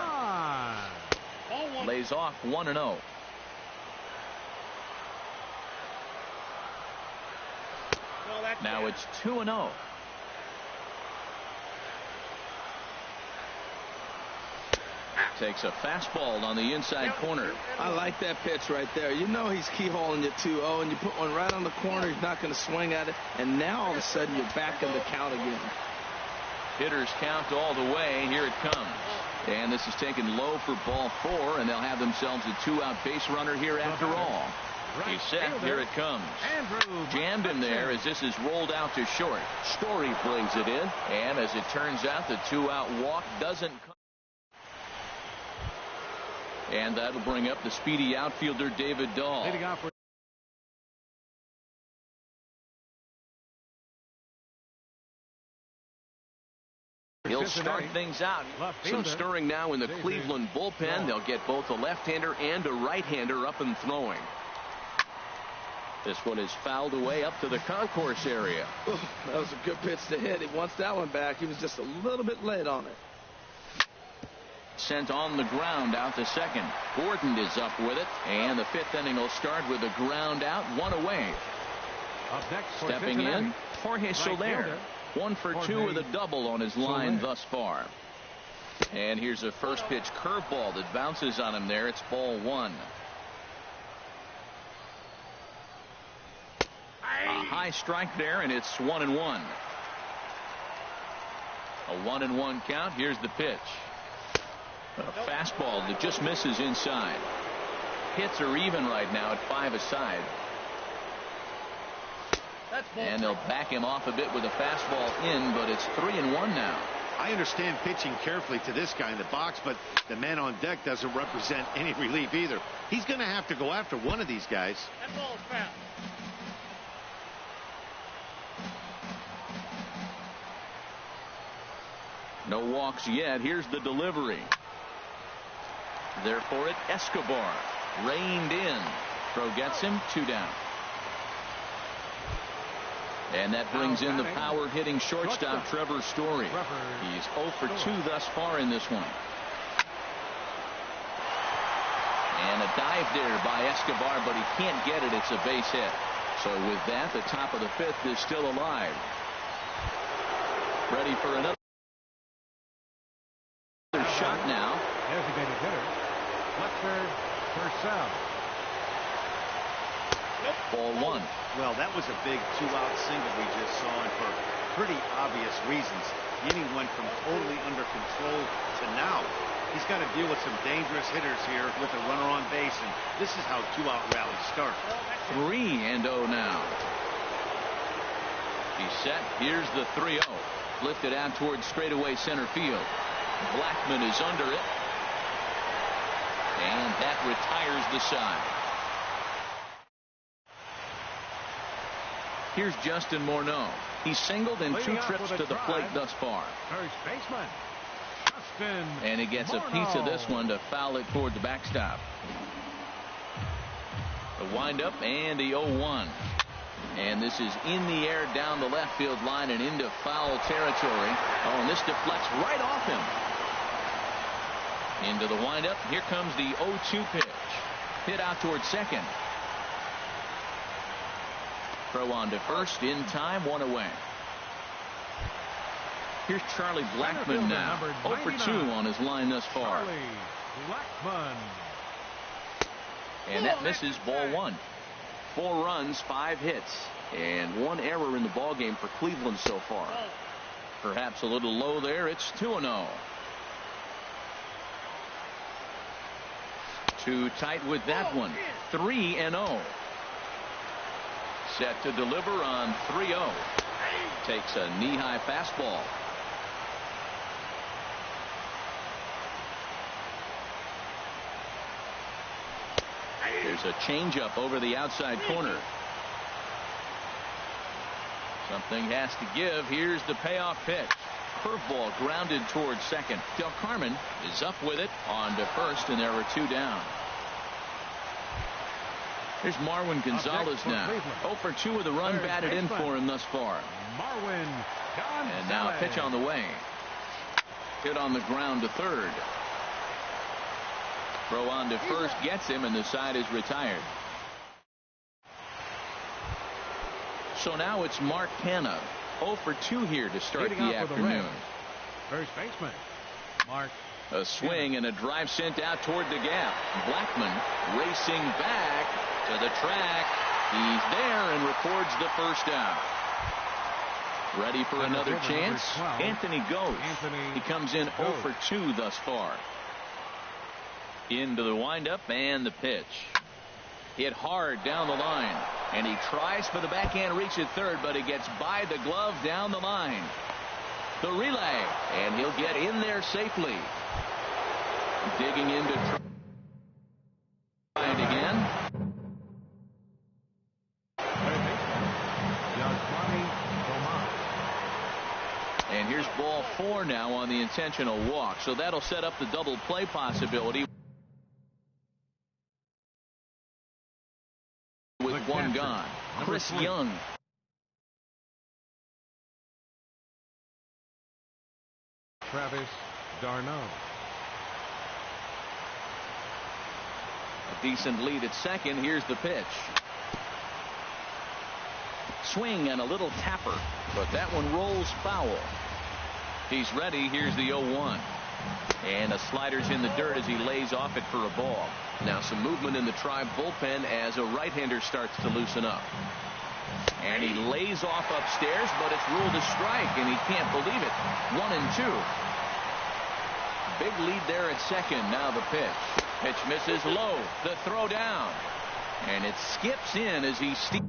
Lays off 1-0. Now it's 2-0. Takes a fastball on the inside corner. I like that pitch right there. You know he's keyholing you 2-0, and you put one right on the corner. He's not going to swing at it. And now all of a sudden you're back in the count again. Hitters count all the way. Here it comes. And this is taken low for ball 4, and they'll have themselves a 2-out base runner here after all. He's set. Here it comes. Jammed him there as this is rolled out to short. Story brings it in, and as it turns out, the 2-out walk doesn't come. And that'll bring up the speedy outfielder David Dahl. He'll start things out. Some stirring now in the Cleveland bullpen. They'll get both a left-hander and a right-hander up and throwing. This one is fouled away up to the concourse area. Ooh, that was a good pitch to hit. He wants that one back. He was just a little bit late on it. Sent on the ground out to second. Gordon is up with it, and the 5th inning will start with a ground out, 1 away. Stepping in, Jorge Soler. 1 for 2 with a double on his line thus far. And here's a first pitch curveball that bounces on him there. It's ball 1. A high strike there, and it's 1-1. A 1-1 count. Here's the pitch. A fastball that just misses inside. Hits are even right now at 5 aside. And they'll back him off a bit with a fastball in, but it's 3-1 now. I understand pitching carefully to this guy in the box, but the man on deck doesn't represent any relief either. He's going to have to go after one of these guys. That ball's foul. No walks yet. Here's the delivery. There for it, Escobar. Reined in. Throw gets him. 2 down. And that brings in the power hitting shortstop Trevor Story. He's 0 for 2 thus far in this one. And a dive there by Escobar, but he can't get it. It's a base hit. So with that, the top of the 5th is still alive. Ready for another shot now. Designated hitter, Fletcher Purcell. Ball 1. Well, that was a big 2-out single we just saw, and for pretty obvious reasons. The inning went from totally under control to now. He's got to deal with some dangerous hitters here with a runner on base, and this is how 2-out rallies start. 3-0 now. He's set. Here's the 3-0. Lifted out towards straightaway center field. Blackman is under it. And that retires the side. Here's Justin Morneau. He's singled in 2 trips to the plate thus far. First baseman, Justin And he gets a piece of this one to foul it toward the backstop. The windup and the 0-1. And this is in the air down the left field line and into foul territory. Oh, and this deflects right off him. Into the windup. Here comes the 0-2 pitch. Hit out towards second. Throw on to first in time. 1 away. Here's Charlie Blackman now. 0 for 2 on his line thus far. Charlie Blackman. And that misses. Ball 1. 4 runs, 5 hits, and 1 error in the ballgame for Cleveland so far. Perhaps a little low there. It's 2-0. Too tight with that one. 3-0. Set to deliver on 3-0. Takes a knee-high fastball. There's a changeup over the outside corner. Something has to give. Here's the payoff pitch. Curveball grounded towards second. Del Carmen is up with it on to first, and there are 2 down. Here's Marwin Gonzalez now. 0 for 2 with a run batted in for him thus far. Marwin Gonzalez. And now a pitch on the way. Hit on the ground to third. Throw on to first gets him, and the side is retired. So now it's Mark Canha. 0 for 2 here to start the afternoon. First baseman, Mark. A swing and a drive sent out toward the gap. Blackman racing back to the track. He's there and records the first out. Ready for another chance? Anthony goes. He comes in 0 for 2 thus far. Into the windup and the pitch. Hit hard down the line. And he tries for the backhand reach at third, but he gets by the glove down the line. The relay. And he'll get in there safely. Digging into try it again. And here's ball 4 now on the intentional walk. So that'll set up the double play possibility. With 1 gone. Chris Young. Travis d'Arnaud. A decent lead at second. Here's the pitch. Swing and a little tapper, but that one rolls foul. He's ready. Here's the 0-1. And a slider's in the dirt as he lays off it for a ball. Now some movement in the Tribe bullpen as a right-hander starts to loosen up. And he lays off upstairs, but it's ruled a strike, and he can't believe it. 1-2. Big lead there at second. Now the pitch. Pitch misses low. The throw down. And it skips in as he steals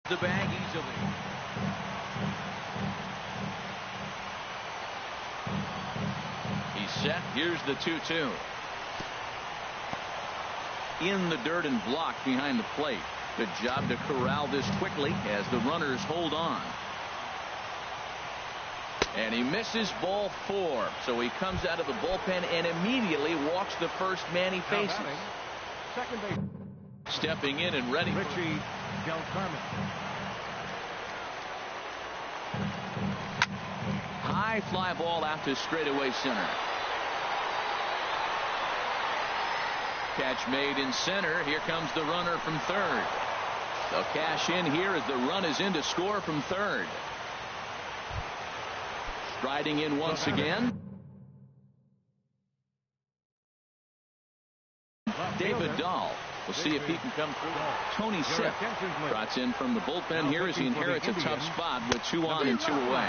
the bag easily. He's set. Here's the 2-2. in the dirt and blocked behind the plate. Good job to corral this quickly as the runners hold on. And he misses ball 4. So he comes out of the bullpen and immediately walks the first man he faces. Second base. Stepping in and ready. Richie Del Carmen. High fly ball out to straightaway center. Catch made in center. Here comes the runner from third. They'll cash in here as the run is in to score from third. Striding in once again. David Dahl. We'll see if he can come through. Tony Sipp trots in from the bullpen here as he inherits a tough spot with 2 on and 2 away.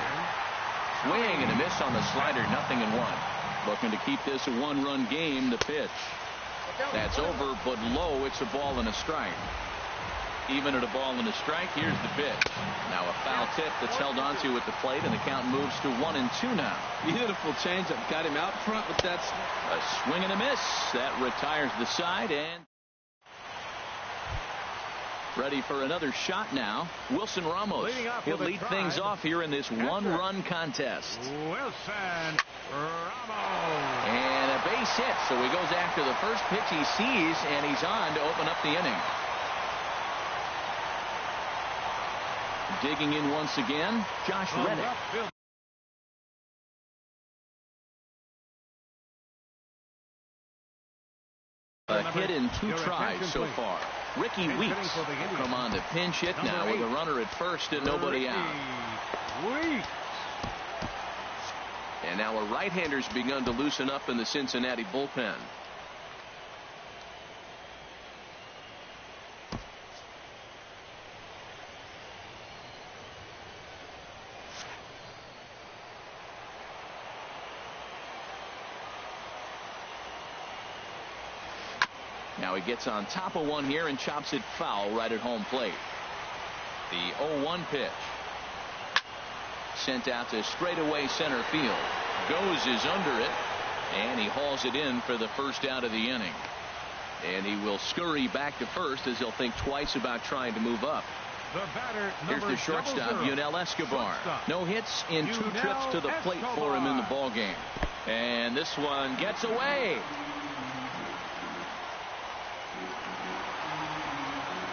Swing and a miss on the slider, 0-1. Looking to keep this a 1-run game. The pitch. That's over, but low. It's a ball and a strike. Even at a ball and a strike, here's the pitch. Now a foul tip that's held onto at the plate, and the count moves to 1-2 now. Beautiful changeup. Got him out front with that. A swing and a miss. That retires the side, and ready for another shot now. Wilson Ramos. He'll lead things off here in this 1-run contest. Wilson Ramos. And a base hit, so he goes after the first pitch he sees, and he's on to open up the inning. Digging in once again, Josh Reddick. A hit in 2 tries so far. Ricky Weeks will come on to pinch hit now with a runner at first and nobody out. And now a right-hander's begun to loosen up in the Cincinnati bullpen. Now he gets on top of one here and chops it foul right at home plate. The 0-1 pitch. Sent out to straightaway center field. Goes is under it, and he hauls it in for the first out of the inning. And he will scurry back to first as he'll think twice about trying to move up. Here's the shortstop, Yunel Escobar. No hits in 2 trips to the plate for him in the ballgame. And this one gets away.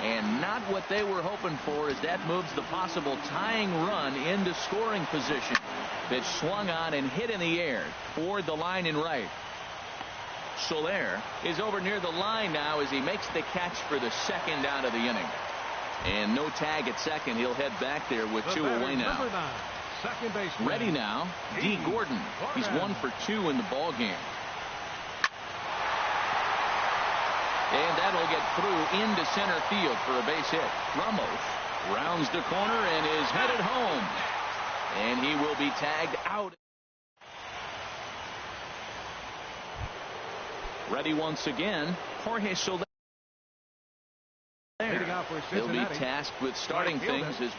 And not what they were hoping for, as that moves the possible tying run into scoring position. Pitch swung on and hit in the air toward the line and right. Soler is over near the line now as he makes the catch for the second out of the inning. And no tag at second. He'll head back there with 2 away now. Ready now, D. Gordon. He's 1 for 2 in the ball game. And that'll get through into center field for a base hit. Ramos rounds the corner and is headed home. And he will be tagged out. Ready once again, Jorge Soler. He'll be tasked with starting things as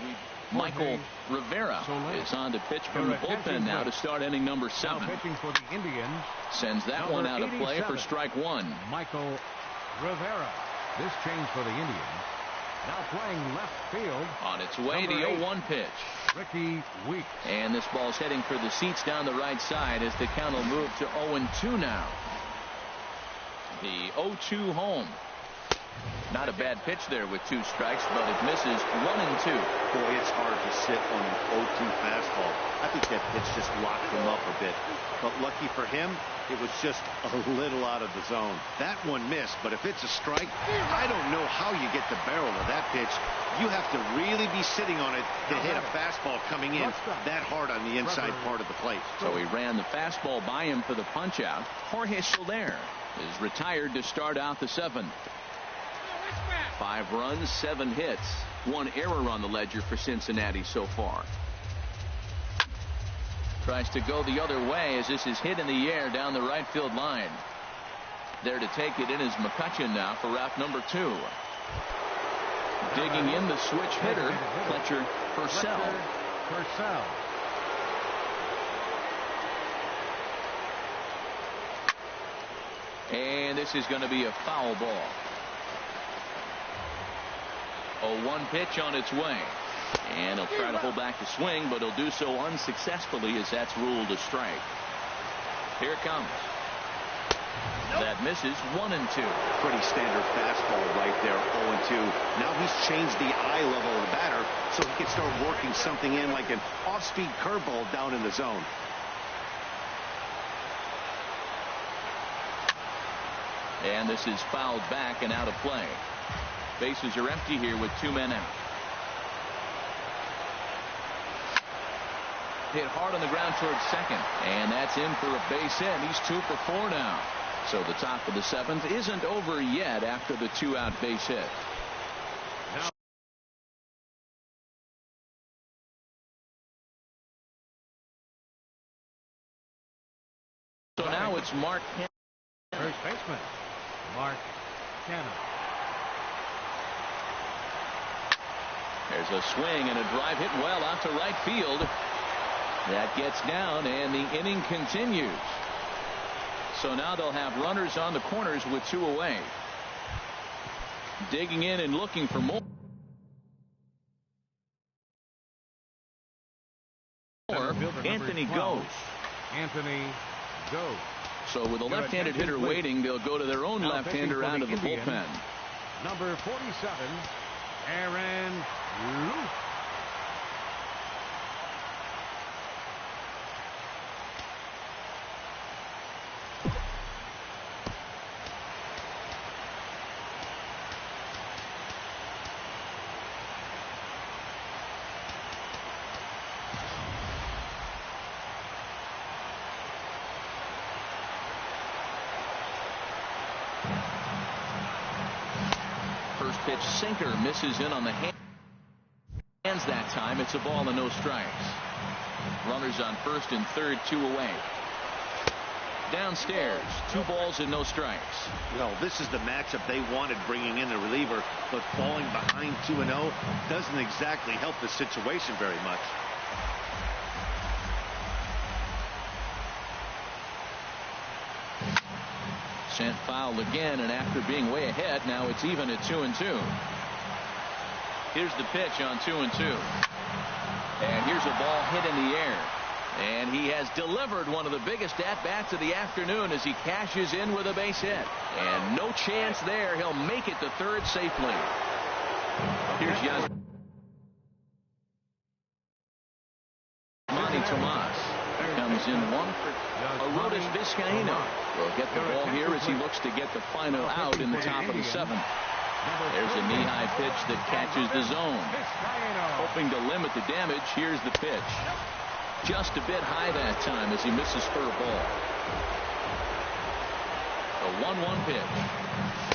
Michael Rivera is on to pitch from the bullpen now to start inning number 7. Sends that one out of play for strike 1. Michael Rivera. This change for the Indians. Now playing left field. On its way, the 0-1 pitch. Ricky Weeks. And this ball's heading for the seats down the right side as the count will move to 0-2 now. The 0-2 home. Not a bad pitch there with 2 strikes, but it misses 1-2. Boy, it's hard to sit on an 0-2 fastball. I think that pitch just locked him up a bit. But lucky for him, it was just a little out of the zone. That one missed, but if it's a strike, I don't know how you get the barrel of that pitch. You have to really be sitting on it to hit a fastball coming in that hard on the inside part of the plate. So he ran the fastball by him for the punch out. Jorge Soler is retired to start out the 7th. 5 runs, 7 hits, 1 error on the ledger for Cincinnati so far. Tries to go the other way as this is hit in the air down the right field line. There to take it in is McCutchen now for route number 2. Digging in the switch hitter, Fletcher Purcell. And this is going to be a foul ball. 0-1 pitch on its way. And he'll try to hold back the swing, but he'll do so unsuccessfully as that's ruled a strike. Here it comes. That misses. 1-2. Pretty standard fastball right there. 0-2. Now he's changed the eye level of the batter so he can start working something in like an off-speed curveball down in the zone. And this is fouled back and out of play. Bases are empty here with 2 men out. Hit hard on the ground towards second, and that's in for a base hit. He's 2 for 4 now. So the top of the 7th isn't over yet after the 2-out base hit. So now it's Mark Cannon. First baseman, Mark Cannon. There's a swing and a drive hit well out to right field. That gets down, and the inning continues. So now they'll have runners on the corners with 2 away. Digging in and looking for more. Anthony goes. Anthony goes. So with a left-handed hitter waiting, they'll go to their own left-hander out of the bullpen. Number 47, Aaron Luke. Pitch sinker misses in on the hands that time. It's a ball and no strikes. Runners on first and third, 2 away. Downstairs, 2 balls and no strikes. Well, this is the matchup they wanted, bringing in the reliever, but falling behind 2-0 doesn't exactly help the situation very much. Sent foul again, and after being way ahead, now it's even at 2-2. Here's the pitch on 2-2. And here's a ball hit in the air. And he has delivered one of the biggest at-bats of the afternoon as he cashes in with a base hit. And no chance there. He'll make it to third safely. Here's Yasmani Tomas. Comes in 1 for Arodys Vizcaíno. Will get the ball here as he looks to get the final out in the top of the 7th. There's a knee-high pitch that catches the zone. Hoping to limit the damage, here's the pitch. Just a bit high that time as he misses for a ball. A 1-1 pitch.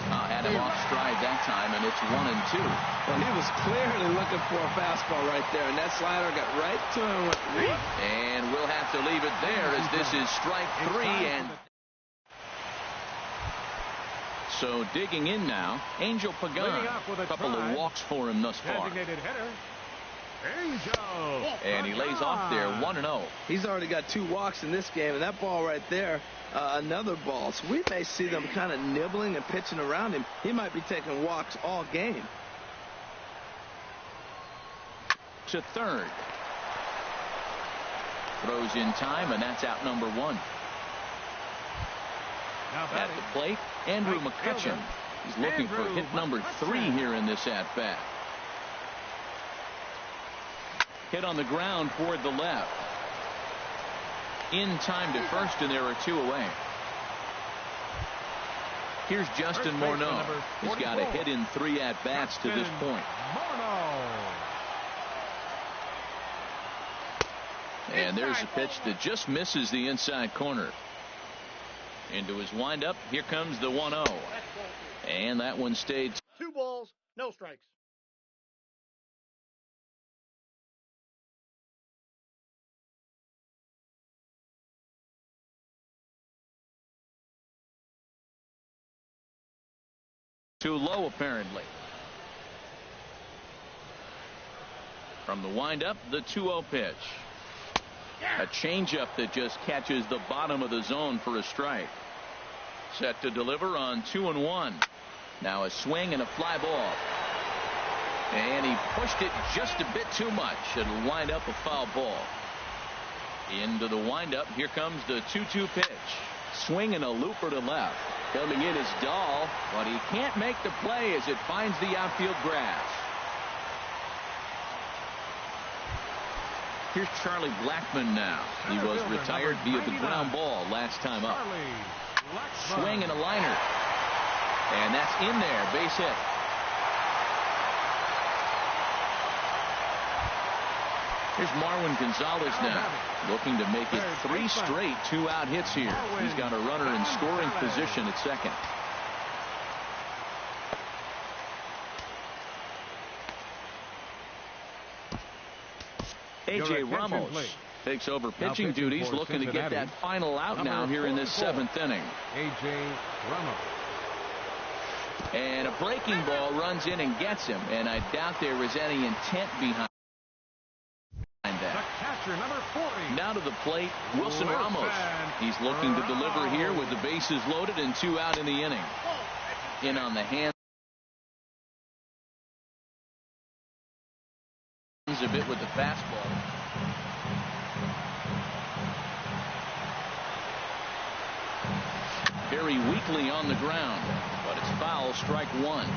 Had him off stride that time, and it's 1-2. Well, he was clearly looking for a fastball right there, and that slider got right to him. And we'll have to leave it there as this is strike 3. And so digging in now, Angel Pagan. A couple of walks for him thus far. Designated hitter, Angel. And he lays off there, 1-0. He's already got 2 walks in this game, and that ball right there, another ball. So we may see them kind of nibbling and pitching around him. He might be taking walks all game. To third. Throws in time, and that's out number 1. At the plate, Andrew McCutchen. He's looking for hit number 3 here in this at-bat. Hit on the ground toward the left. In time to first, and there are 2 away. Here's Justin Morneau. He's got a hit in 3 at-bats to this point. And there's a pitch that just misses the inside corner. Into his windup. Here comes the 1-0. And that one stayed. 2 balls, no strikes. Too low, apparently. From the windup, the 2-0 pitch. A changeup that just catches the bottom of the zone for a strike. Set to deliver on 2-1. Now a swing and a fly ball. And he pushed it just a bit too much. It'll wind up a foul ball. Into the windup. Here comes the 2-2 pitch. Swing and a looper to left. Coming in is Dahl, but he can't make the play as it finds the outfield grass. Here's Charlie Blackmon now. He was retired via the ground ball last time up. Swing and a liner. And that's in there. Base hit. Here's Marwin Gonzalez now, looking to make it 3 straight 2-out hits here. He's got a runner in scoring position at second. A.J. Ramos takes over pitching duties, looking to get that final out now here in this 7th inning. A.J. Ramos. And a breaking ball runs in and gets him, and I doubt there was any intent behind that. Number 40. Now to the plate, Wilson Ramos. He's looking to deliver here with the bases loaded and 2 out in the inning. In on the hands a bit with the fastball. Very weakly on the ground, but it's foul, strike 1.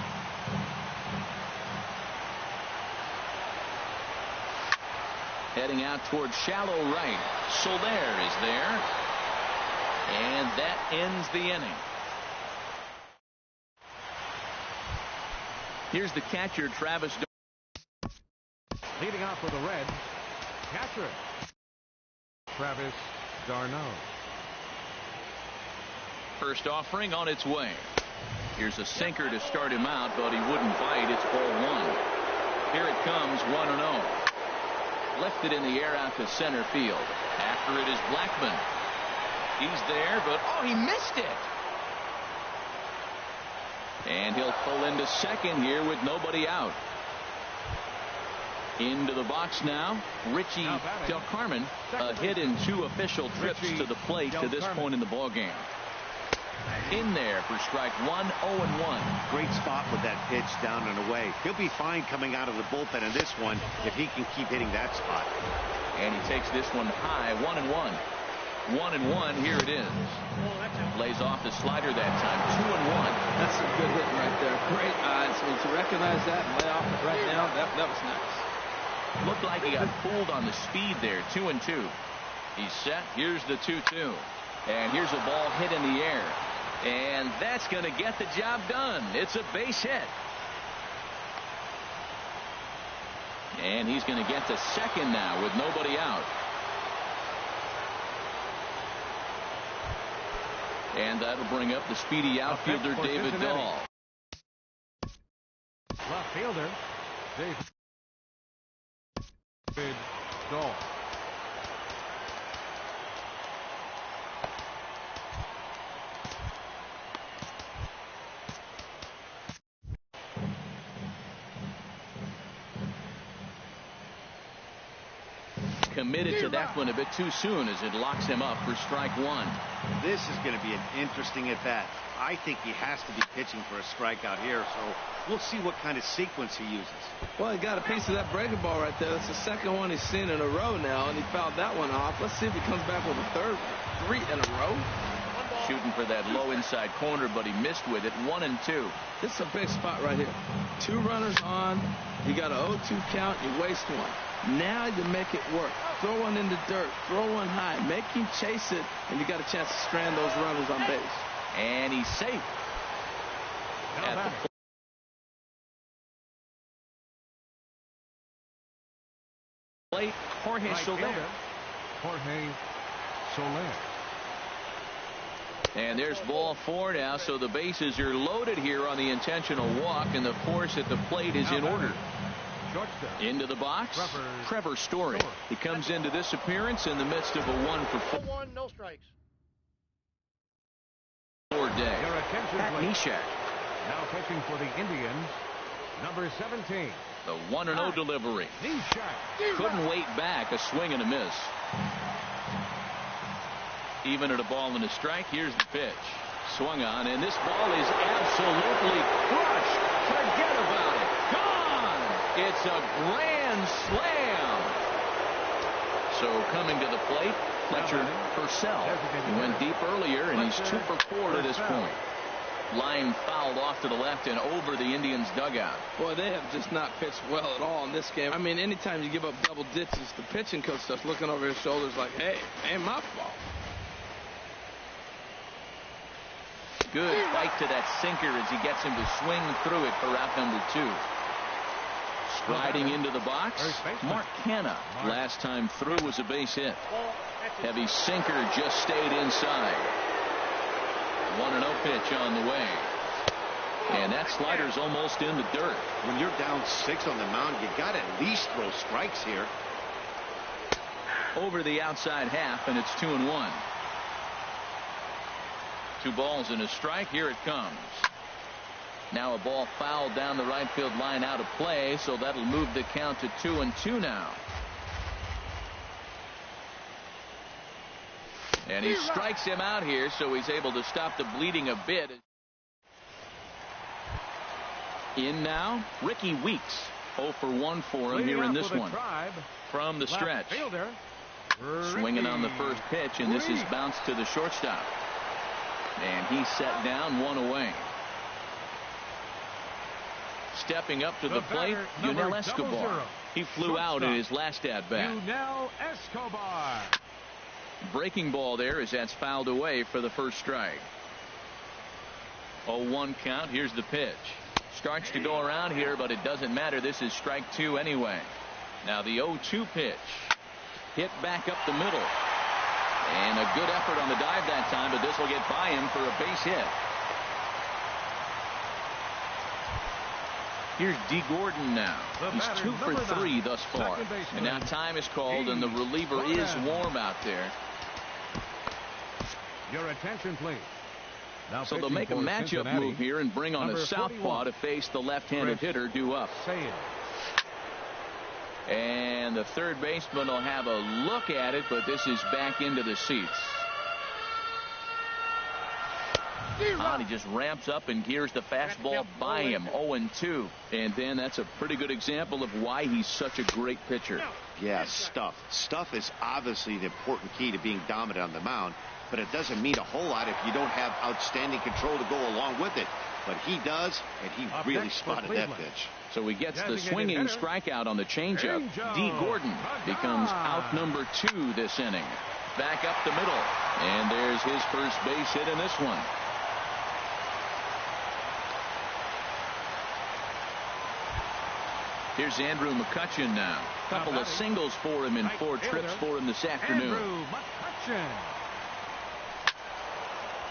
Heading out towards shallow right. Soler is there. And that ends the inning. Here's the catcher, Travis. Leading off for the Reds, catcher Travis d'Arnaud. First offering on its way. Here's a sinker to start him out, but he wouldn't bite. It's ball 1. Here it comes, 1-0. Lifted in the air out to center field. After it is Blackmon. He's there, but oh, he missed it. And he'll pull into second here with nobody out. Into the box now, Richie Del Carmen. A hit in 2 official trips to the plate to this point in the ballgame. In there for strike 1, 0-1. Great spot with that pitch down and away. He'll be fine coming out of the bullpen in this one if he can keep hitting that spot. And he takes this one high, 1-1. 1-1, here it is. Lays off the slider that time, 2-1. That's a good hit right there. Great eyes. I mean, to recognize that and lay off it right now, that was nice. Looked like he got fooled on the speed there, 2-2. He's set. Here's the 2-2. And here's a ball hit in the air. And that's going to get the job done. It's a base hit. And he's going to get to second now with nobody out. And that'll bring up the speedy outfielder David Dahl. Left fielder David Dahl. Committed to that one a bit too soon as it locks him up for strike 1. This is going to be an interesting at bat. I think he has to be pitching for a strikeout here, so we'll see what kind of sequence he uses. Well, he got a piece of that breaking ball right there. That's the second one he's seen in a row now, and he fouled that one off. Let's see if he comes back with a third one. 3 in a row. Shooting for that low inside corner, but he missed with it. 1-2. This is a big spot right here. 2 runners on. You got an 0-2 count. You waste one. Now you make it work. Throw one in the dirt. Throw one high. Make him chase it, and you got a chance to strand those runners on base. And he's safe. At the plate, Jorge Soler. Jorge Soler. And there's ball 4 now, so the bases are loaded here on the intentional walk, and the force at the plate is in order. Into the box, Trevor Story. He comes into this appearance in the midst of a 1-for-4 no strikes. day. Pat Neshek. Now pitching for the Indians, number 17. The 1-0 delivery. Couldn't wait back. A swing and a miss. Even at a ball and a strike. Here's the pitch. Swung on, and this ball is absolutely crushed. Forget about it. Gone. It's a grand slam. So coming to the plate, Fletcher Purcell. He went deep earlier, and he's 2 for 4 to this point. Line fouled off to the left and over the Indians' dugout. Boy, they have just not pitched well at all in this game. I mean, anytime you give up double digits, the pitching coach starts looking over his shoulders like, hey, ain't my fault. Good fight to that sinker as he gets him to swing through it for out number 2. Striding into the box, Mark Hanna. Last time through was a base hit. Heavy sinker just stayed inside. 1-0 pitch on the way. And that slider's almost in the dirt. When you're down 6 on the mound, you got to at least throw strikes here. Over the outside half, and it's 2-1. 2 balls and a strike. Here it comes. Now a ball fouled down the right field line out of play, so that'll move the count to 2-2 now. And he strikes him out here, so he's able to stop the bleeding a bit. In now, Ricky Weeks. 0 for 1 for him here in this one. From the stretch. Swinging on the first pitch, and this is bounced to the shortstop. And he's set down, 1 away. Stepping up to the plate, Yunel Escobar. He flew out in his last at-bat. Yunel Escobar. Breaking ball there as that's fouled away for the first strike. 0-1 count. Here's the pitch. Starts to go around here, but it doesn't matter. This is strike 2 anyway. Now the 0-2 pitch. Hit back up the middle. And a good effort on the dive that time, but this will get by him for a base hit. Here's D. Gordon now. He's 2 for 3 thus far. And now time is called, and the reliever is warm out there. Your attention, please. Now so they'll make a matchup move here and bring on a southpaw to face the left-handed hitter due up. And the third baseman will have a look at it, but this is back into the seats. He just ramps up and gears the fastball by him. 0-2. And then that's a pretty good example of why he's such a great pitcher. Yeah, stuff. Stuff is obviously the important key to being dominant on the mound, but it doesn't mean a whole lot if you don't have outstanding control to go along with it. But he does, and he really spotted that pitch. So he gets the swinging strikeout on the changeup. D. Gordon becomes out number 2 this inning. Back up the middle. And there's his first base hit in this one. Here's Andrew McCutchen now. Couple of singles for him in 4 trips for him this afternoon.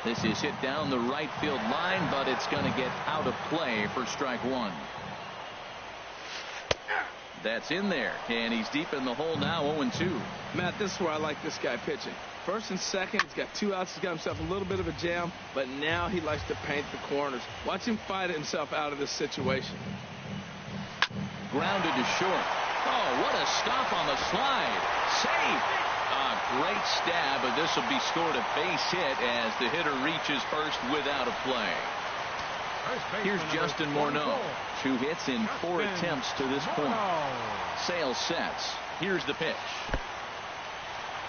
This is hit down the right field line, but it's going to get out of play for strike 1. That's in there, and he's deep in the hole now, 0-2. Matt, this is where I like this guy pitching. First and second, he's got 2 outs. He's got himself a little bit of a jam, but now he likes to paint the corners. Watch him fight himself out of this situation. Grounded to short. Oh, what a stop on the slide. Safe. A great stab, but this will be scored a base hit as the hitter reaches first without a play. Here's Justin Morneau. 2 hits in 4 attempts to this point. Sales sets. Here's the pitch.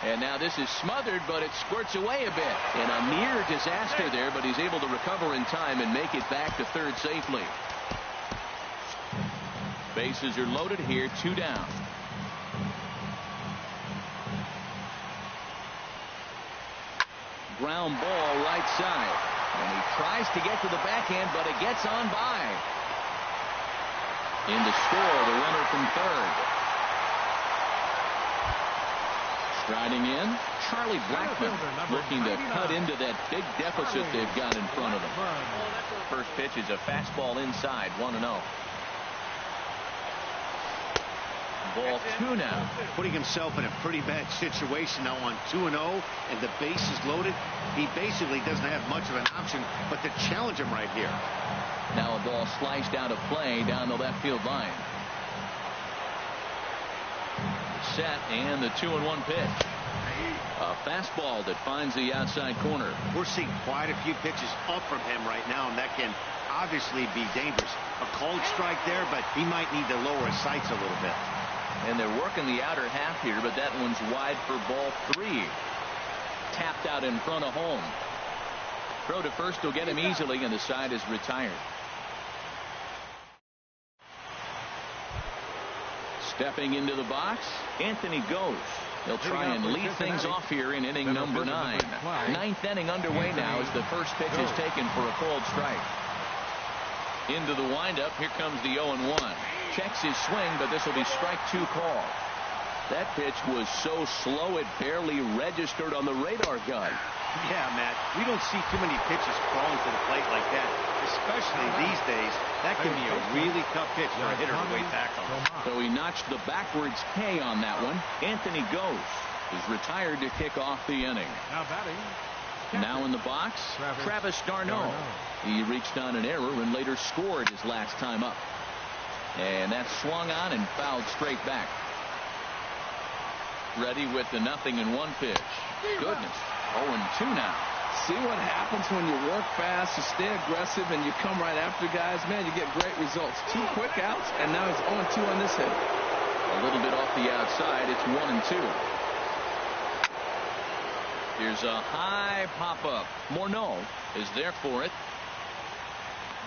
And now this is smothered, but it squirts away a bit. And a near disaster there, but he's able to recover in time and make it back to third safely. Bases are loaded here, 2 down. Ground ball right side. And he tries to get to the backhand, but it gets on by. In to score, the runner from third. Striding in, Charlie Blackmon looking to cut into that big deficit they've got in front of them. First pitch is a fastball inside, 1-0. Ball 2 now. Putting himself in a pretty bad situation now on 2-0, and the base is loaded. He basically doesn't have much of an option but to challenge him right here. Now a ball sliced out of play down the left field line. Set, and the 2-1 pitch. A fastball that finds the outside corner. We're seeing quite a few pitches up from him right now, and that can obviously be dangerous. A called strike there, but he might need to lower his sights a little bit. And they're working the outer half here, but that one's wide for ball 3. Tapped out in front of home. Throw to first will get him easily, and the side is retired. Stepping into the box, Anthony goes. He'll try and lead things off here in inning number 9. 9th inning underway now as the first pitch is taken for a called strike. Into the windup. Here comes the 0-1. Checks his swing, but this will be strike 2 call. That pitch was so slow it barely registered on the radar gun. Yeah, Matt, we don't see too many pitches crawling to the plate like that, especially these days. That can be a really tough pitch for a hitter to wait back on. So he notched the backwards K on that one. Anthony goes. He's retired to kick off the inning. Now in the box, Travis d'Arnaud. He reached on an error and later scored his last time up. And that's swung on and fouled straight back. Ready with the 0-1 pitch. Goodness. 0-2 now. See what happens when you work fast, you stay aggressive, and you come right after guys. Man, you get great results. 2 quick outs, and now it's 0-2 on this hit. A little bit off the outside. It's 1-2. Here's a high pop-up. Morneau is there for it.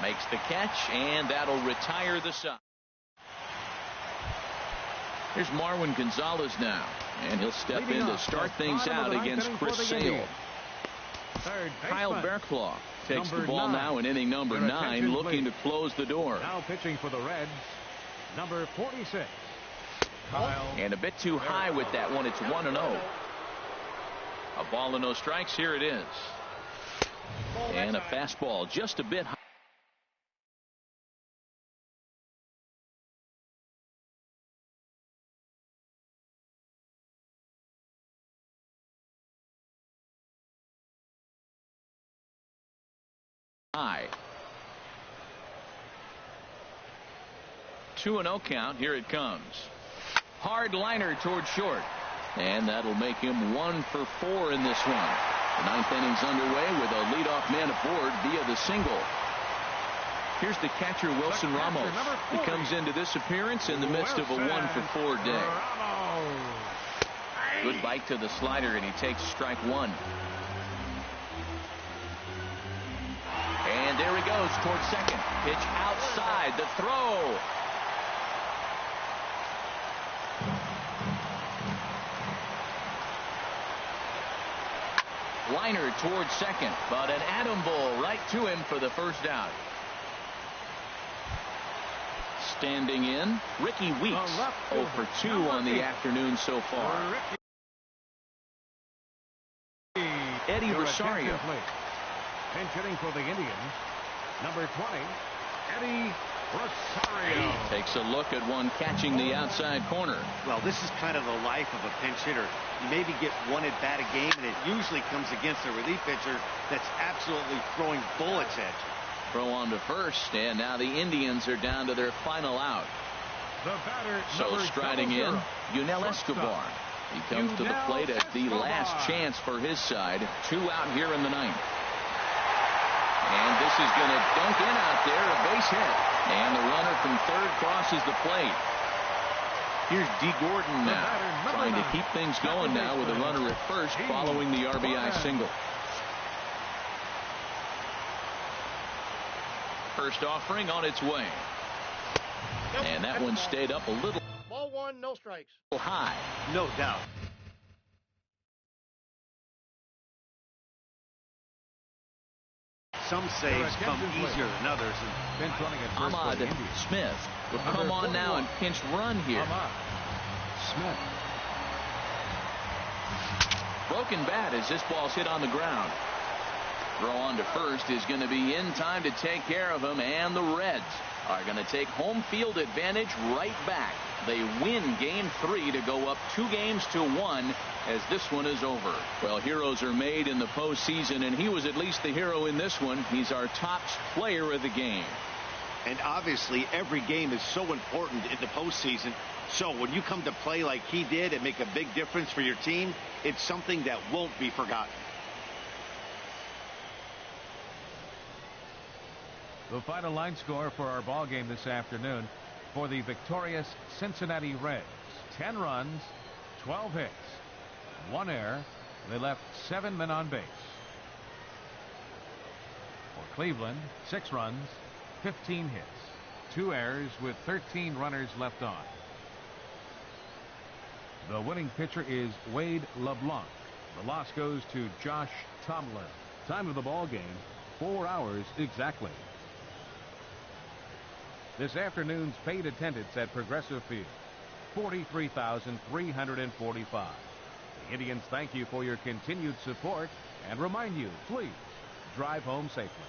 Makes the catch, and that'll retire the side. Here's Marwin Gonzalez now, and he'll step in to start things out against Chris Sale. Kyle Berklaw takes the ball now in inning number 9, looking to close the door. Now pitching for the Reds, number 46. And a bit too high with that one. It's 1-0. A ball and no strikes. Here it is. And a fastball just a bit high. High. 2-0 count. Here it comes. Hard liner toward short. And that'll make him 1 for 4 in this one. The 9th inning's underway with a leadoff man aboard via the single. Here's the catcher, Wilson Ramos. He comes into this appearance in the midst of a 1 for 4 day. Good bite to the slider, and he takes strike 1. And there he goes towards second. Pitch outside. The throw. Liner towards second, but an atom ball right to him for the first out. Standing in, Ricky Weeks, 0 for 2 on the afternoon so far. Eddie Rosario. Pinch hitting for the Indians, number 20, Eddie Rosario. Takes a look at one catching the outside corner. Well, this is kind of the life of a pinch hitter. You maybe get 1 at bat a game, and it usually comes against a relief pitcher that's absolutely throwing bullets at you. Throw on to first, and now the Indians are down to their final out. The batter, so striding in, Yunel Escobar. He comes to the plate as the last chance for his side. 2 out here in the 9th. And this is going to dunk in out there, a base hit. And the runner from third crosses the plate. Here's D. Gordon now, trying to keep things going now with a runner at first following the RBI single. First offering on its way. And that one stayed up a little. Ball 1, no strikes. High. No doubt. Some saves come easier than others. And Ahmad Smith will come on now and pinch run here. Smith. Broken bat as this ball's hit on the ground. Throw on to first is going to be in time to take care of him, and the Reds are going to take home field advantage right back. They win game 3 to go up 2-1 as this one is over. Well, heroes are made in the postseason, and he was at least the hero in this one. He's our top player of the game. And obviously every game is so important in the postseason. So when you come to play like he did and make a big difference for your team, it's something that won't be forgotten. The final line score for our ball game this afternoon for the victorious Cincinnati Reds: 10 runs, 12 hits, 1 error. They left 7 men on base. For Cleveland, 6 runs, 15 hits, 2 errors with 13 runners left on. The winning pitcher is Wade LeBlanc. The loss goes to Josh Tomlin. Time of the ball game, 4 hours exactly. This afternoon's paid attendance at Progressive Field, 43,345. The Indians thank you for your continued support and remind you, please drive home safely.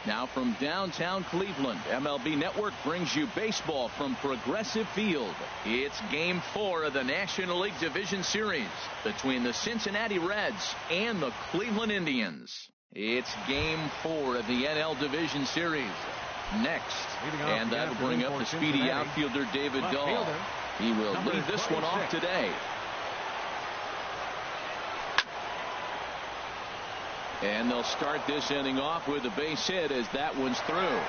Now from downtown Cleveland, MLB Network brings you baseball from Progressive Field. It's Game 4 of the National League Division Series between the Cincinnati Reds and the Cleveland Indians. It's Game 4 of the NL Division Series. Next, and that'll bring up the speedy outfielder David Dahl. He will lead this one off today. And they'll start this inning off with a base hit as that one's through.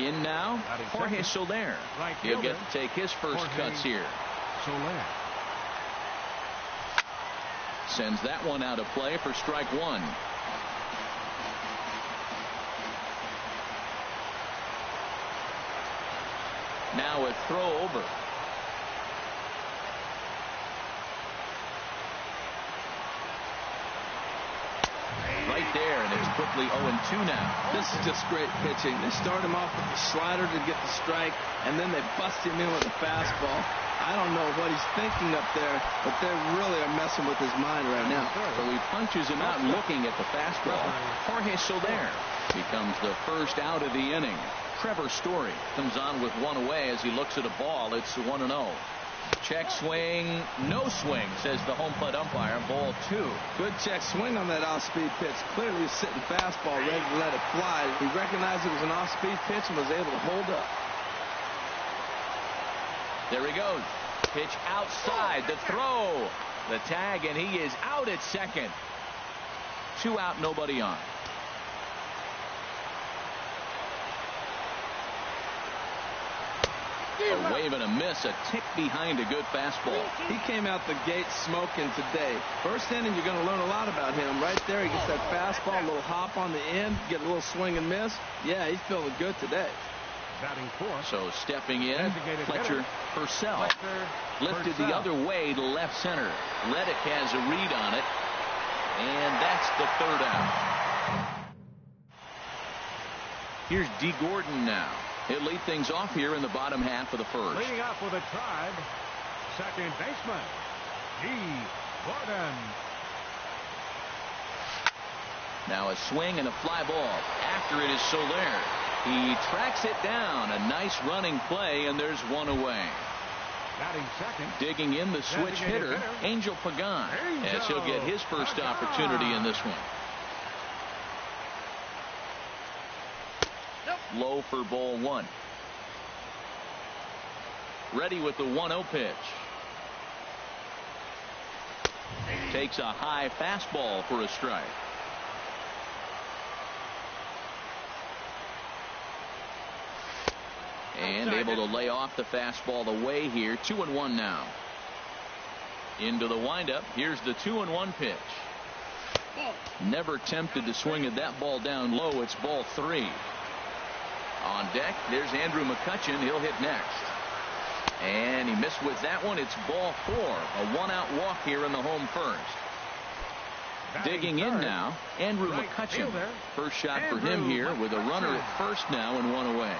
In now, Jorge Soler. He'll get to take his first cuts here. Soler sends that one out of play for strike one. Now a throw over. Right there, and it's quickly 0-2 now. This is just great pitching. They start him off with the slider to get the strike, and then they bust him in with a fastball. I don't know what he's thinking up there, but they really are messing with his mind right now. So he punches him out looking at the fastball. Jorge Soler becomes the first out of the inning. Trevor Story comes on with one away as he looks at a ball. It's 1-0. Check swing, no swing, says the home plate umpire. Ball 2. Good check swing on that off-speed pitch. Clearly he's sitting fastball, ready to let it fly. He recognized it was an off-speed pitch and was able to hold up. There he goes. Pitch outside. The throw. The tag, and he is out at second. 2 out, nobody on. A wave and a miss, a tick behind a good fastball. He came out the gate smoking today. First inning, you're going to learn a lot about him. Right there, he gets that fastball, a little hop on the end, get a little swing and miss. Yeah, he's feeling good today. Batting fourth. So stepping in, Fletcher Purcell. Lifted the other way to left center. Reddick has a read on it, and that's the 3rd out. Here's D. Gordon now. He'll lead things off here in the bottom half of the first. Leading off with a Tribe, second baseman, D. Gordon. Now a swing and a fly ball. After it is Soler. He tracks it down. A nice running play, and there's one away. Batting second. Digging in the switch hitter, Angel Pagan, as he'll get his first opportunity in this one. Low for ball 1. Ready with the 1-0 pitch. Takes a high fastball for a strike. And able to lay off the fastball away here. 2-1 now. Into the windup. Here's the 2-1 pitch. Never tempted to swing at that ball down low. It's ball 3. On deck, there's Andrew McCutchen. He'll hit next. And he missed with that one. It's ball 4. A 1-out walk here in the home first. Digging in now, Andrew McCutchen. First shot for him here with a runner at first now and 1 away.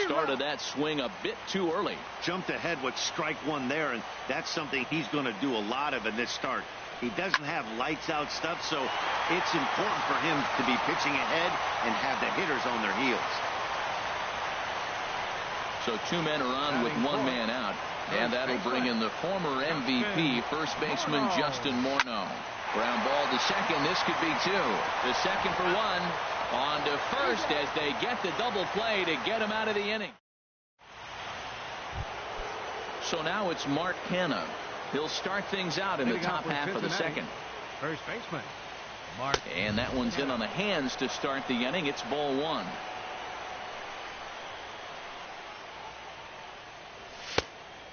Started that swing a bit too early. Jumped ahead with strike 1 there, and that's something he's going to do a lot of in this start. He doesn't have lights out stuff, so it's important for him to be pitching ahead and have the hitters on their heels. So 2 men are on with 1 man out, and that'll bring in the former MVP, first baseman Justin Morneau. Ground ball to second. This could be 2. The second for 1. On to first as they get the double play to get him out of the inning. So now it's Mark Canha. He'll start things out in the top half of the second. First baseman, Mark. And that one's in on the hands to start the inning. It's ball 1.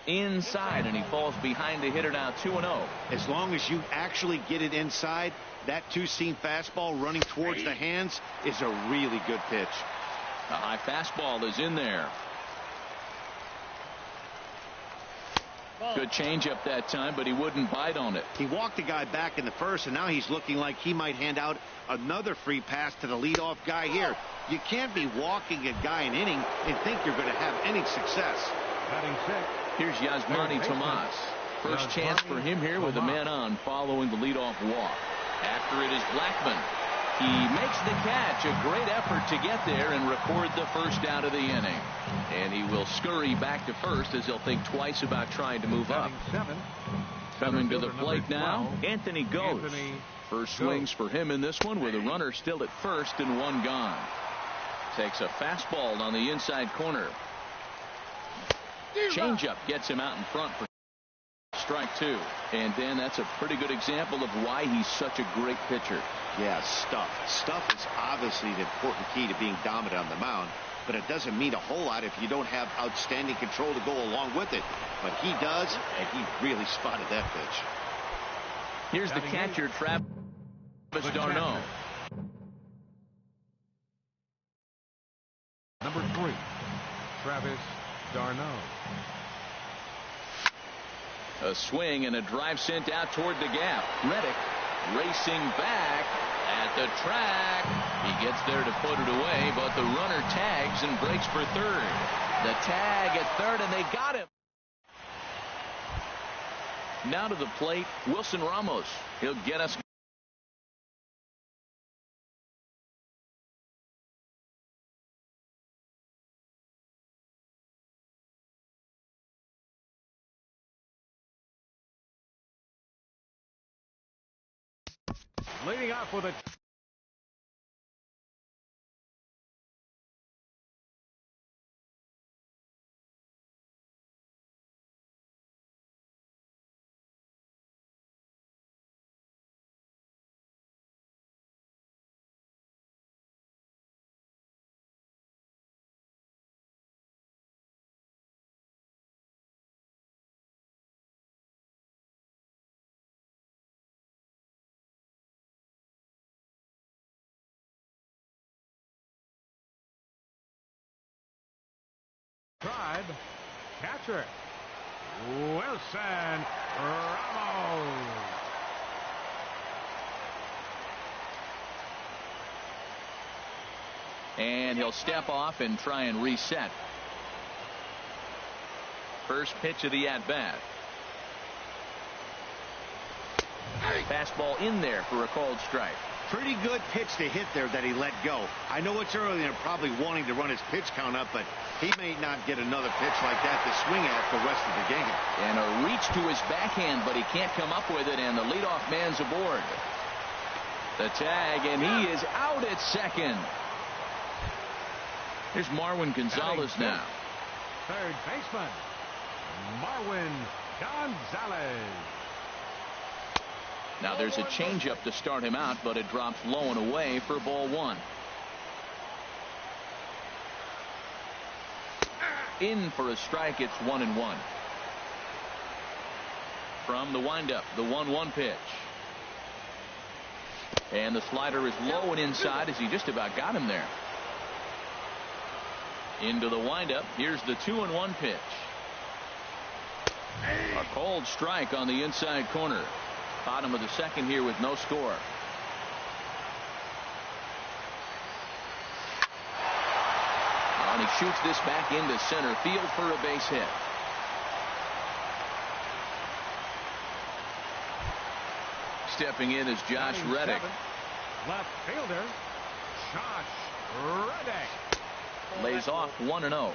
Inside, and he falls behind the hitter now. 2-0. As long as you actually get it inside, that 2-seam fastball running towards the hands is a really good pitch. The high fastball is in there. Good changeup that time, but he wouldn't bite on it. He walked the guy back in the first, and now he's looking like he might hand out another free pass to the leadoff guy here. You can't be walking a guy an inning and think you're going to have any success. Batting 6. Here's Yasmani Tomas. First chance for him here with a man on following the leadoff walk. After it is Blackmon. He makes the catch. A great effort to get there and record the first out of the inning. And he will scurry back to first as he'll think twice about trying to move up. Coming to the plate now, Anthony goes. First swings for him in this one with a runner still at first and one gone. Takes a fastball on the inside corner. Changeup gets him out in front for strike two. And Dan, that's a pretty good example of why he's such a great pitcher. Yeah, stuff. Stuff is obviously the important key to being dominant on the mound, but it doesn't mean a whole lot if you don't have outstanding control to go along with it. But he does, and he really spotted that pitch. Here's the catcher, Travis d'Arnaud. Number 3, Travis d'Arnaud. A swing and a drive sent out toward the gap. Reddick racing back at the track. He gets there to put it away, but the runner tags and breaks for third. The tag at third, and they got him. Now to the plate, Wilson Ramos. He'll get us. Leading off with a tribe catcher Wilson Ramos. And he'll step off and try and reset. First pitch of the at-bat. Fastball in there for a called strike. Pretty good pitch to hit there that he let go. I know it's early and probably wanting to run his pitch count up, but he may not get another pitch like that to swing at the rest of the game. And a reach to his backhand, but he can't come up with it, and the leadoff man's aboard. The tag, and he is out at second. Here's Marwin Gonzalez now. Third baseman Marwin Gonzalez. Now there's a changeup to start him out, but it drops low and away for ball one. In for a strike. It's 1-1. From the windup, the 1-1 pitch. And the slider is low and inside as he just about got him there. Into the windup. Here's the 2-1 pitch. A cold strike on the inside corner. Bottom of the second here with no score. And he shoots this back into center field for a base hit. Stepping in is Josh Reddick. Left fielder Josh Reddick. Lays off 1-0.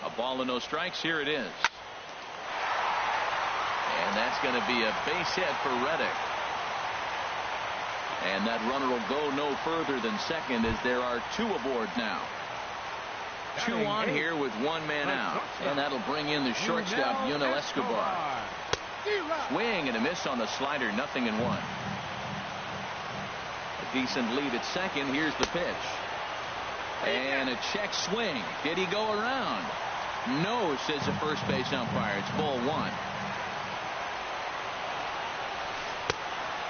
A ball and no strikes. Here it is. And that's going to be a base hit for Reddick. And that runner will go no further than second as there are two aboard now. Two on here with one man out. And that'll bring in the shortstop, Yunel Escobar. Swing and a miss on the slider. 0-1. A decent lead at second. Here's the pitch. And a check swing. Did he go around? No, says the first base umpire. It's ball one.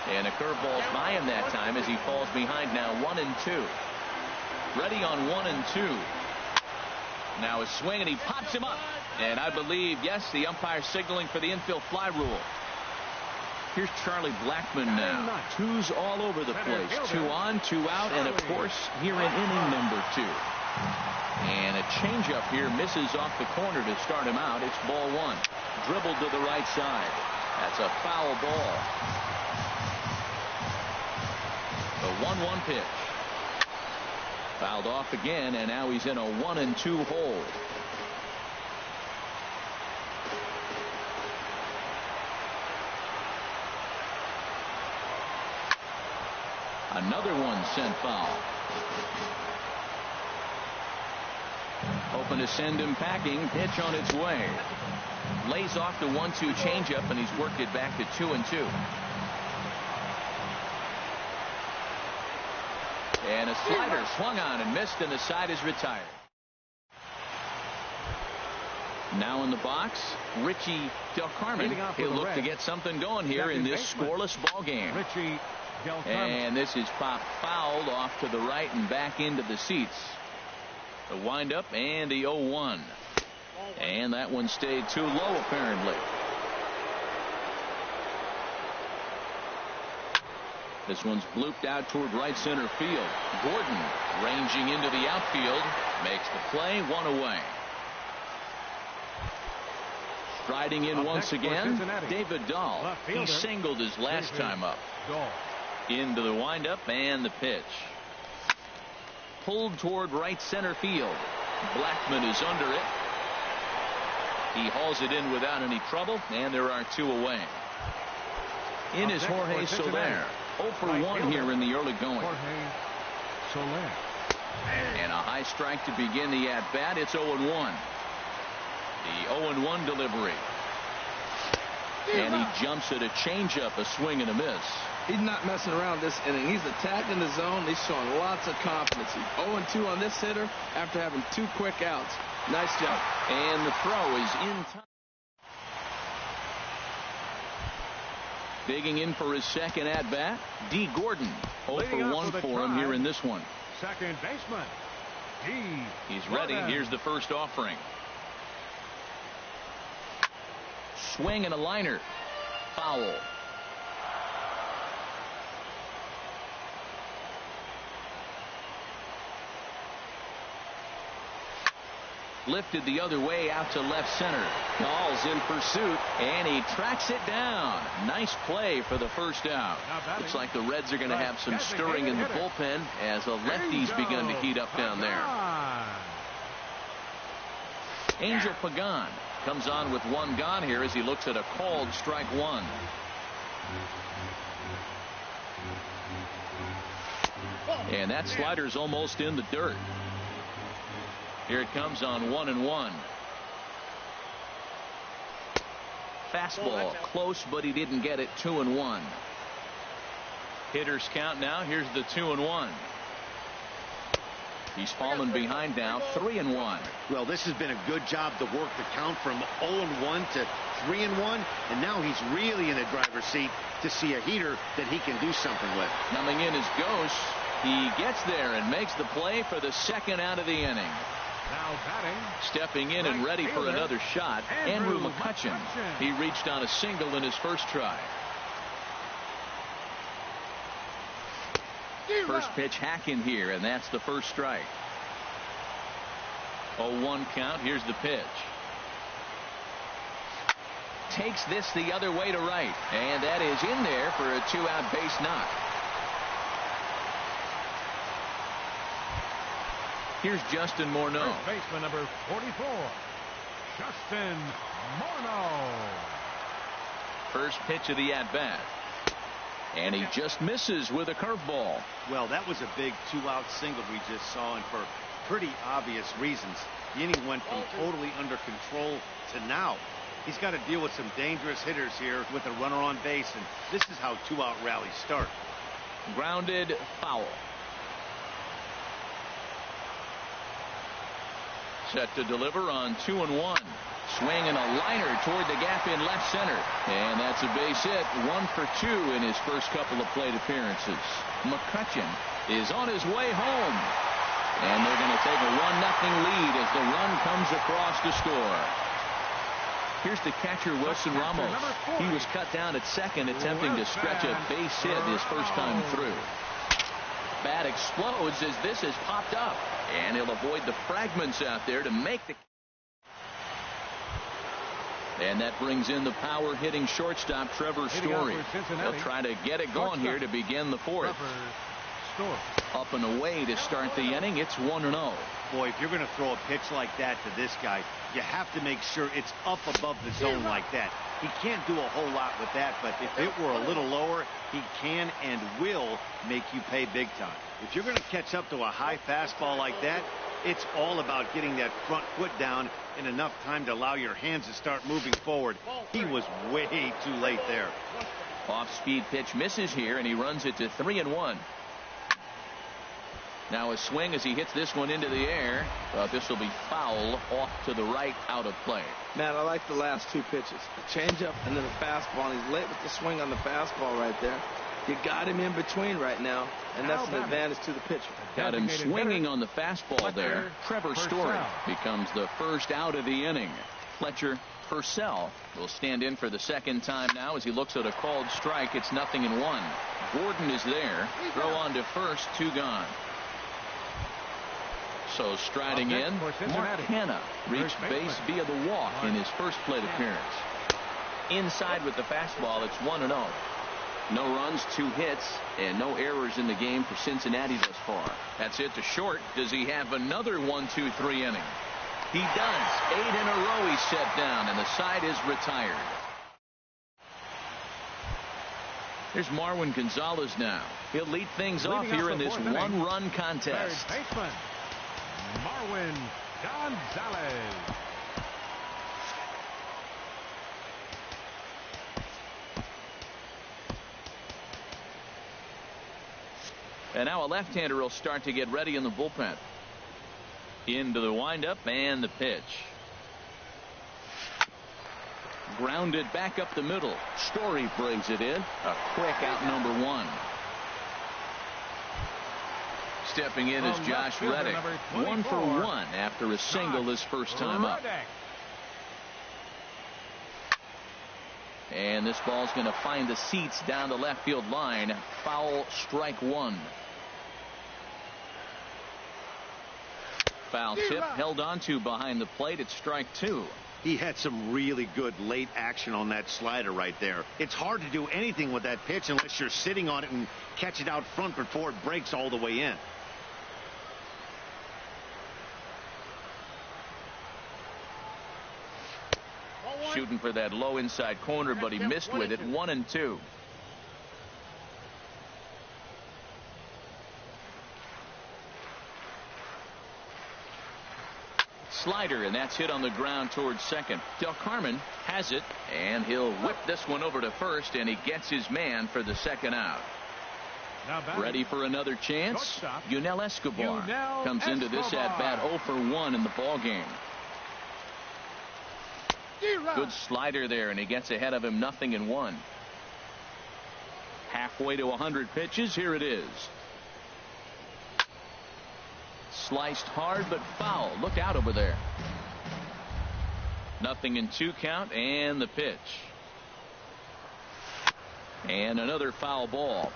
And a curveball's by him that time as he falls behind now 1-2. Ready on 1-2. Now a swing and he pops him up. And I believe, yes, the umpire signaling for the infield fly rule. Here's Charlie Blackmon now. Twos all over the place. 2 on, 2 out, and of course here in inning number 2. And a changeup here misses off the corner to start him out. It's ball one. Dribbled to the right side. That's a foul ball. The 1-1 pitch. Fouled off again, and now he's in a 1-2 hole. Another one sent foul. Hoping to send him packing. Pitch on its way. Lays off the 1-2 changeup, and he's worked it back to 2-2. And a slider swung on and missed, and the side is retired. Now in the box, Richie Del Carmen. He'll look to get something going here in this scoreless ball game. And this is popped fouled off to the right and back into the seats. The windup and the 0-1. And that one stayed too low, apparently. This one's blooped out toward right center field. Gordon ranging into the outfield. Makes the play, one away. Striding in once again, David Dahl. He singled his last time up. Into the windup and the pitch. Pulled toward right center field. Blackman is under it. He hauls it in without any trouble, and there are two away. In is Jorge Soler. 0 for 1 here in the early going. And a high strike to begin the at-bat. It's 0-1. The 0-1 delivery. And he jumps at a changeup, a swing and a miss. He's not messing around this inning. He's attacking the zone. He's showing lots of confidence. He's 0-2 on this hitter after having 2 quick outs. Nice job. And the throw is in time. Digging in for his second at-bat, D. Gordon. 0 for 1 for him here in this one. Second baseman, D. He's ready. Here's the first offering. Swing and a liner. Foul. Lifted the other way out to left center. Dahl's in pursuit, and he tracks it down. Nice play for the first out. Looks like the Reds are going to have some stirring in the bullpen as the lefties begun to heat up down there. Angel Pagan comes on with one gone here as he looks at a called strike one. And that slider's almost in the dirt. Here it comes on 1-1. Fastball close, but he didn't get it. 2-1. Hitters count now. Here's the 2-1. He's fallen behind now. 3-1. Well, this has been a good job to work the count from 0-1 to 3-1, and now he's really in a driver's seat to see a heater that he can do something with. Coming in is Ghost. He gets there and makes the play for the second out of the inning. Now batting. Stepping in and ready for another shot, Andrew McCutchen. He reached on a single in his first try. First pitch hack in here, and that's the first strike. 0-1 count. Here's the pitch. Takes this the other way to right, and that is in there for a 2-out base knock. Here's Justin Morneau. First baseman number 44, Justin Morneau. First pitch of the at-bat. And he just misses with a curveball. Well, that was a big 2-out single we just saw, and for pretty obvious reasons. The inning went from totally under control to now. He's got to deal with some dangerous hitters here with a runner on base, and this is how 2-out rallies start. Grounded, foul. Set to deliver on 2-1. Swing and a liner toward the gap in left center. And that's a base hit. 1 for 2 in his first couple of plate appearances. McCutchen is on his way home. And they're going to take a 1-0 lead as the run comes across to score. Here's the catcher, Wilson Ramos. He was cut down at second, attempting to stretch a base hit his first time through. Bat explodes as this is popped up. And he'll avoid the fragments out there to make the. And that brings in the power hitting shortstop Trevor Story. He'll try to get it going here to begin the fourth. Up and away to start the inning. It's 1-0. Boy, if you're going to throw a pitch like that to this guy, you have to make sure it's up above the zone like that. He can't do a whole lot with that, but if it were a little lower, he can and will make you pay big time. If you're going to catch up to a high fastball like that, it's all about getting that front foot down in enough time to allow your hands to start moving forward. He was way too late there. Off-speed pitch misses here, and he runs it to 3-1. Now a swing as he hits this one into the air. This will be foul, off to the right, out of play. Man, I like the last two pitches. A changeup and then a fastball. And he's late with the swing on the fastball right there. You got him in between right now, and that's an advantage to the pitcher. Got him swinging on the fastball there. Trevor Story becomes the first out of the inning. Fletcher Purcell will stand in for the second time now as he looks at a called strike. It's 0-1. Gordon is there. Throw on to first, 2 gone. So striding in, Mark Hanna reached base via the walk in his first plate appearance. Inside with the fastball, it's 1-0. No runs, 2 hits, and no errors in the game for Cincinnati thus far. That's it to short. Does he have another 1-2-3 inning? He does. 8 in a row he's set down, and the side is retired. Here's Marwin Gonzalez now. He'll lead things off here in this one-run contest. Marwin Gonzalez. And now a left-hander will start to get ready in the bullpen. Into the windup and the pitch. Grounded back up the middle. Story brings it in. A quick out number 1. Stepping in is Josh Reddick. 1 for 1 after a single his first time up. And this ball's going to find the seats down the left field line. Foul, strike 1. Foul tip held onto behind the plate. It's strike 2. He had some really good late action on that slider right there. It's hard to do anything with that pitch unless you're sitting on it and catch it out front before it breaks all the way in. Shooting for that low inside corner, but he missed with it. 1-2. Slider, and that's hit on the ground towards second. Del Carmen has it, and he'll whip this one over to first, and he gets his man for the second out. Ready for another chance? Yunel Escobar comes into this at bat 0 for 1 in the ball game. Good slider there, and he gets ahead of him. 0-1. Halfway to 100 pitches. Here it is. Sliced hard but foul. Look out over there. 0-2 count, and the pitch. And another foul ball.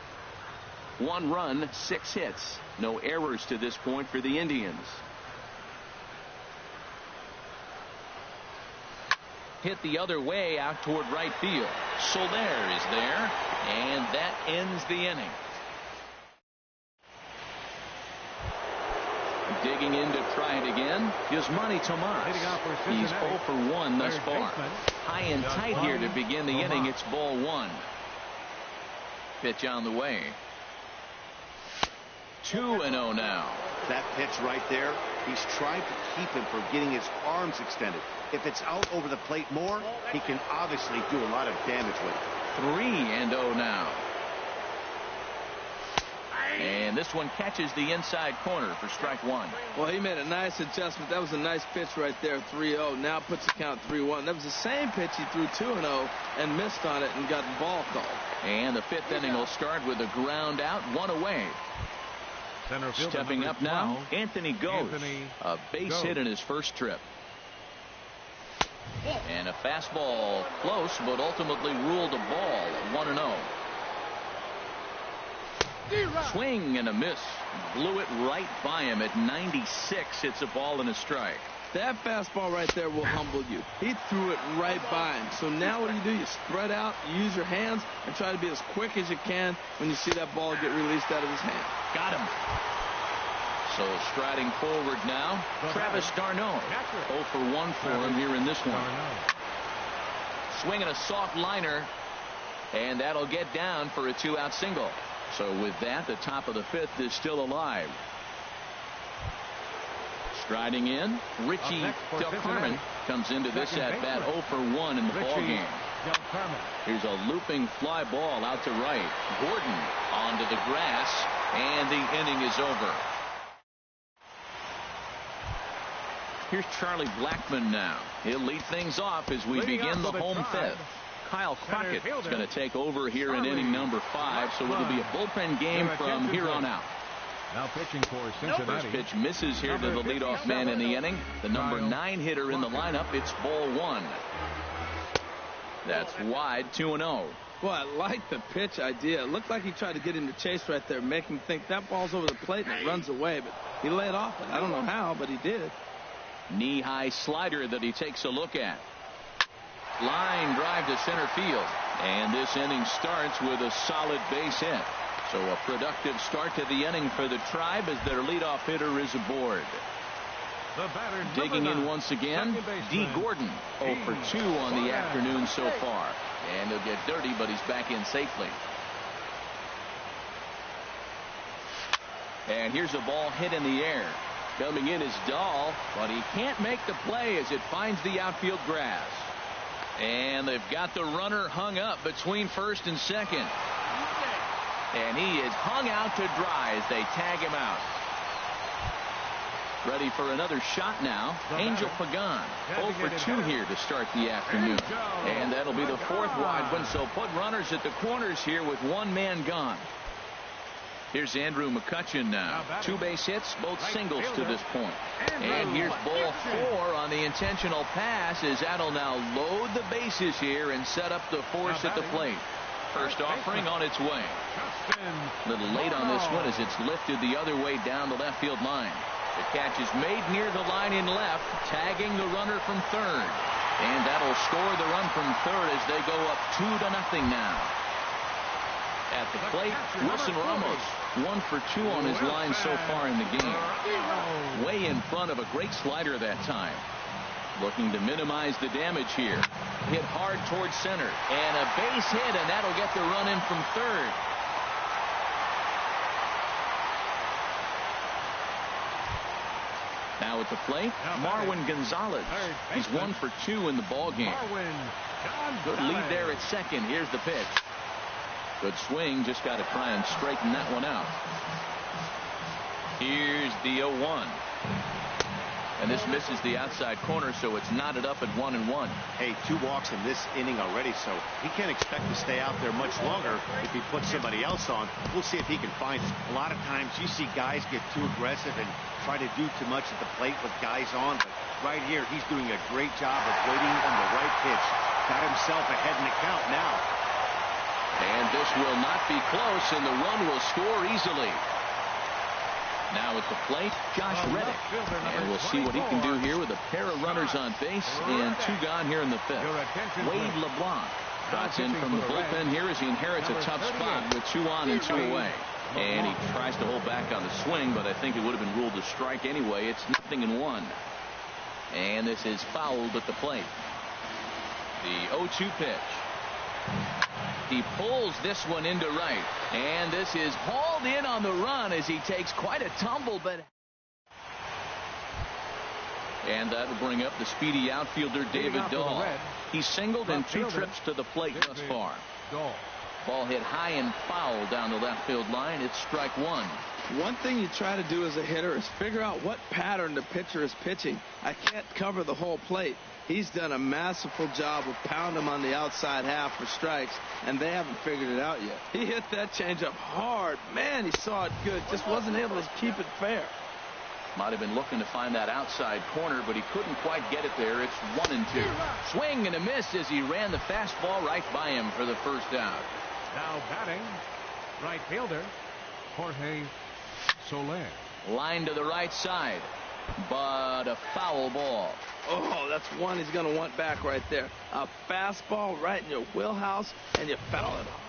1 run, 6 hits. No errors to this point for the Indians. Hit the other way out toward right field. Soler is there, and that ends the inning. Digging in to try it again is Manny Tomas. He's 0 for 1 thus far. High and tight here to begin the inning. It's ball 1. Pitch on the way. 2-0 now. That pitch right there, he's tried to keep him from getting his arms extended. If it's out over the plate more, he can obviously do a lot of damage with it. 3-0 now. And this one catches the inside corner for strike 1. Well, he made a nice adjustment. That was a nice pitch right there, 3-0. Now puts the count 3-1. That was the same pitch he threw 2-0 and missed on it and got the ball called. And the 5th inning will start with a ground out, 1 away. Stepping up now, Anthony Goes. A base hit in his first trip. And a fastball close, but ultimately ruled a ball. 1-0. Swing and a miss. Blew it right by him at 96. It's a ball and a strike. That fastball right there will humble you. He threw it right by him. So now what do? You spread out, you use your hands, and try to be as quick as you can when you see that ball get released out of his hand. Got him. So striding forward now, Travis d'Arnaud. 0 for 1 for him here in this one. Swinging a soft liner, and that'll get down for a 2-out single. So with that, the top of the 5th is still alive. Striding in, Richie Del Carmen comes into this at bat 0 for 1 in the ball game. Here's a looping fly ball out to right. Gordon onto the grass, and the inning is over. Here's Charlie Blackmon now. He'll lead things off as we begin the home 5th. Kyle Crockett is going to take over here in inning number 5, so it'll be a bullpen game from here on out. Now pitching for Cincinnati. First pitch misses here to the leadoff man in the inning. The number 9 hitter in the lineup. It's ball 1. That's wide, 2-0. Well, I like the pitch idea. It looked like he tried to get him to chase right there, make him think that ball's over the plate and it runs away, but he laid off it. I don't know how, but he did. Knee-high slider that he takes a look at. Line drive to center field. And this inning starts with a solid base hit. So a productive start to the inning for the Tribe as their leadoff hitter is aboard. Digging in once again, D. Gordon. 0 for 2 on the afternoon so far. And he'll get dirty, but he's back in safely. And here's a ball hit in the air. Coming in is Dahl, but he can't make the play as it finds the outfield grass. And they've got the runner hung up between first and second. And he is hung out to dry as they tag him out. Ready for another shot now. Angel Pagan. 0 for 2 here to start the afternoon. And that'll be the 4th wide one. So put runners at the corners here with 1 man gone. Here's Andrew McCutchen now. 2 base hits, both singles to this point. And here's ball 4 on the intentional pass as that'll now load the bases here and set up the force at the plate. First offering on its way. A little late on this one as it's lifted the other way down the left field line. The catch is made near the line in left, tagging the runner from third. And that'll score the run from third as they go up 2-0 now. At the plate, Wilson Ramos. 1 for 2 on his line so far in the game. Way in front of a great slider that time. Looking to minimize the damage here. Hit hard towards center. And a base hit, and that'll get the run in from third. Now at the plate, Marwin Gonzalez. He's 1 for 2 in the ball game. Good lead there at second. Here's the pitch. Good swing. Just got to try and straighten that one out. Here's the 0-1. And this misses the outside corner, so it's knotted up at 1-1. Hey, 2 walks in this inning already, so he can't expect to stay out there much longer if he puts somebody else on. We'll see if he can find it. A lot of times you see guys get too aggressive and try to do too much at the plate with guys on, but right here he's doing a great job of waiting on the right pitch. Got himself ahead in the count now. And this will not be close, and the run will score easily. Now at the plate, Josh Reddick. And we'll see what he can do here with a pair of runners on base and 2 gone here in the 5th. Wade LeBlanc trots in from the bullpen here as he inherits a tough spot with 2 on and 2 away. And he tries to hold back on the swing, but I think it would have been ruled a strike anyway. It's 0-1. And this is fouled at the plate. The 0-2 pitch. He pulls this one into right. And this is hauled in on the run as he takes quite a tumble, but... And that'll bring up the speedy outfielder David Dahl. He's singled in 2 trips to the plate thus far. Ball hit high and foul down the left field line. It's strike 1. One thing you try to do as a hitter is figure out what pattern the pitcher is pitching. I can't cover the whole plate. He's done a masterful job of pounding him on the outside half for strikes, and they haven't figured it out yet. He hit that changeup hard. Man, he saw it good. Just wasn't able to keep it fair. Might have been looking to find that outside corner, but he couldn't quite get it there. It's 1-2. Swing and a miss as he ran the fastball right by him for the first out. Now batting, right fielder, Jorge Soler. Line to the right side, but a foul ball. Oh, that's one he's going to want back right there. A fastball right in your wheelhouse, and you foul it off.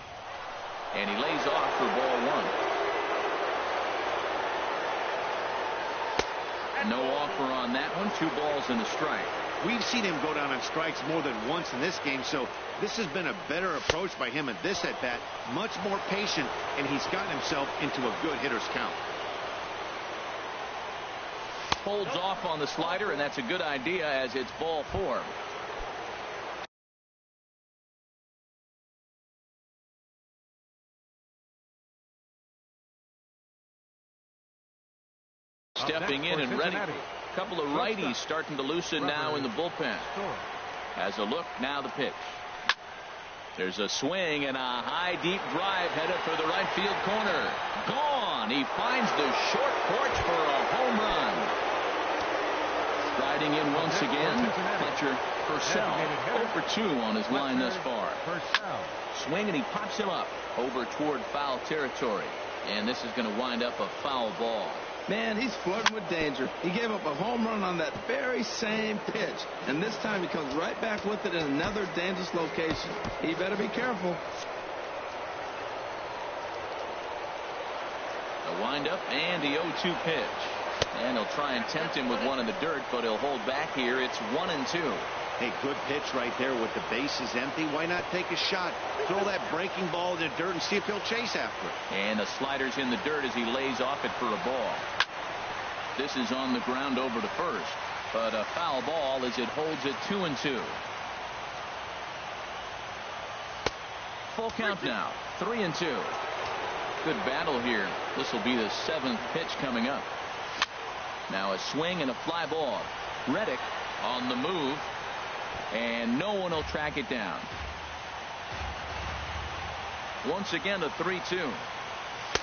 And he lays off for ball one. No offer on that one. 2 balls and a strike. We've seen him go down on strikes more than once in this game, so this has been a better approach by him at this at-bat. Much more patient, and he's gotten himself into a good hitter's count. Holds off on the slider, and that's a good idea as it's ball 4. Stepping in and ready. A couple of righties starting to loosen now in the bullpen. As a look, now the pitch. There's a swing and a high deep drive headed for the right field corner. Gone. He finds the short porch for a home run. Striding in once again, catcher Purcell. 0 for 2 on his line thus far. Swing and he pops him up over toward foul territory. And this is going to wind up a foul ball. Man, he's flirting with danger. He gave up a home run on that very same pitch. And this time he comes right back with it in another dangerous location. He better be careful. A windup and the 0-2 pitch. And he'll try and tempt him with one in the dirt, but he'll hold back here. It's 1-2. Hey, good pitch right there with the bases empty. Why not take a shot? Throw that breaking ball in the dirt and see if he'll chase after it. And the slider's in the dirt as he lays off it for a ball. This is on the ground over to first, but a foul ball as it holds it 2-2. Full count now, 3-2. Good battle here. This will be the 7th pitch coming up. Now a swing and a fly ball. Reddick on the move, and no one will track it down. Once again a 3-2.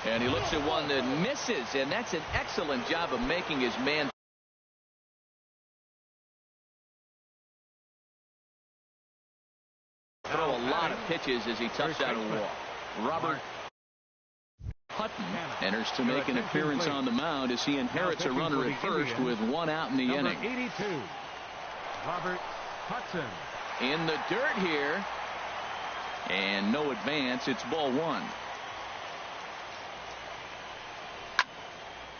And he looks at one that misses, and that's an excellent job of making his man. Throw a lot of pitches as he touched out a walk. Robert Hutton enters to make an appearance on the mound as he inherits a runner at first with 1 out in the inning. 82, Robert Hudson. In the dirt here, and no advance. It's ball 1.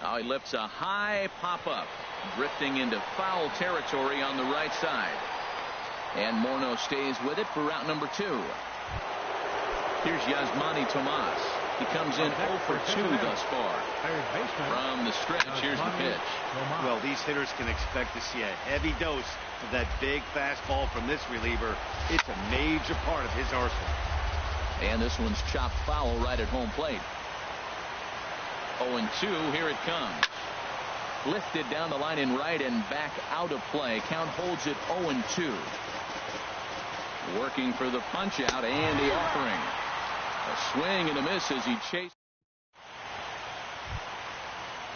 Now he lifts a high pop-up, drifting into foul territory on the right side. And Morneau stays with it for route number 2. Here's Yasmani Tomas. He comes in 0 for 2 thus far. From the stretch, here's the pitch. Well, these hitters can expect to see a heavy dose of that big fastball from this reliever. It's a major part of his arsenal. And this one's chopped foul right at home plate. 0-2, here it comes. Lifted down the line in right and back out of play. Count holds it 0-2. Working for the punch out and the offering. A swing and a miss as he chased.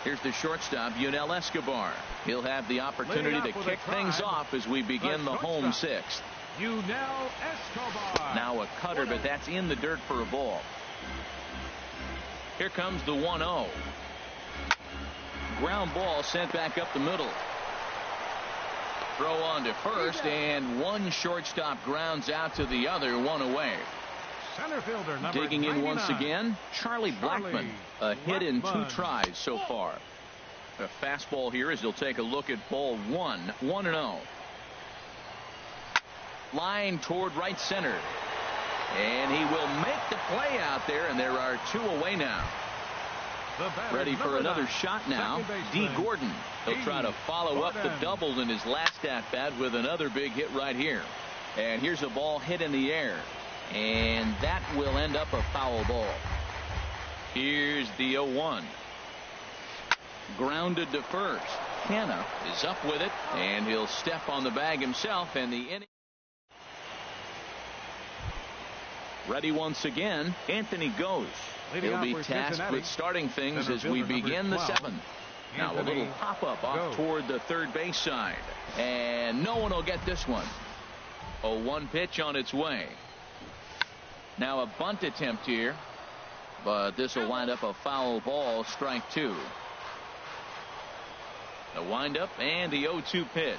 Here's the shortstop, Yunel Escobar. He'll have the opportunity to kick things off as we begin the home 6th. Yunel Escobar. Now a cutter, but that's in the dirt for a ball. Here comes the 1-0. Ground ball sent back up the middle. Throw on to first, and one shortstop grounds out to the other, 1 away. Center fielder number Digging in 99. once again, Charlie Blackmon. A hit in 2 tries so far. A fastball here as he'll take a look at ball 1. 1-0. Line toward right center. And he will make the play out there, and there are 2 away now. Ready for another shot now. D. Gordon. He'll try to follow up the double in his last at-bat with another big hit right here. And here's a ball hit in the air. And that will end up a foul ball. Here's the 0-1. Grounded to first. Canna is up with it, and he'll step on the bag himself, and the inning. Ready once again, Anthony goes. He'll be tasked with starting things as we begin the 7th. Now a little pop-up off toward the third base side. And no one will get this one. 0-1 pitch on its way. Now a bunt attempt here. but this will wind up a foul ball, strike 2. The windup and the 0-2 pitch.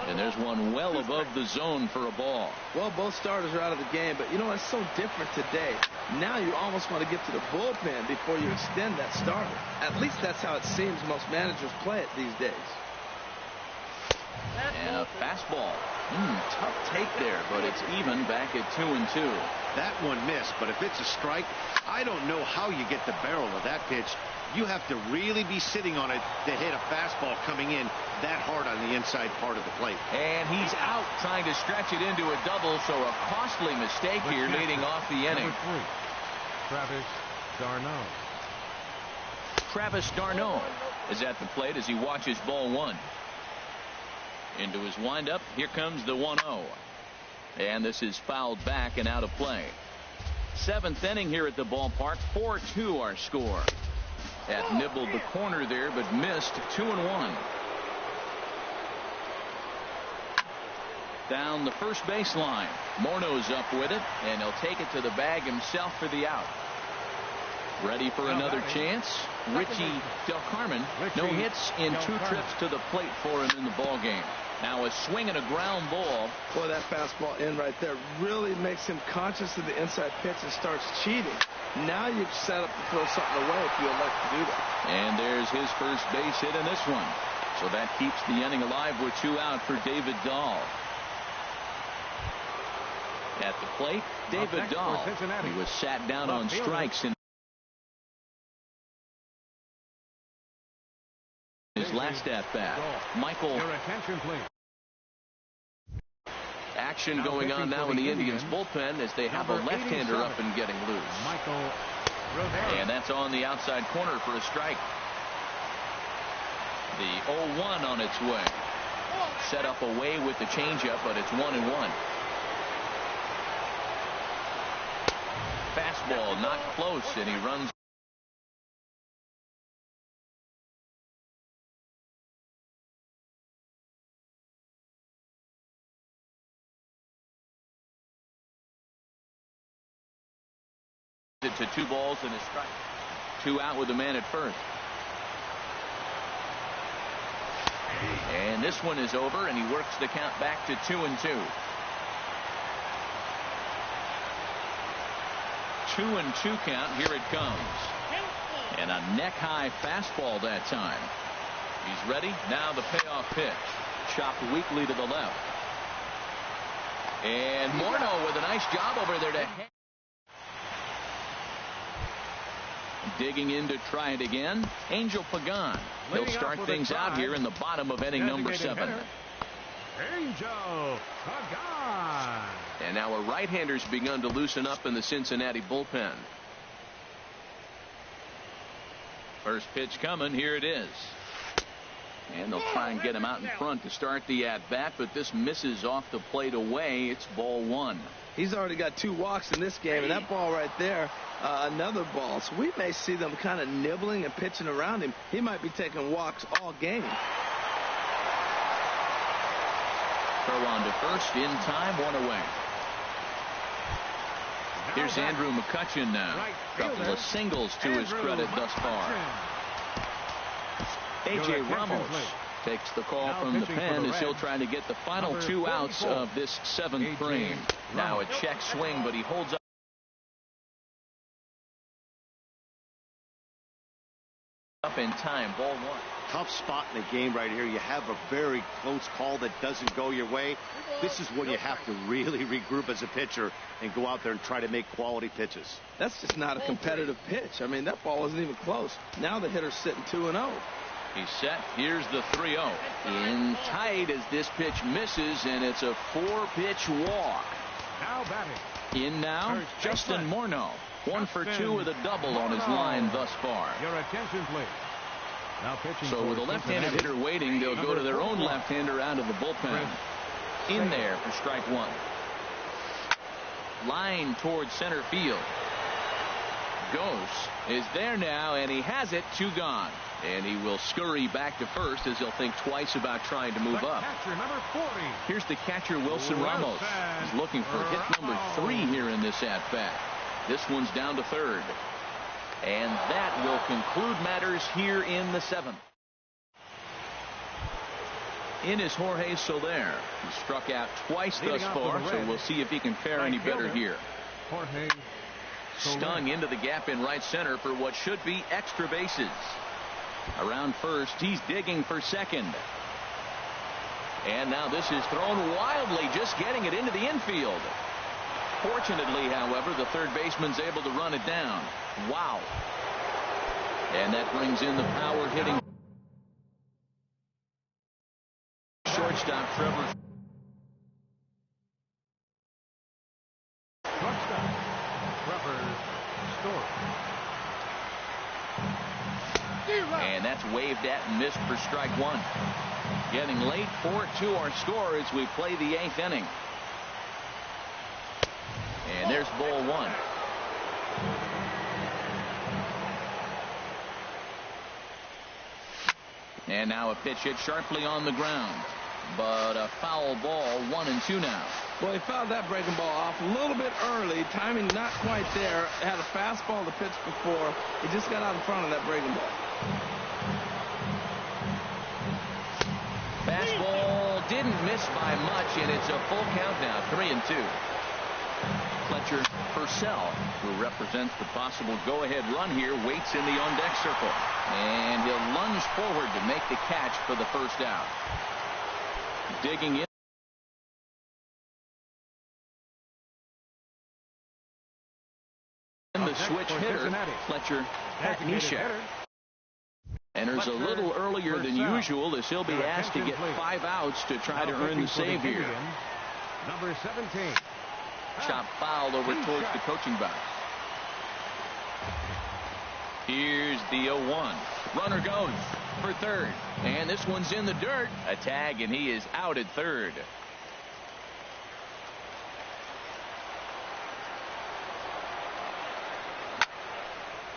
And there's one well above the zone for a ball. Well, both starters are out of the game, but you know, it's so different today. Now you almost want to get to the bullpen before you extend that starter. At least that's how it seems most managers play it these days. And a fastball. Tough take there, but it's even back at 2-2. That one missed, but if it's a strike, I don't know how you get the barrel of that pitch. You have to really be sitting on it to hit a fastball coming in that hard on the inside part of the plate. And he's out trying to stretch it into a double, so a costly mistake here leading off the inning. Number 3, Travis d'Arnaud. Travis d'Arnaud is at the plate as he watches ball 1. Into his windup. Here comes the 1-0. And this is fouled back and out of play. 7th inning here at the ballpark. 4-2 our score. That nibbled the corner there, but missed. 2-1. Down the first baseline. Morneau's up with it, and he'll take it to the bag himself for the out. Ready for another chance. Richie Del Carmen. No hits in 2 trips to the plate for him in the ball game. Now a swing and a ground ball. Boy, that fastball in right there really makes him conscious of the inside pitch and starts cheating. Now you've set up to throw something away if you elect to do that. And there's his first base hit in this one. So that keeps the inning alive with 2 out for David Dahl. At the plate, David Dahl. He was sat down on strikes in his last at bat. Michael. Your attention, please. Action going on now in the Indians bullpen as they have a left-hander up and getting loose. Michael Rivera. And that's on the outside corner for a strike. The 0-1 on its way. Set up away with the changeup, but it's 1-1. Fastball not close, and he runs. To 2 balls and a strike. 2 out with a man at first. And this one is over, and he works the count back to 2-2. 2-2 count. Here it comes. And a neck-high fastball that time. He's ready. Now the payoff pitch. Chopped weakly to the left. And Morneau with a nice job over there to hit. Digging in to try it again. Angel Pagan. He'll start things out here in the bottom of inning number 7. Angel Pagan. And now a right-hander's begun to loosen up in the Cincinnati bullpen. First pitch coming. Here it is. And they'll try and get him out in front to start the at-bat, but this misses off the plate away. It's ball 1. He's already got 2 walks in this game, and that ball right there, another ball. So we may see them kind of nibbling and pitching around him. He might be taking walks all game. Throw on to first in time, 1 away. Here's Andrew McCutchen now. Couple of singles to his credit thus far. A.J. Ramos takes the call from the pen as he'll try to get the final 2 outs of this 7th frame. Now a check swing, but he holds up in time. Ball 1. Tough spot in the game right here. You have a very close call that doesn't go your way. This is when you have to really regroup as a pitcher and go out there and try to make quality pitches. That's just not a competitive pitch. I mean, that ball wasn't even close. Now the hitter's sitting 2-0. He's set. Here's the 3-0. In tight as this pitch misses, and it's a 4-pitch walk. Now batting. In now, Justin Morneau. 1 for 2 with a double on his line thus far. Your attention, please. Now pitching. So with a left-handed hitter waiting, they'll go to their own left-hander out of the bullpen. In there for strike 1. Line towards center field. Ghost is there now, and he has it. 2 gone. And he will scurry back to first as he'll think twice about trying to move up. Catcher number 40. Here's the catcher, Wilson Ramos. He's looking for hit number 3 here in this at-bat. This one's down to third. And that will conclude matters here in the seventh. In is Jorge Soler. He struck out twice thus far, so we'll see if he can fare any better here. Jorge Stung into the gap in right center for what should be extra bases. Around first, he's digging for second. And now this is thrown wildly, just getting it into the infield. Fortunately, however, the third baseman's able to run it down. Wow. And that brings in the power hitting shortstop Trevor. And that's waved at and missed for strike one. Getting late, 4-2 our score as we play the eighth inning. And there's ball one. And now a pitch hit sharply on the ground. But a foul ball, 1-2 now. Well, he fouled that breaking ball off a little bit early. Timing not quite there. Had a fastball to pitch before. He just got out in front of that breaking ball. Fastball didn't miss by much, and it's a full count now, 3-2. Fletcher Purcell, who represents the possible go-ahead run here, waits in the on-deck circle. And he'll lunge forward to make the catch for the first out. Digging in. The switch hitter, Fletcher Nishek, enters a little earlier than usual as he'll be asked to get 5 outs to try to earn the save here. Number 17. Chop foul over towards the coaching box. Here's the 0-1. Runner goes for third. And this one's in the dirt. A tag, and he is out at third.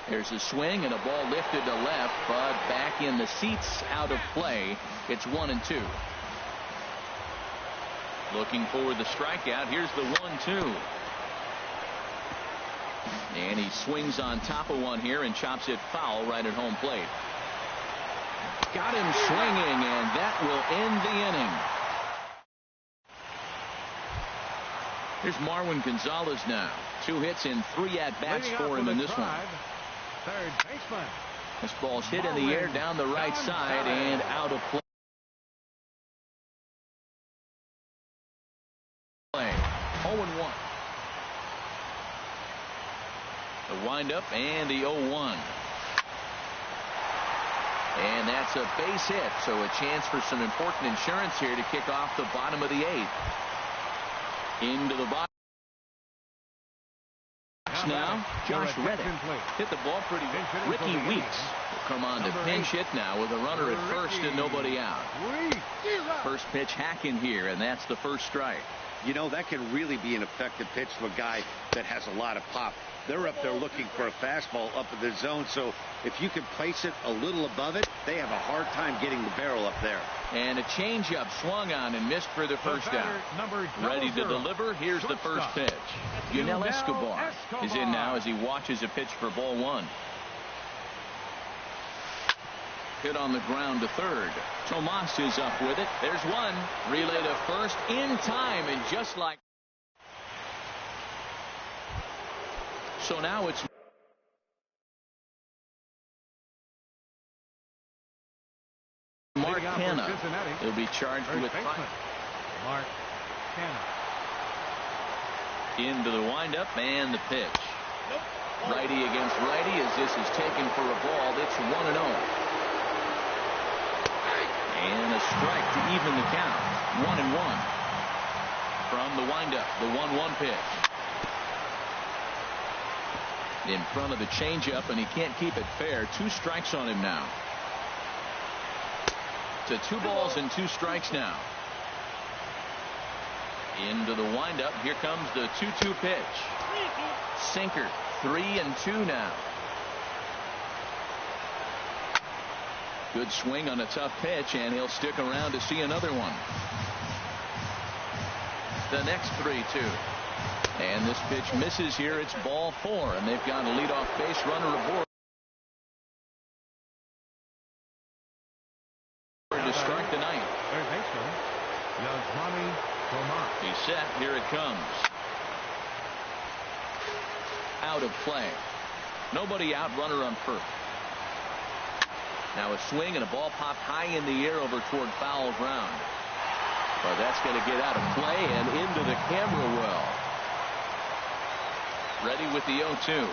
There's a swing and a ball lifted to left, but back in the seats, out of play. It's 1-2. Looking for the strikeout. Here's the 1-2. And he swings on top of one here and chops it foul right at home plate. Got him swinging, and that will end the inning. Here's Marwin Gonzalez now. 2 hits and 3 at-bats for him in this one. Third baseman. This ball's hit in the air down the right side and out of play. 0-1. The windup and the 0-1. And that's a base hit, so a chance for some important insurance here to kick off the bottom of the 8th. Into the box now, Josh Reddick hit the ball pretty well. Ricky Weeks will come on to pinch hit now with a runner at first and nobody out. First pitch hacking here, and that's the first strike. You know, that can really be an effective pitch to a guy that has a lot of pop. They're up there looking for a fastball up in the zone, so if you can place it a little above it, they have a hard time getting the barrel up there. And a changeup swung on and missed for the first out. Ready to deliver. Here's the first pitch. Yunel Escobar is in now as he watches a pitch for ball one. Hit on the ground to third. Tomas is up with it. There's one. Relay to first in time, and just like. So now it's Mark Hanna. He'll be charged with Mark Hanna. Into the windup and the pitch. Righty against righty as this is taken for a ball. It's 1-0. And a strike to even the count. 1-1. From the windup, the 1-1 pitch. In front of the changeup, and he can't keep it fair. 2 strikes on him now. To 2 balls and 2 strikes now. Into the windup. Here comes the 2-2 pitch. Sinker. 3-2 now. Good swing on a tough pitch, and he'll stick around to see another one. The next 3-2. And this pitch misses here. It's ball 4, and they've got a leadoff base runner aboard to start the ninth. Third baseman, He's set. Here it comes. Out of play. Nobody out. Runner on first. Now a swing and a ball popped high in the air over toward foul ground. Well, that's going to get out of play and into the camera well. Ready with the 0-2.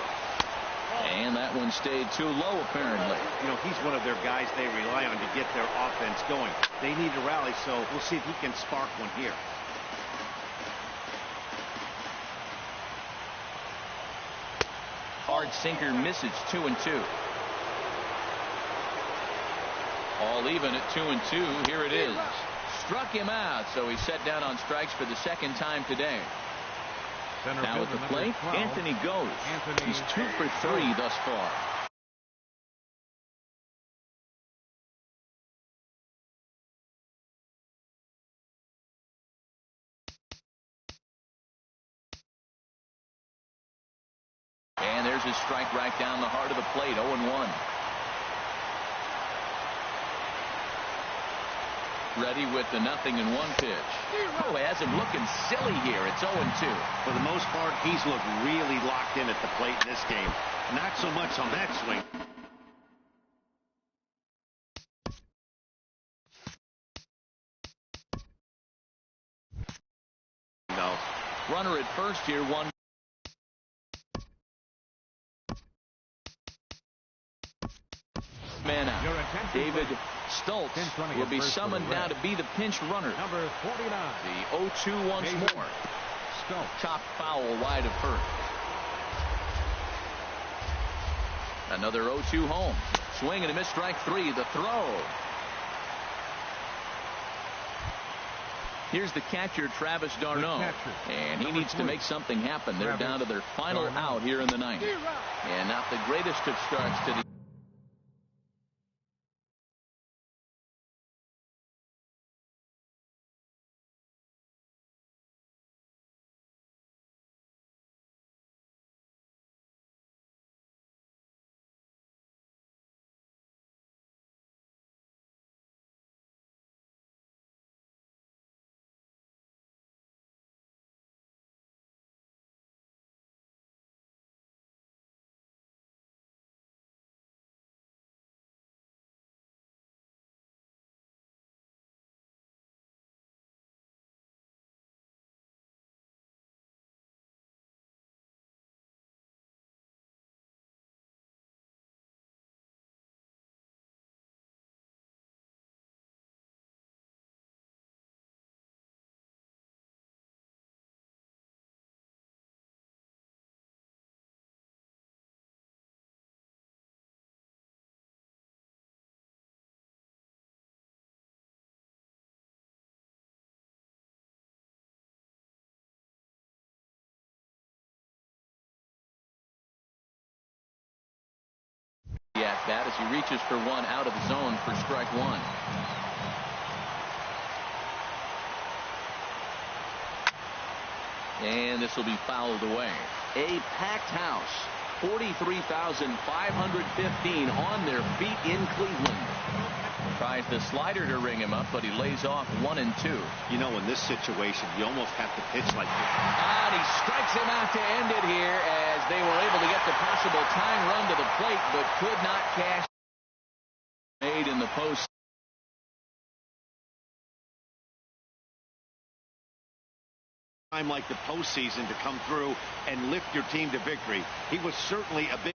And that one stayed too low, apparently. You know, he's one of their guys they rely on to get their offense going. They need a rally, so we'll see if he can spark one here. Hard sinker misses. 2-2. All even at 2-2. Here it is. Struck him out, so he's set down on strikes for the second time today. Now at the plate, Anthony goes. He's 2 for 3 thus far. And there's his strike right down the heart of the plate. 0-1. Ready with the 0-1 pitch. Oh, has him looking silly here. It's 0-2. For the most part, he's looked really locked in at the plate in this game. Not so much on that swing. No. Runner at first here. 1. Man out. David Stoltz will be summoned now to be the pinch runner. Number 49. The 0-2 once more. Chopped foul wide of first. Another 0-2 home. Swing and a miss. Strike 3. The throw. Here's the catcher, Travis d'Arnaud. And he needs to make something happen. They're down to their final out here in the ninth. And not the greatest of starts to the at bat as he reaches for one out of the zone for strike 1. And this will be fouled away. A packed house. 43,515 on their feet in Cleveland. Tries the slider to ring him up, but he lays off 1 and 2. You know, in this situation, you almost have to pitch like this. And he strikes him out to end it here as they were able to get the possible tying run to the plate, but could not cash. Made in the post. Time like the postseason to come through and lift your team to victory. He was certainly a big